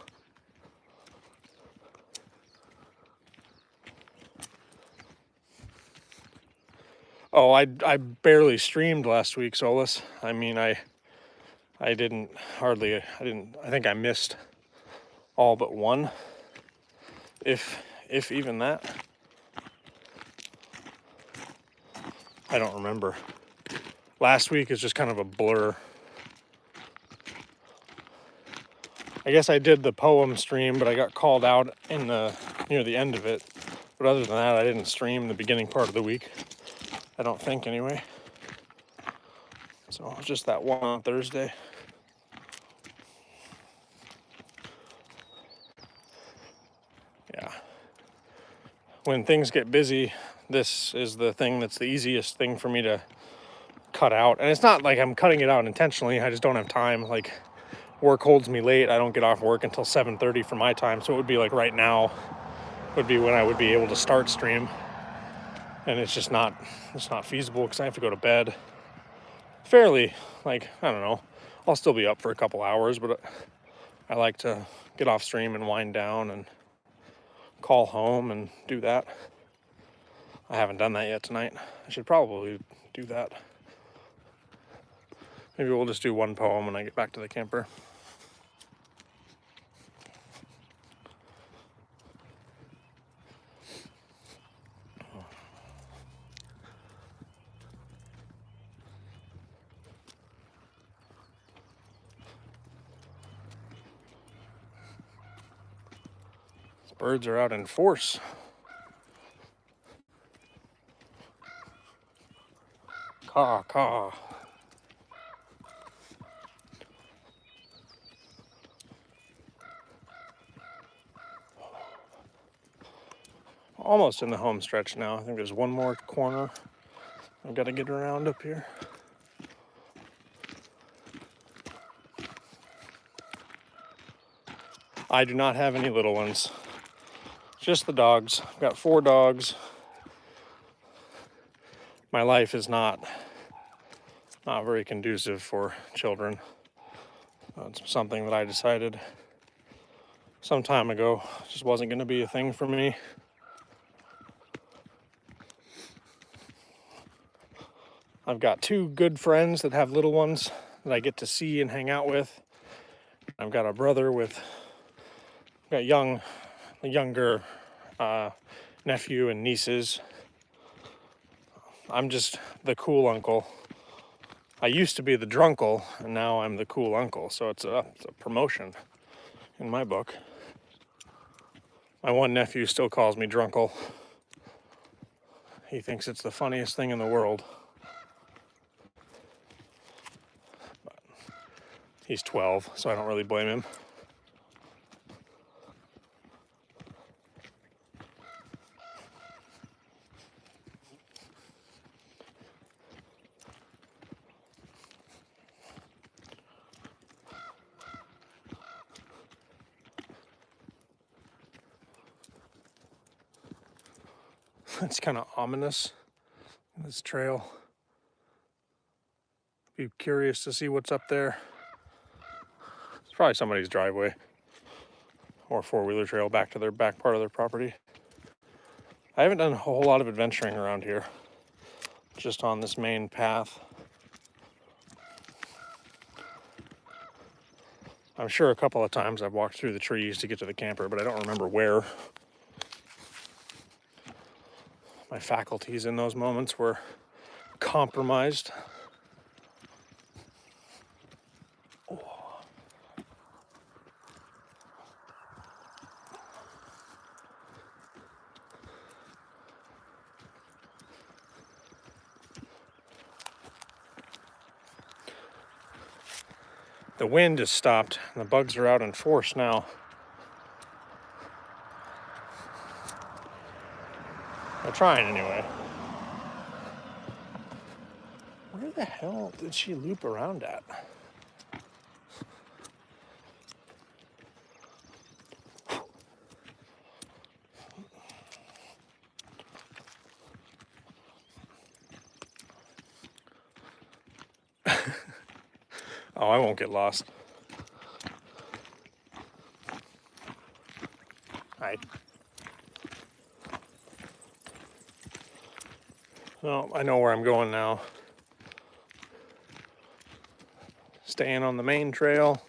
Oh, I barely streamed last week, Solus. I mean, I think I missed all but one, if even that. I don't remember. Last week is just kind of a blur. I guess I did the poem stream, but I got called out near the end of it. But other than that, I didn't stream the beginning part of the week. I don't think, anyway. So it was just that one on Thursday. Yeah. When things get busy, this is the thing that's the easiest thing for me to cut out. And it's not like I'm cutting it out intentionally. I just don't have time. Like, work holds me late. I don't get off work until 7:30 for my time. So it would be like right now would be when I would be able to start stream. And it's not feasible because I have to go to bed fairly, like, I don't know. I'll still be up for a couple hours, but I like to get off stream and wind down and call home and do that. I haven't done that yet tonight. I should probably do that. Maybe we'll just do one poem when I get back to the camper. These birds are out in force. Caw, caw. Almost in the home stretch now. I think there's one more corner I've got to get around up here. I do not have any little ones. Just the dogs. I've got 4 dogs. My life is not very conducive for children. It's something that I decided some time ago just wasn't going to be a thing for me. I've got 2 good friends that have little ones that I get to see and hang out with. I've got a brother got younger nephew and nieces. I'm just the cool uncle. I used to be the drunkle, and now I'm the cool uncle, so it's a promotion in my book. My one nephew still calls me drunkle. He thinks it's the funniest thing in the world. But he's 12, so I don't really blame him. It's kind of ominous, this trail. Be curious to see what's up there. It's probably somebody's driveway or 4-wheeler trail back to their back part of their property. I haven't done a whole lot of adventuring around here, just on this main path. I'm sure a couple of times I've walked through the trees to get to the camper, but I don't remember where. My faculties in those moments were compromised. The wind has stopped and the bugs are out in force now. They're trying anyway. Where the hell did she loop around at? Oh, I won't get lost. Hi. Well, I know where I'm going now. Staying on the main trail.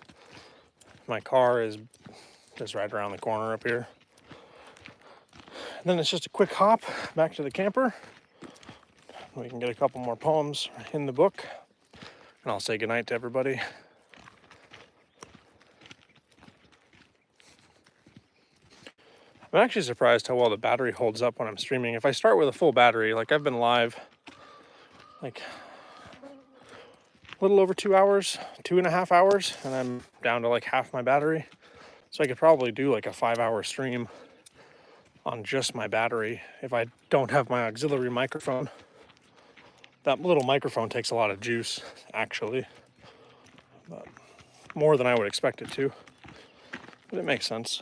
My car is just right around the corner up here. And then it's just a quick hop back to the camper. We can get a couple more poems in the book. And I'll say goodnight to everybody. I'm actually surprised how well the battery holds up when I'm streaming. If I start with a full battery, like I've been live like a little over 2 hours, 2.5 hours, and I'm down to like half my battery. So I could probably do like a 5-hour stream on just my battery if I don't have my auxiliary microphone. That little microphone takes a lot of juice, actually. But more than I would expect it to. But it makes sense.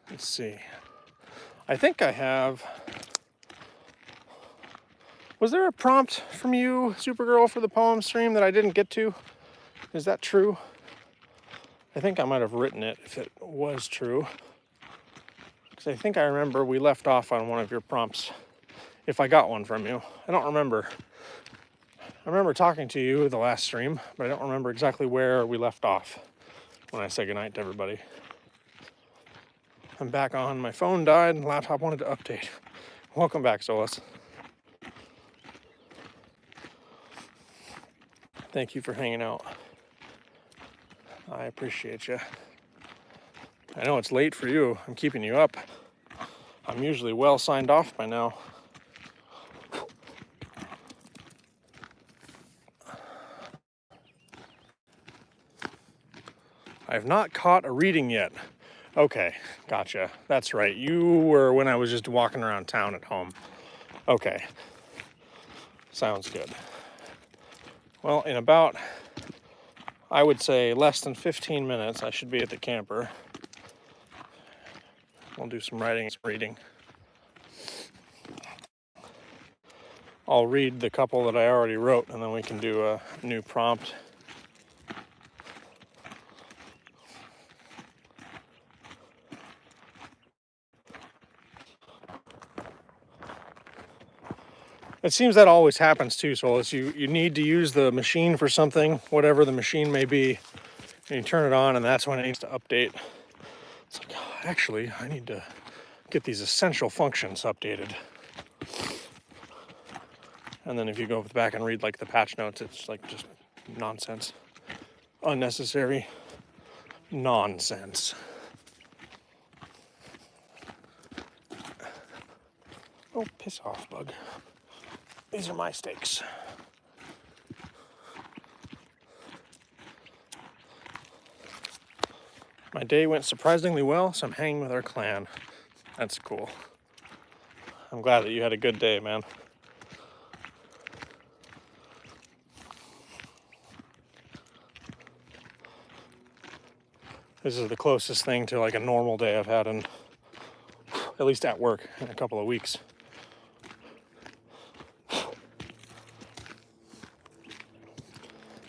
Let's see. I think I have... Was there a prompt from you, Supergirl, for the poem stream that I didn't get to? Is that true? I think I might have written it if it was true. Because I think I remember we left off on one of your prompts, if I got one from you. I don't remember. I remember talking to you the last stream, but I don't remember exactly where we left off when I said goodnight to everybody. I'm back on. My phone died and the laptop wanted to update. Welcome back, Solus. Thank you for hanging out. I appreciate you. I know it's late for you. I'm keeping you up. I'm usually well signed off by now. I have not caught a reading yet. Okay, gotcha. That's right. You were when I was just walking around town at home. Okay. Sounds good. Well, in about, I would say, less than 15 minutes, I should be at the camper. We'll do some writing and some reading. I'll read the couple that I already wrote, and then we can do a new prompt. It seems that always happens too, Solus. You need to use the machine for something, whatever the machine may be, and you turn it on, and that's when it needs to update. It's like, oh, actually, I need to get these essential functions updated. And then if you go back and read like the patch notes, it's like just nonsense. Unnecessary nonsense. Oh, piss off, bug. These are my steaks. My day went surprisingly well, so I'm hanging with our clan. That's cool. I'm glad that you had a good day, man. This is the closest thing to like a normal day I've had in, at least at work, in a couple of weeks.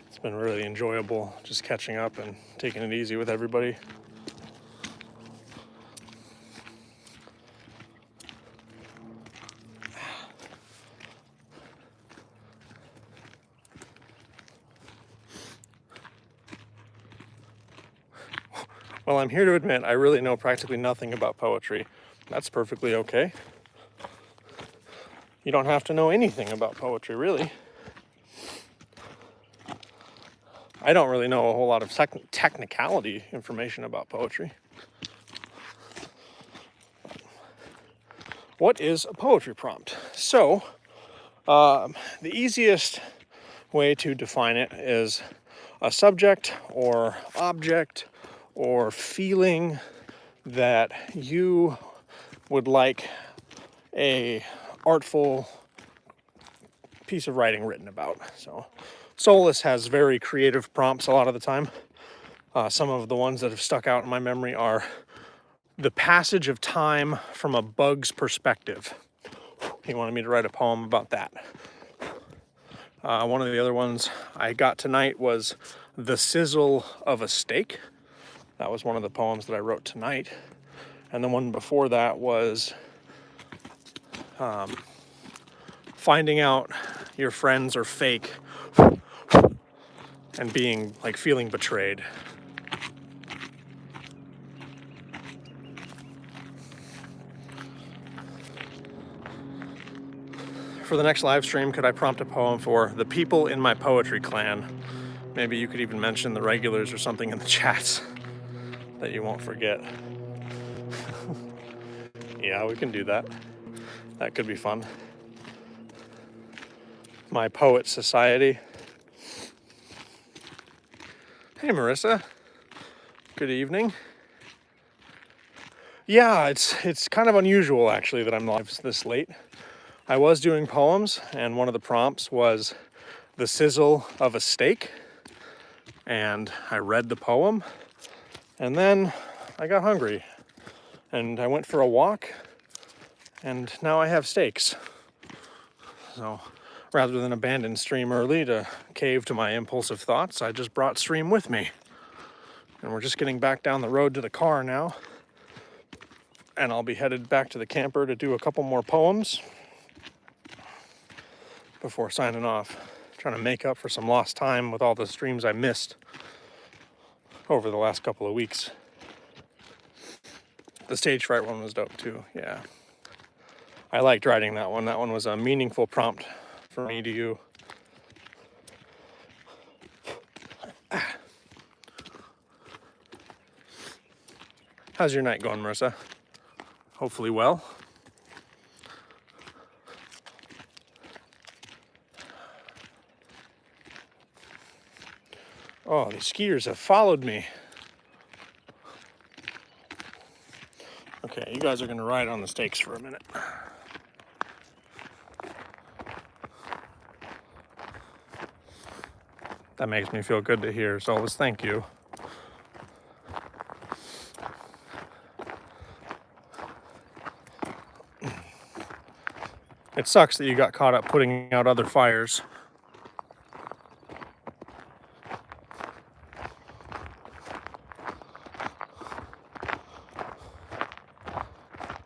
It's been really enjoyable just catching up and taking it easy with everybody. Well, I'm here to admit I really know practically nothing about poetry. That's perfectly okay. You don't have to know anything about poetry, really. I don't really know a whole lot of technicality information about poetry. what is a poetry prompt? So, the easiest way to define it is a subject or object or feeling that you would like a artful piece of writing written about. So Solus has very creative prompts a lot of the time. Some of the ones that have stuck out in my memory are the passage of time from a bug's perspective. He wanted me to write a poem about that. One of the other ones I got tonight was the sizzle of a steak. That was one of the poems that I wrote tonight. And the one before that was finding out your friends are fake and being like feeling betrayed. For the next live stream, could I prompt a poem for the people in my poetry clan? Maybe you could even mention the regulars or something in the chats that you won't forget. Yeah, we can do that. That could be fun. My poet society. Hey, Marissa. Good evening. Yeah, it's kind of unusual actually that I'm live this late. I was doing poems, and one of the prompts was the sizzle of a steak, and I read the poem, and then I got hungry, and I went for a walk, and now I have steaks. So rather than abandon stream early to cave to my impulsive thoughts, I just brought stream with me. And we're just getting back down the road to the car now, and I'll be headed back to the camper to do a couple more poems before signing off, trying to make up for some lost time with all the streams I missed over the last couple of weeks. The stage fright one was dope too, yeah. I liked writing that one. That one was a meaningful prompt for me to you. How's your night going, Marissa? Hopefully well. Oh, these skiers have followed me. Okay, you guys are gonna ride on the stakes for a minute. That makes me feel good to hear, Solus, thank you. It sucks that you got caught up putting out other fires.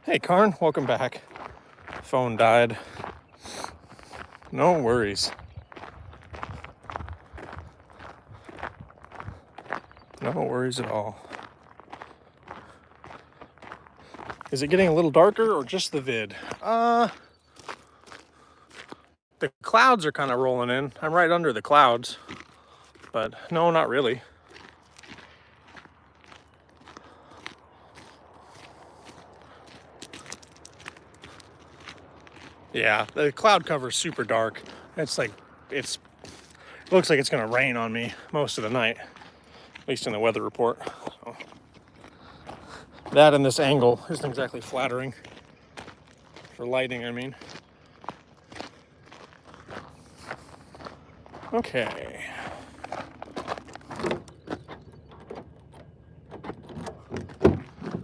Hey, Karn, welcome back. Phone died. No worries. No worries at all. Is it getting a little darker or just the vid? The clouds are kind of rolling in. I'm right under the clouds, but no, not really. Yeah, the cloud cover's super dark. It looks like it's gonna rain on me most of the night, at least in the weather report. So, that and this angle isn't exactly flattering for lighting, I mean. Okay.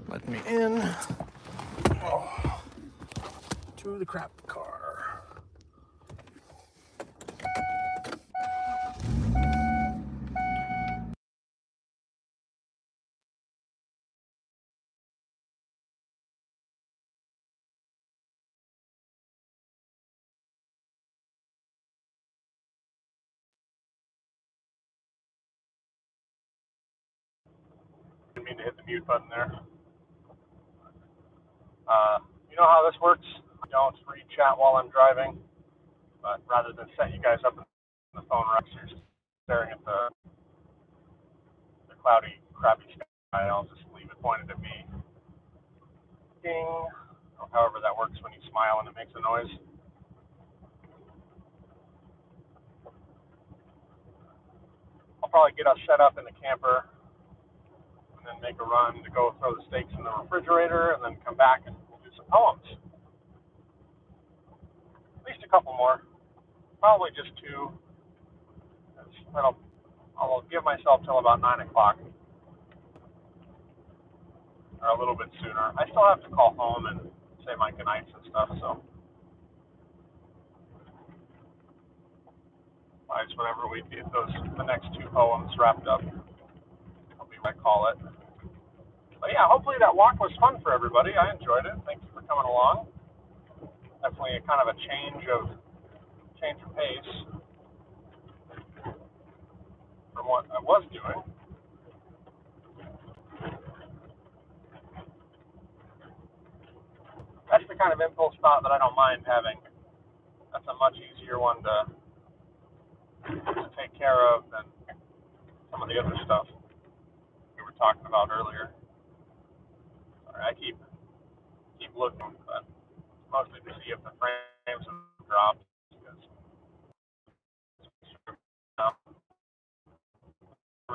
Let me in. Oh, to the crap car. Didn't mean to hit the mute button there. You know how this works? I don't read chat while I'm driving, but rather than set you guys up in the phone racks, you're just staring at the cloudy, crappy sky. I'll just leave it pointed at me. Ding. Oh, however that works when you smile and it makes a noise. I'll probably get us set up in the camper and then make a run to go throw the steaks in the refrigerator and then come back and we'll do some poems. At least a couple more. Probably just two. I'll give myself till about 9 o'clock or a little bit sooner. I still have to call home and say my goodnights and stuff, so just whenever we get the next two poems wrapped up, I'll be what I call it. But yeah, hopefully that walk was fun for everybody. I enjoyed it. Thank you for coming along. Definitely a kind of a change of pace from what I was doing. That's the kind of impulse thought that I don't mind having. That's a much easier one to take care of than some of the other stuff we were talking about earlier. Sorry, I keep looking, but mostly to see if the frames have dropped. Because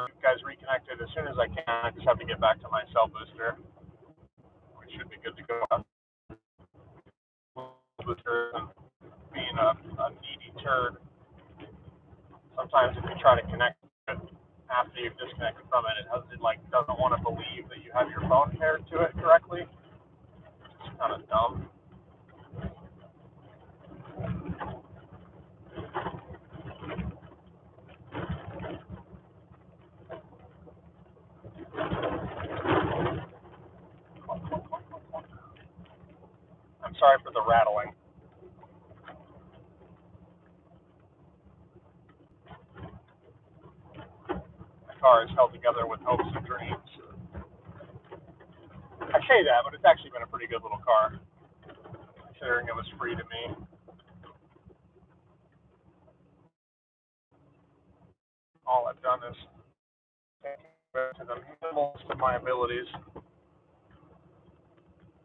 you guys reconnected as soon as I can. I just have to get back to my cell booster. We should be good to go. Booster and being a needy turd. Sometimes if you try to connect it after you've disconnected from it, it doesn't want to believe that you have your phone paired to it correctly. It's kind of dumb. I'm sorry for the rattling. My car is held together with hopes and dreams. I say that, but it's actually been a pretty good little car, considering it was free to me. All I've done is take it to the minimals of my abilities.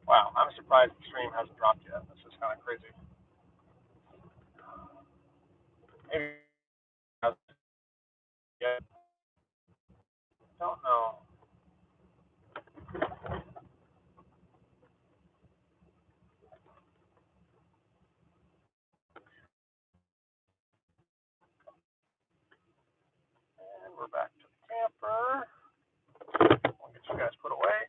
Wow, I'm surprised the stream hasn't dropped yet. This is kind of crazy. Maybe it hasn't yet. Don't know. And we're back to the camper. We'll get you guys put away.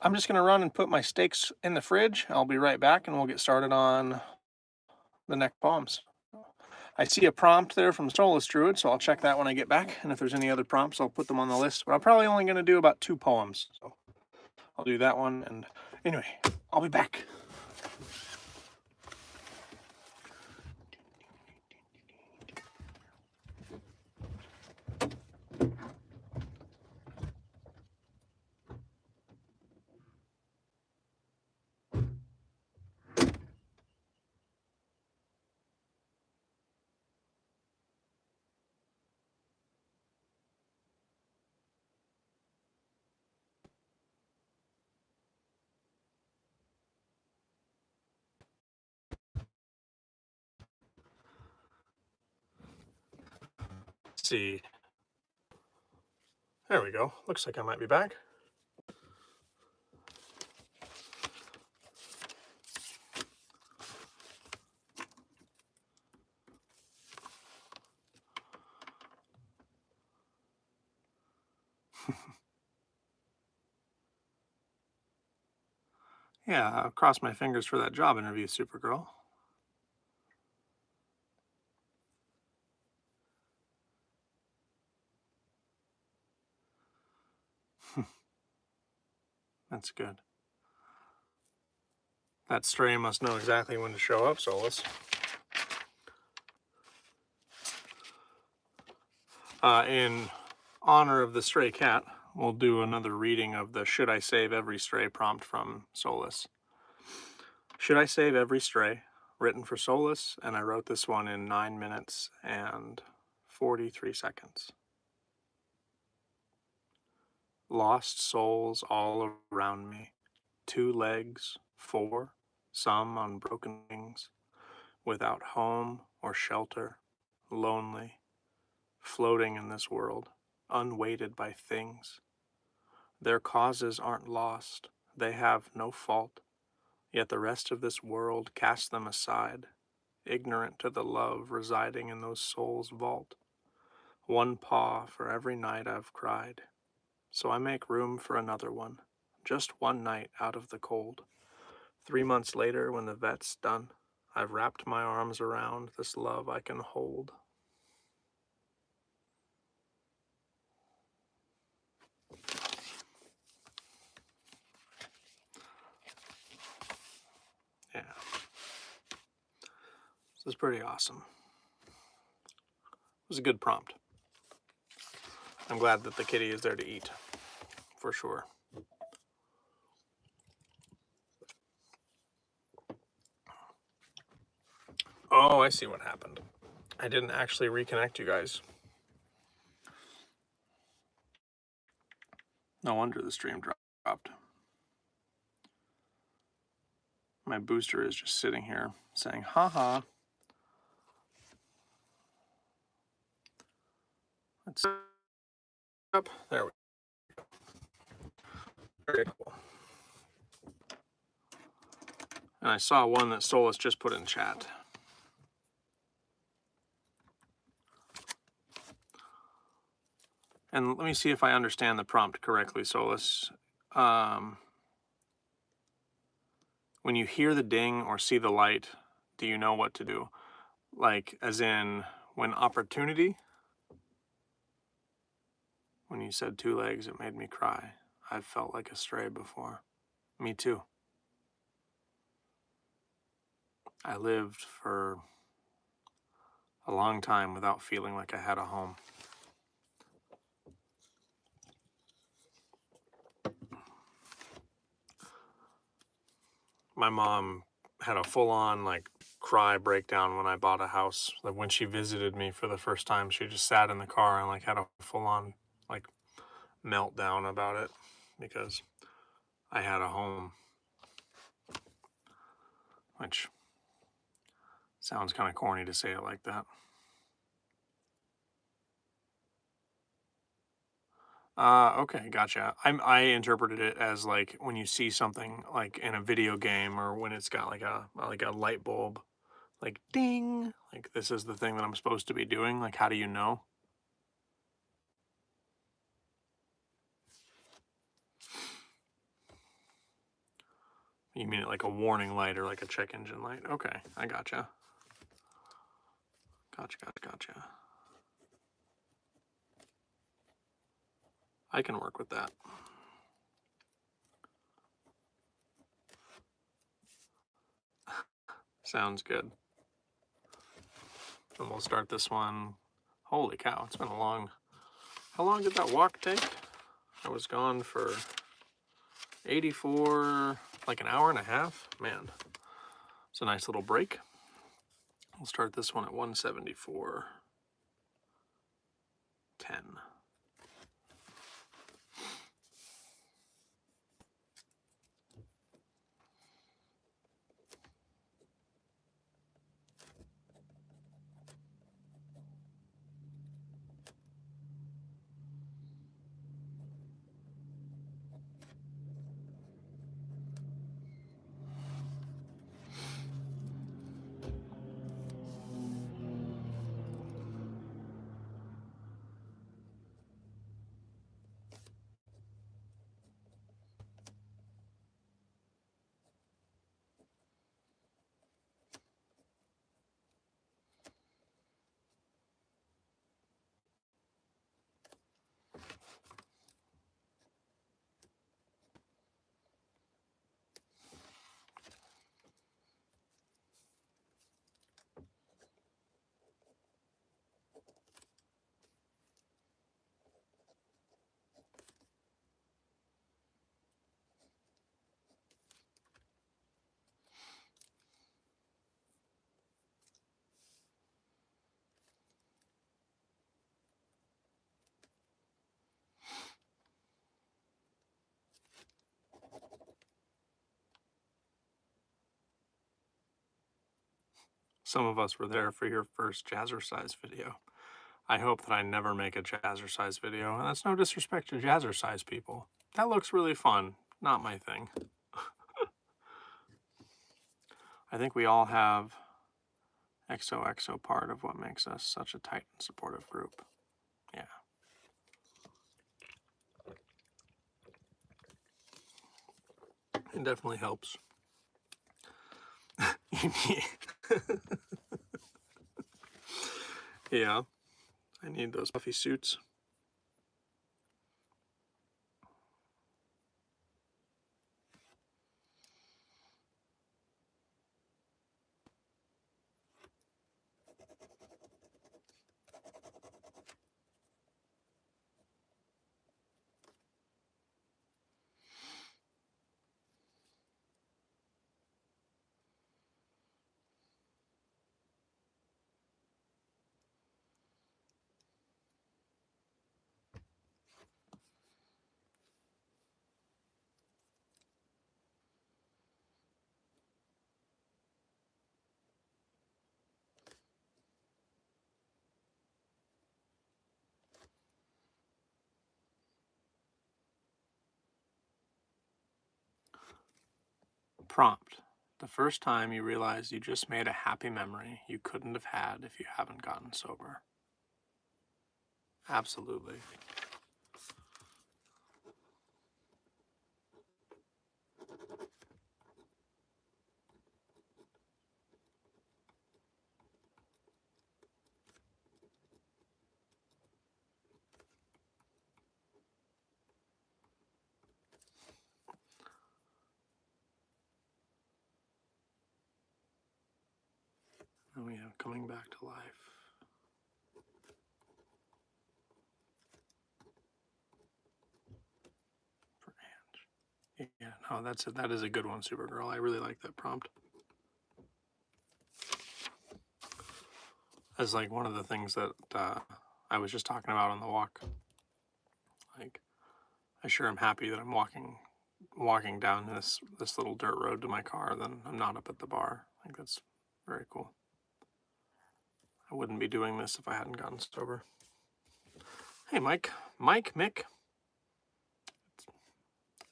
I'm just going to run and put my steaks in the fridge. I'll be right back and we'll get started on the next poems. I see a prompt there from Soulless Druid, so I'll check that when I get back. And if there's any other prompts, I'll put them on the list. But I'm probably only going to do about 2 poems. So I'll do that one. And anyway, I'll be back. Let's see. There we go. Looks like I might be back. Yeah, I'll cross my fingers for that job interview, Supergirl. That's good. That stray must know exactly when to show up, Solus. In honor of the stray cat, we'll do another reading of the Should I Save Every Stray prompt from Solus. Should I save every stray? Written for Solus, and I wrote this one in 9 minutes and 43 seconds. Lost souls all around me, 2 legs, 4, some on broken wings, without home or shelter, lonely, floating in this world, unweighted by things. Their causes aren't lost, they have no fault, yet the rest of this world casts them aside, ignorant to the love residing in those souls' vault. 1 paw for every night I've cried, so I make room for another one, just 1 night out of the cold. 3 months later, when the vet's done, I've wrapped my arms around this love I can hold. Yeah. This is pretty awesome. It was a good prompt. I'm glad that the kitty is there to eat, for sure. Oh, I see what happened. I didn't actually reconnect you guys. No wonder the stream dropped. My booster is just sitting here saying, haha. Let's up. There we go. Very cool. And I saw one that Solus just put in chat. And let me see if I understand the prompt correctly, Solus. When you hear the ding or see the light, do you know what to do? Like, as in, when opportunity? When you said 2 legs, it made me cry. I've felt like a stray before. Me too. I lived for a long time without feeling like I had a home. My mom had a full-on like cry breakdown when I bought a house. Like when she visited me for the first time, she just sat in the car and like had a full-on like meltdown about it because I had a home, which sounds kind of corny to say it like that. Okay, gotcha. I interpreted it as like when you see something like in a video game or when it's got like a light bulb, like ding, like this is the thing that I'm supposed to be doing. Like, how do you know? You mean it like a warning light or like a check engine light? Okay, I gotcha. Gotcha. I can work with that. Sounds good. And we'll start this one. Holy cow, it's been a long... How long did that walk take? I was gone for 84, like an hour and a half. Man, it's a nice little break. We'll start this one at 174.10. Some of us were there for your first Jazzercise video. I hope that I never make a Jazzercise video, and that's no disrespect to Jazzercise people. That looks really fun. Not my thing. I think we all have XOXO part of what makes us such a tight and supportive group. Yeah. It definitely helps. Yeah, I need those puffy suits. Prompt. The first time you realized you just made a happy memory you couldn't have had if you haven't gotten sober. Absolutely. And we have coming back to life. For Ange. Yeah, no, that is a good one, Supergirl. I really like that prompt. As like one of the things that I was just talking about on the walk. Like, I sure am happy that I'm walking down this little dirt road to my car, then I'm not up at the bar. Like, that's very cool. I wouldn't be doing this if I hadn't gotten sober. Hey, Mike, Mick.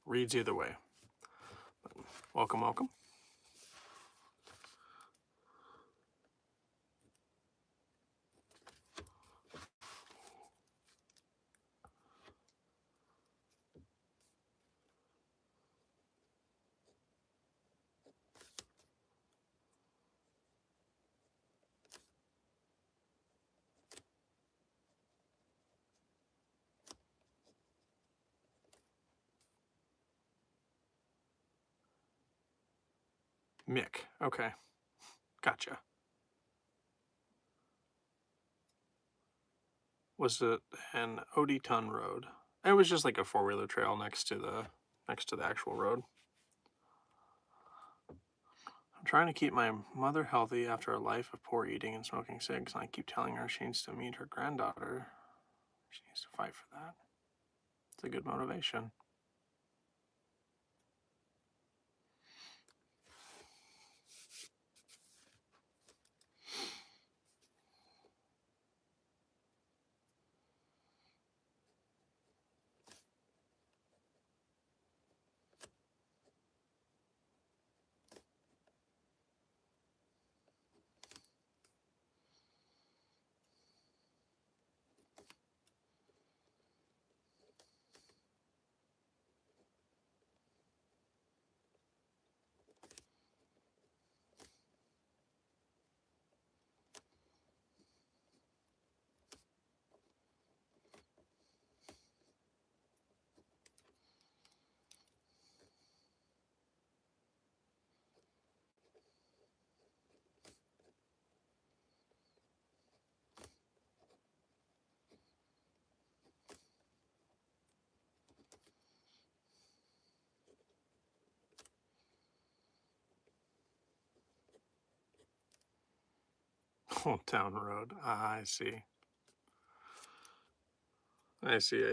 Reads either way. But welcome, welcome. Mick. Okay. Gotcha. Was it an Odie Ton road? It was just like a four-wheeler trail next to the actual road. I'm trying to keep my mother healthy after a life of poor eating and smoking cigs, and I keep telling her she needs to meet her granddaughter. She needs to fight for that. It's a good motivation. Old Town Road. Ah, I see. I see.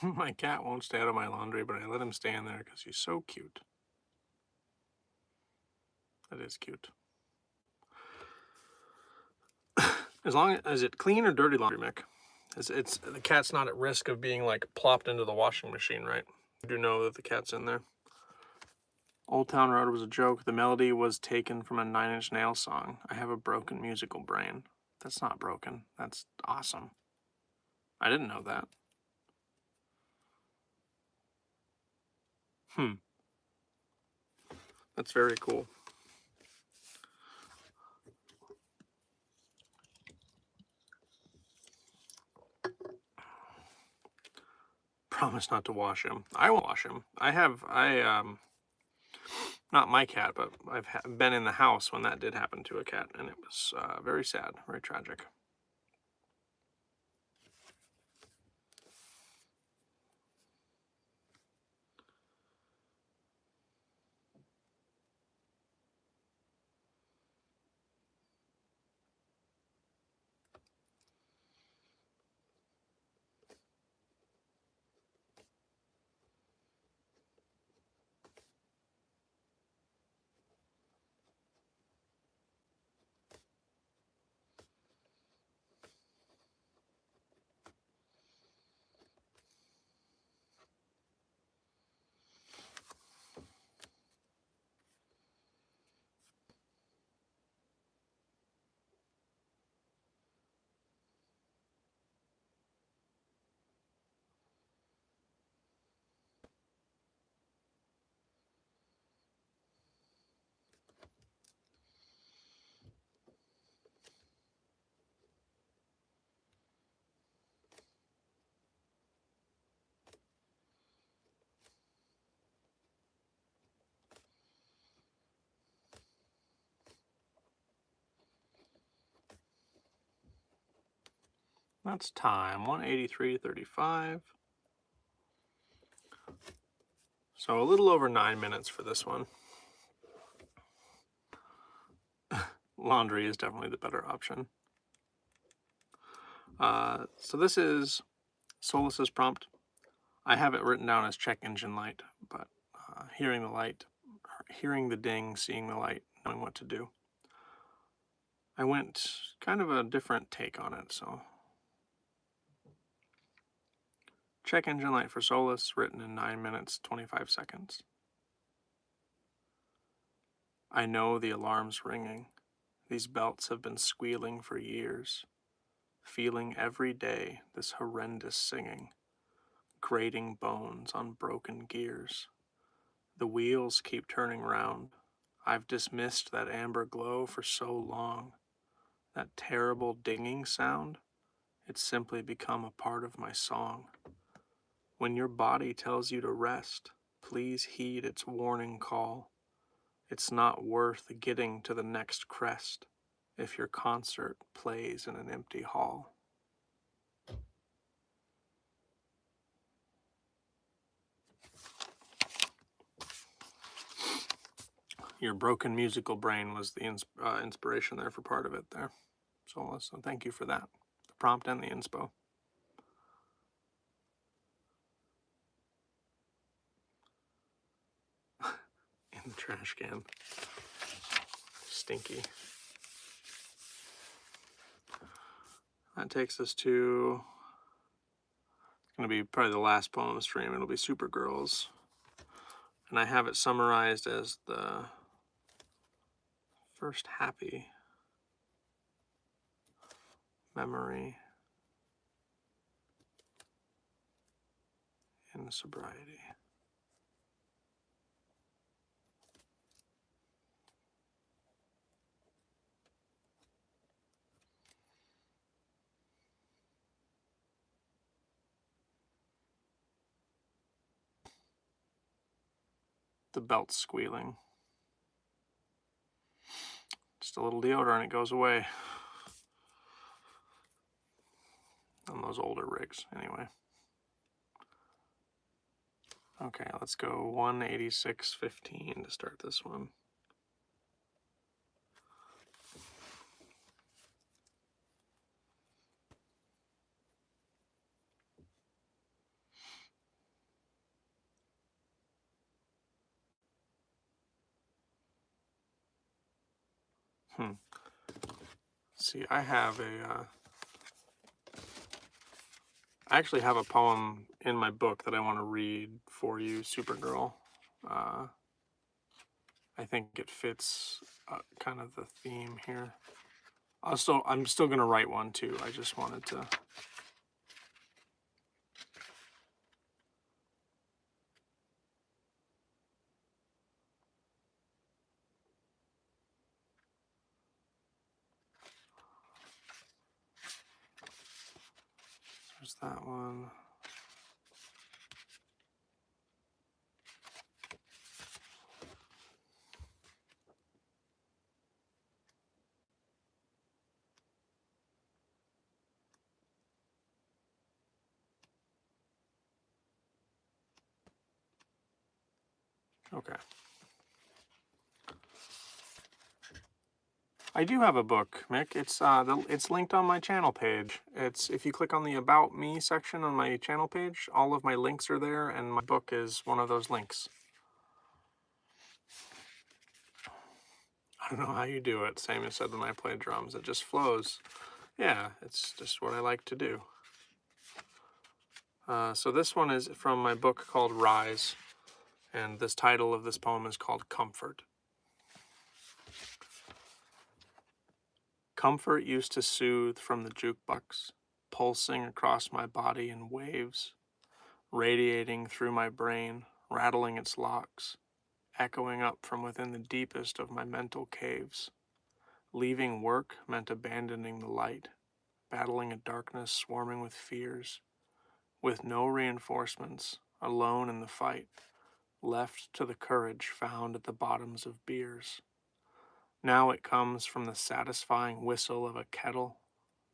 My cat won't stay out of my laundry, but I let him stay in there because he's so cute. That is cute. As long as it clean or dirty laundry, Mick. It's the cat's not at risk of being like plopped into the washing machine, right? You do know that the cat's in there. Old Town Road was a joke. The melody was taken from a Nine Inch Nails song. I have a broken musical brain. That's not broken. That's awesome. I didn't know that. That's very cool. Promise not to wash him. I won't wash him. Not my cat, but I've been in the house when that did happen to a cat, and it was very sad, very tragic. That's time, 183.35. So a little over 9 minutes for this one. Laundry is definitely the better option. So this is Solis's prompt. I have it written down as check engine light, but hearing the light, hearing the ding, seeing the light, knowing what to do. I went kind of a different take on it, so. Check engine light for Solis, written in 9 minutes, 25 seconds. I know the alarm's ringing. These belts have been squealing for years. Feeling every day this horrendous singing. Grating bones on broken gears. The wheels keep turning round. I've dismissed that amber glow for so long. That terrible dinging sound, it's simply become a part of my song. When your body tells you to rest, please heed its warning call. It's not worth getting to the next crest if your concert plays in an empty hall. Your broken musical brain was the inspiration there for part of it there, Solis. So thank you for that. The prompt and the inspo. In the trash can. Stinky. That takes us to, it's going to be probably the last poem stream. It'll be Supergirls. And I have it summarized as the first happy memory in sobriety. The belt squealing. Just a little deodorant, it goes away. On those older rigs, anyway. Okay, let's go 186.15 to start this one. Hmm. See, I have a, I actually have a poem in my book that I want to read for you, Supergirl. Uh, I think it fits kind of the theme here. I'm still gonna write one too. I just wanted to. There's that one. Okay. I do have a book, Mick. It's linked on my channel page. It's if you click on the About Me section on my channel page, all of my links are there, and my book is one of those links. I don't know how you do it. Same as said when I play drums. It just flows. Yeah, it's just what I like to do. So this one is from my book called Rise, and this title of this poem is called Comfort. Comfort used to soothe from the jukebox, pulsing across my body in waves, radiating through my brain, rattling its locks, echoing up from within the deepest of my mental caves. Leaving work meant abandoning the light, battling a darkness swarming with fears, with no reinforcements, alone in the fight, left to the courage found at the bottoms of beers. Now it comes from the satisfying whistle of a kettle,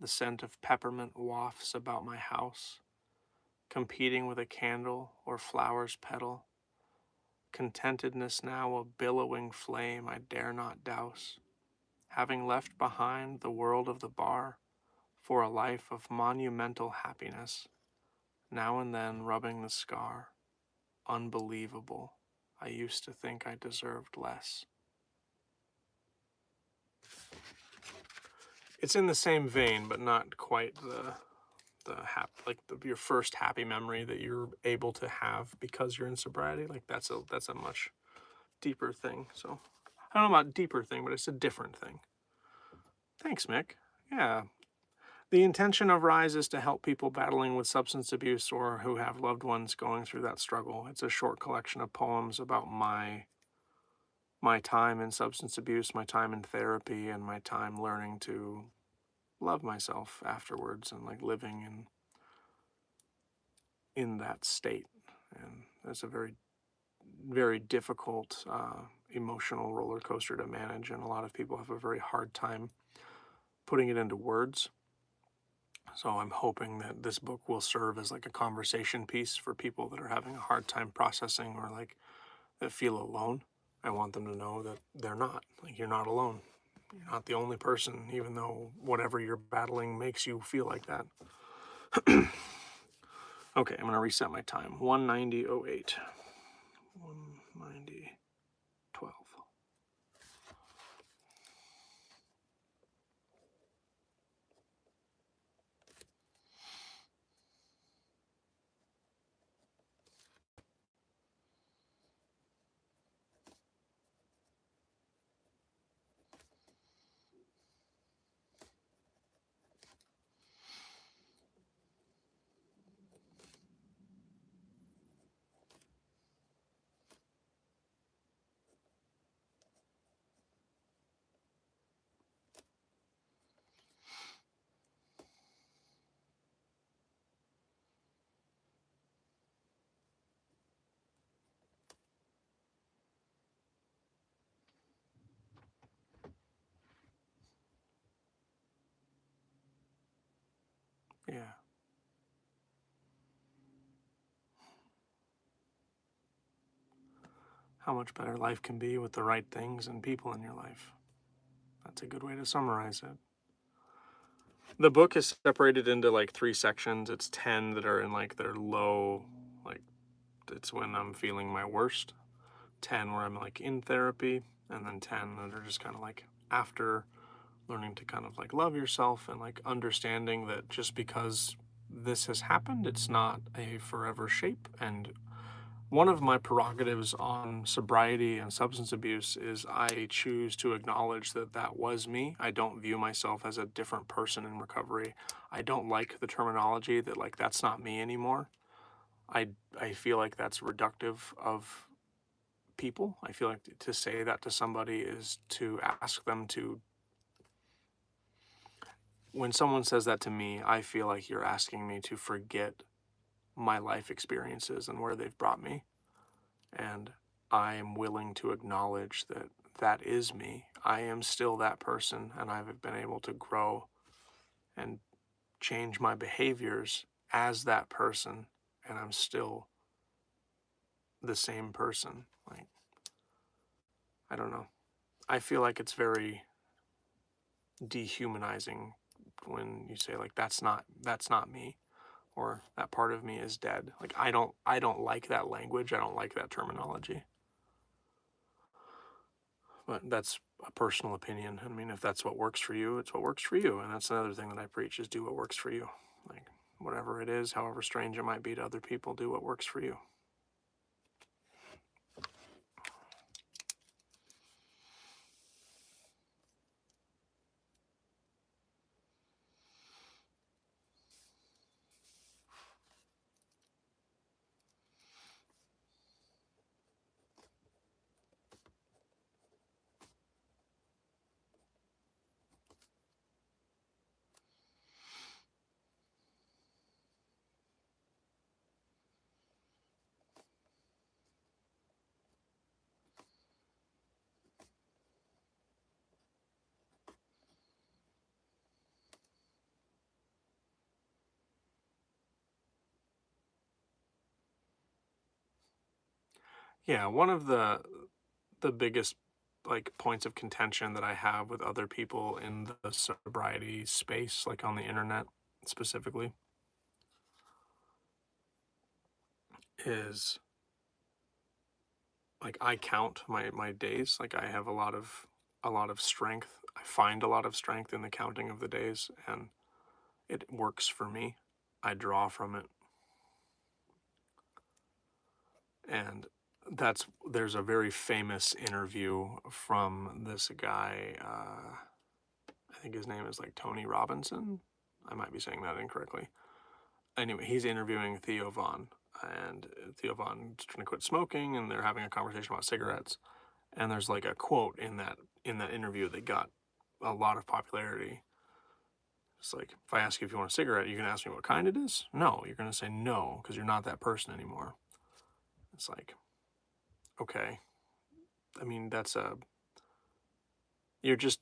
the scent of peppermint wafts about my house, competing with a candle or flower's petal. Contentedness now a billowing flame I dare not douse, having left behind the world of the bar for a life of monumental happiness, now and then rubbing the scar. Unbelievable. I used to think I deserved less. It's in the same vein, but not quite your first happy memory that you're able to have because you're in sobriety. Like that's a much deeper thing. So I don't know about deeper thing, but it's a different thing. Thanks, Mick. Yeah. The intention of Rise is to help people battling with substance abuse or who have loved ones going through that struggle. It's a short collection of poems about my time in substance abuse, my time in therapy, and my time learning to love myself afterwards and like living in that state. And it's a very, very difficult emotional roller coaster to manage, and a lot of people have a very hard time putting it into words. So I'm hoping that this book will serve as like a conversation piece for people that are having a hard time processing or like that feel alone. I want them to know that they're not. Like, you're not alone. You're not the only person, even though whatever you're battling makes you feel like that. Okay, I'm going to reset my time. 190.08. 190.12. Yeah. How much better life can be with the right things and people in your life. That's a good way to summarize it. The book is separated into like 3 sections. It's 10 that are in like their low, like it's when I'm feeling my worst. 10 where I'm like in therapy, and then 10 that are just kind of like after learning to kind of like love yourself and like understanding that just because this has happened, it's not a forever shape. And one of my prerogatives on sobriety and substance abuse is I choose to acknowledge that that was me. I don't view myself as a different person in recovery. I don't like the terminology that like that's not me anymore. I I feel like that's reductive of people. I feel like to say that to somebody is to ask them to, when someone says that to me, I feel like you're asking me to forget my life experiences and where they've brought me. And I am willing to acknowledge that that is me. I am still that person, and I've been able to grow and change my behaviors as that person, and I'm still the same person. Like, I don't know. I feel like it's very dehumanizing when you say like that's not me, or that part of me is dead. Like I don't like that language. I don't like that terminology. But that's a personal opinion. I mean, if that's what works for you, it's what works for you. And that's another thing that I preach is do what works for you. Like whatever it is, however strange it might be to other people, do what works for you. Yeah, one of the biggest like points of contention that I have with other people in the sobriety space, like on the internet specifically, is like I count my days. Like I have a lot of strength. I find a lot of strength in the counting of the days, and it works for me. I draw from it. And there's a very famous interview from this guy. I think his name is like Tony Robinson. I might be saying that incorrectly. Anyway, he's interviewing Theo Vaughn, and Theo Vaughn's trying to quit smoking, and they're having a conversation about cigarettes. And there's like a quote in that interview that got a lot of popularity. It's like, if I ask you if you want a cigarette, you can ask me what kind it is? No, you're going to say no, because you're not that person anymore. It's like, okay. I mean, you're just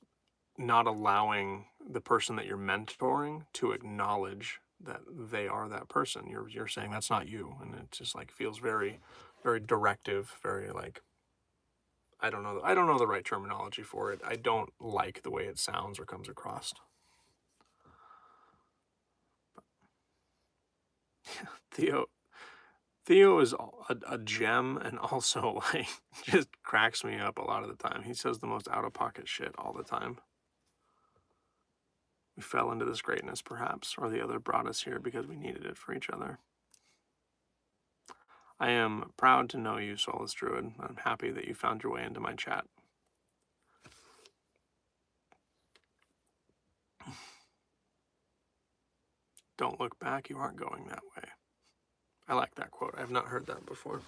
not allowing the person that you're mentoring to acknowledge that they are that person. You're saying that's not you, and it just like feels very, very directive, very like, I don't know the right terminology for it. I don't like the way it sounds or comes across. Theo Theo is a gem, and also like just cracks me up a lot of the time. He says the most out of pocket shit all the time. We fell into this greatness, perhaps, or the other brought us here because we needed it for each other. I am proud to know you, Soulless Druid. I'm happy that you found your way into my chat. Don't look back, you aren't going that way. I like that quote. I have not heard that before.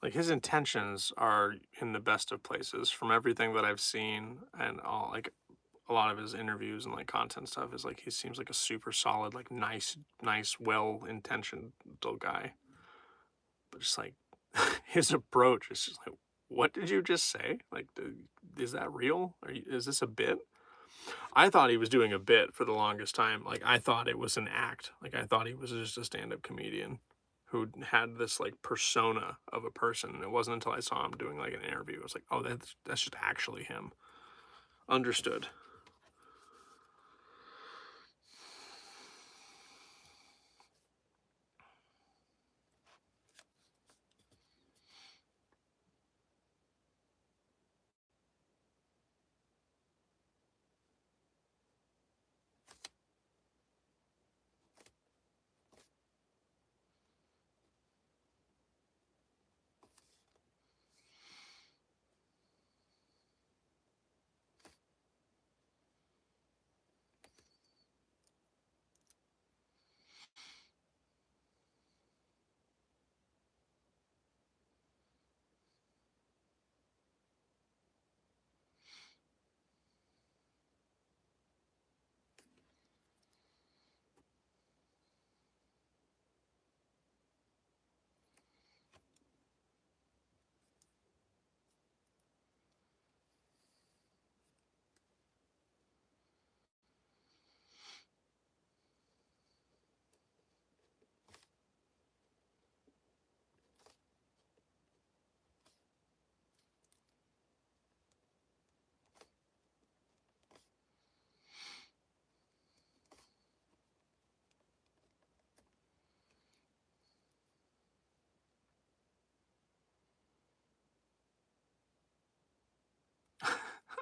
Like his intentions are in the best of places from everything that I've seen and all like a lot of his interviews and like content stuff is like he seems like a super solid, like nice, well intentioned little guy. But just like his approach is just like, what did you just say? Like, is that real? Is this a bit? I thought he was doing a bit for the longest time. Like, I thought it was an act. Like, I thought he was just a stand up comedian who had this like persona of a person. And it wasn't until I saw him doing like an interview, I was like, oh, that's just actually him. Understood.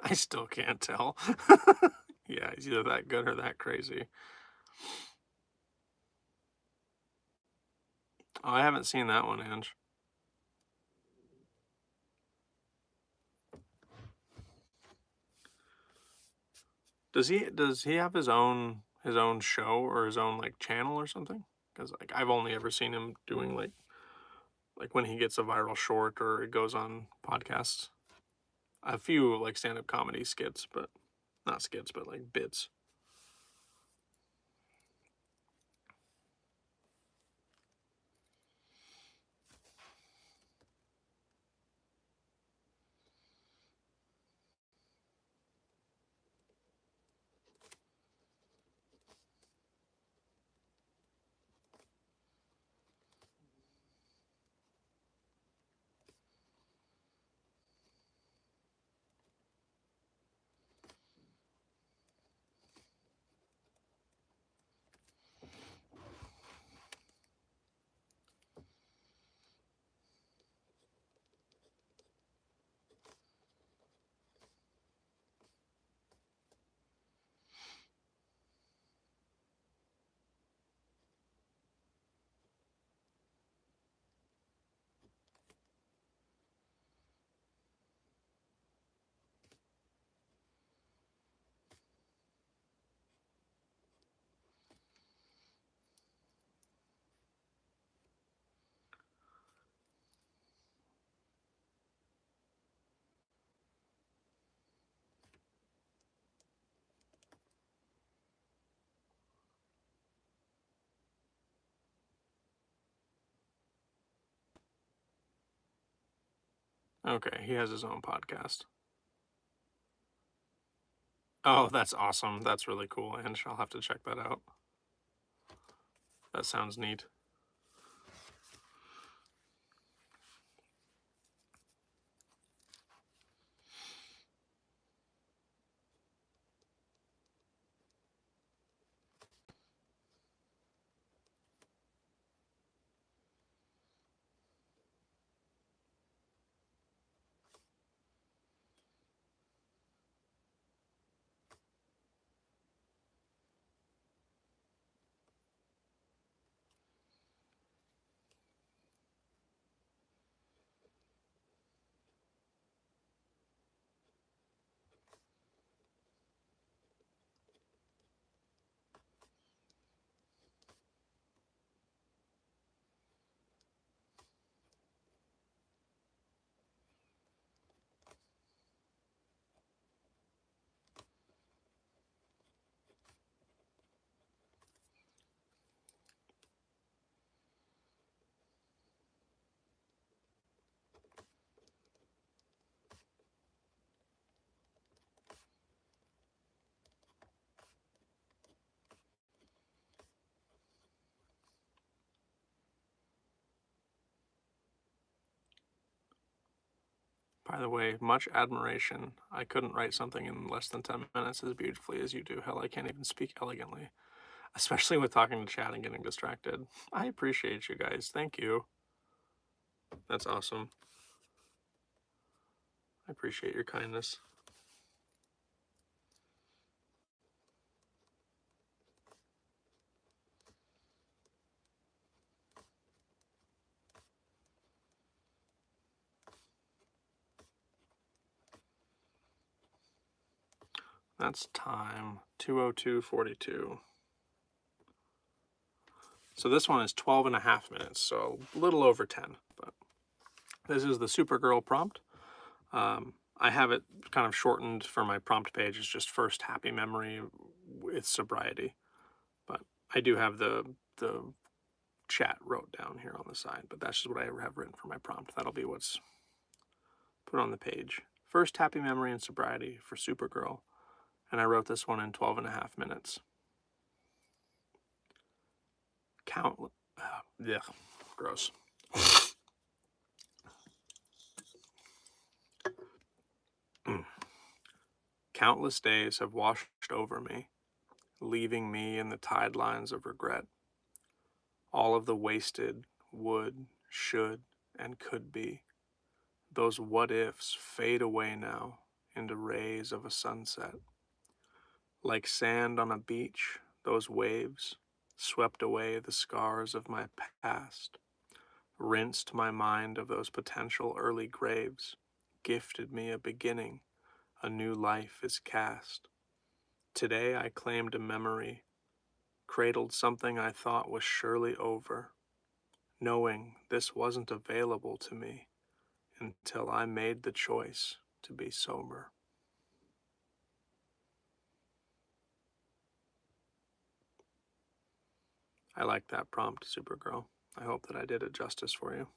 I still can't tell. Yeah, he's either that good or that crazy. Oh, I haven't seen that one, Ange. Does he have his own show or his own like channel or something? Because like I've only ever seen him doing like when he gets a viral short or it goes on podcasts. A few like stand up comedy skits, but not skits, but like bits. Okay, he has his own podcast. Oh, that's awesome. That's really cool, Ange. I'll have to check that out. That sounds neat. By the way, much admiration. I couldn't write something in less than 10 minutes as beautifully as you do. Hell, I can't even speak elegantly, especially with talking to chat and getting distracted. I appreciate you guys. Thank you. That's awesome. I appreciate your kindness. That's time, 2:02:42. So this one is 12 and a half minutes, so a little over 10. But this is the Supergirl prompt. I have it kind of shortened for my prompt page. It's just first happy memory with sobriety. But I do have the chat wrote down here on the side, but that's just what I have written for my prompt. That'll be what's put on the page. First happy memory and sobriety for Supergirl. And I wrote this one in 12 and a half minutes. Yeah, gross. Countless days have washed over me, leaving me in the tide lines of regret. All of the wasted would, should, and could be. Those what ifs fade away now into rays of a sunset. Like sand on a beach, those waves swept away the scars of my past, rinsed my mind of those potential early graves, gifted me a beginning, a new life is cast. Today I claimed a memory, cradled something I thought was surely over, knowing this wasn't available to me until I made the choice to be sober. I like that prompt, Supergirl. I hope that I did it justice for you.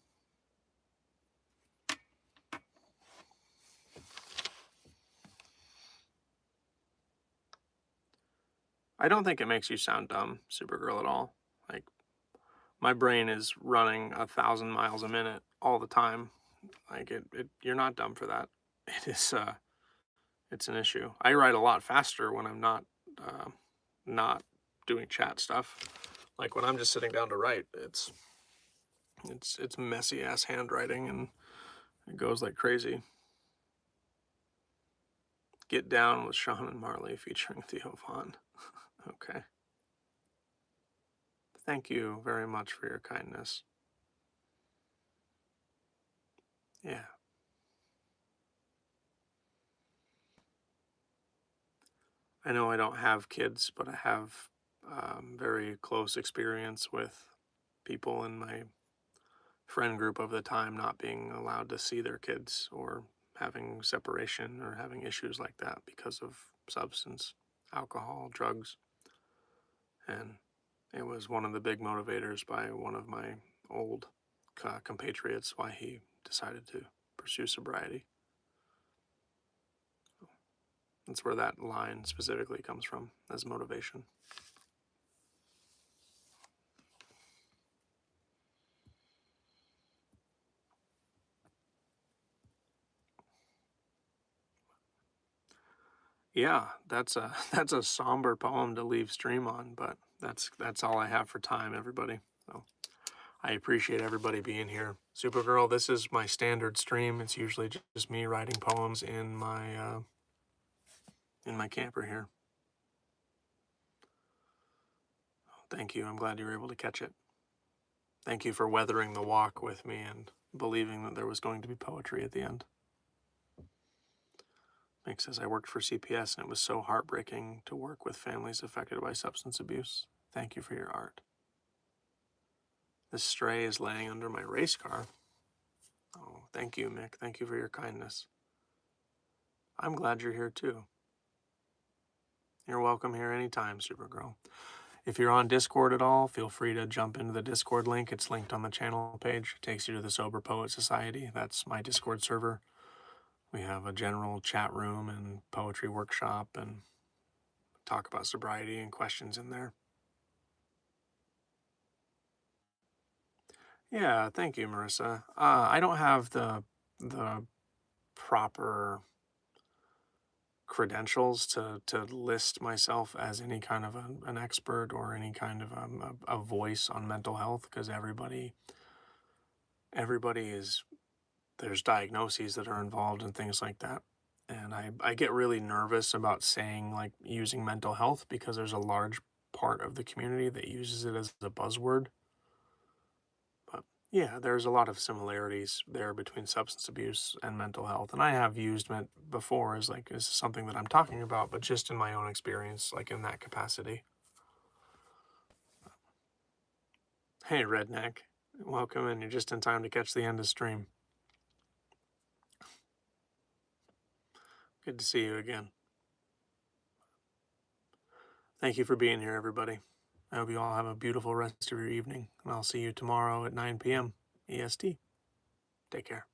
I don't think it makes you sound dumb, Supergirl, at all. Like, my brain is running 1,000 miles a minute all the time. Like, you're not dumb for that. It is, it's an issue. I write a lot faster when I'm not doing chat stuff. Like, when I'm just sitting down to write, it's messy ass handwriting and it goes like crazy. Get Down with Sean and Marley featuring Theo Vaughn. Okay. Thank you very much for your kindness. Yeah. I know I don't have kids, but I have very close experience with people in my friend group of the time not being allowed to see their kids or having separation or having issues like that because of substance, alcohol, drugs. And it was one of the big motivators by one of my old compatriots why he decided to pursue sobriety. That's where that line specifically comes from as motivation. Yeah, that's a that's a somber poem to leave stream on, but that's all I have for time, everybody. So I appreciate everybody being here. Supergirl, this is my standard stream. It's usually just me writing poems in my camper here. Thank you. I'm glad you were able to catch it. Thank you for weathering the walk with me and believing that there was going to be poetry at the end. Mick says, I worked for CPS and it was so heartbreaking to work with families affected by substance abuse. Thank you for your art. This stray is laying under my race car. Oh, thank you, Mick. Thank you for your kindness. I'm glad you're here too. You're welcome here anytime, Supergirl. If you're on Discord at all, feel free to jump into the Discord link. It's linked on the channel page. It takes you to the Sober Poet Society. That's my Discord server. We have a general chat room and poetry workshop and talk about sobriety and questions in there. Yeah, thank you, Marissa. I don't have the proper credentials to list myself as any kind of an expert or any kind of a voice on mental health, because everybody is there's diagnoses that are involved and things like that. And I get really nervous about saying, like, using mental health, because there's a large part of the community that uses it as a buzzword. But yeah, there's a lot of similarities there between substance abuse and mental health. And I have used it before as like, this is something that I'm talking about, but just in my own experience, like in that capacity. Hey, Redneck. Welcome, and you're just in time to catch the end of stream. Good to see you again. Thank you for being here, everybody. I hope you all have a beautiful rest of your evening, and I'll see you tomorrow at 9 p.m. EST. Take care.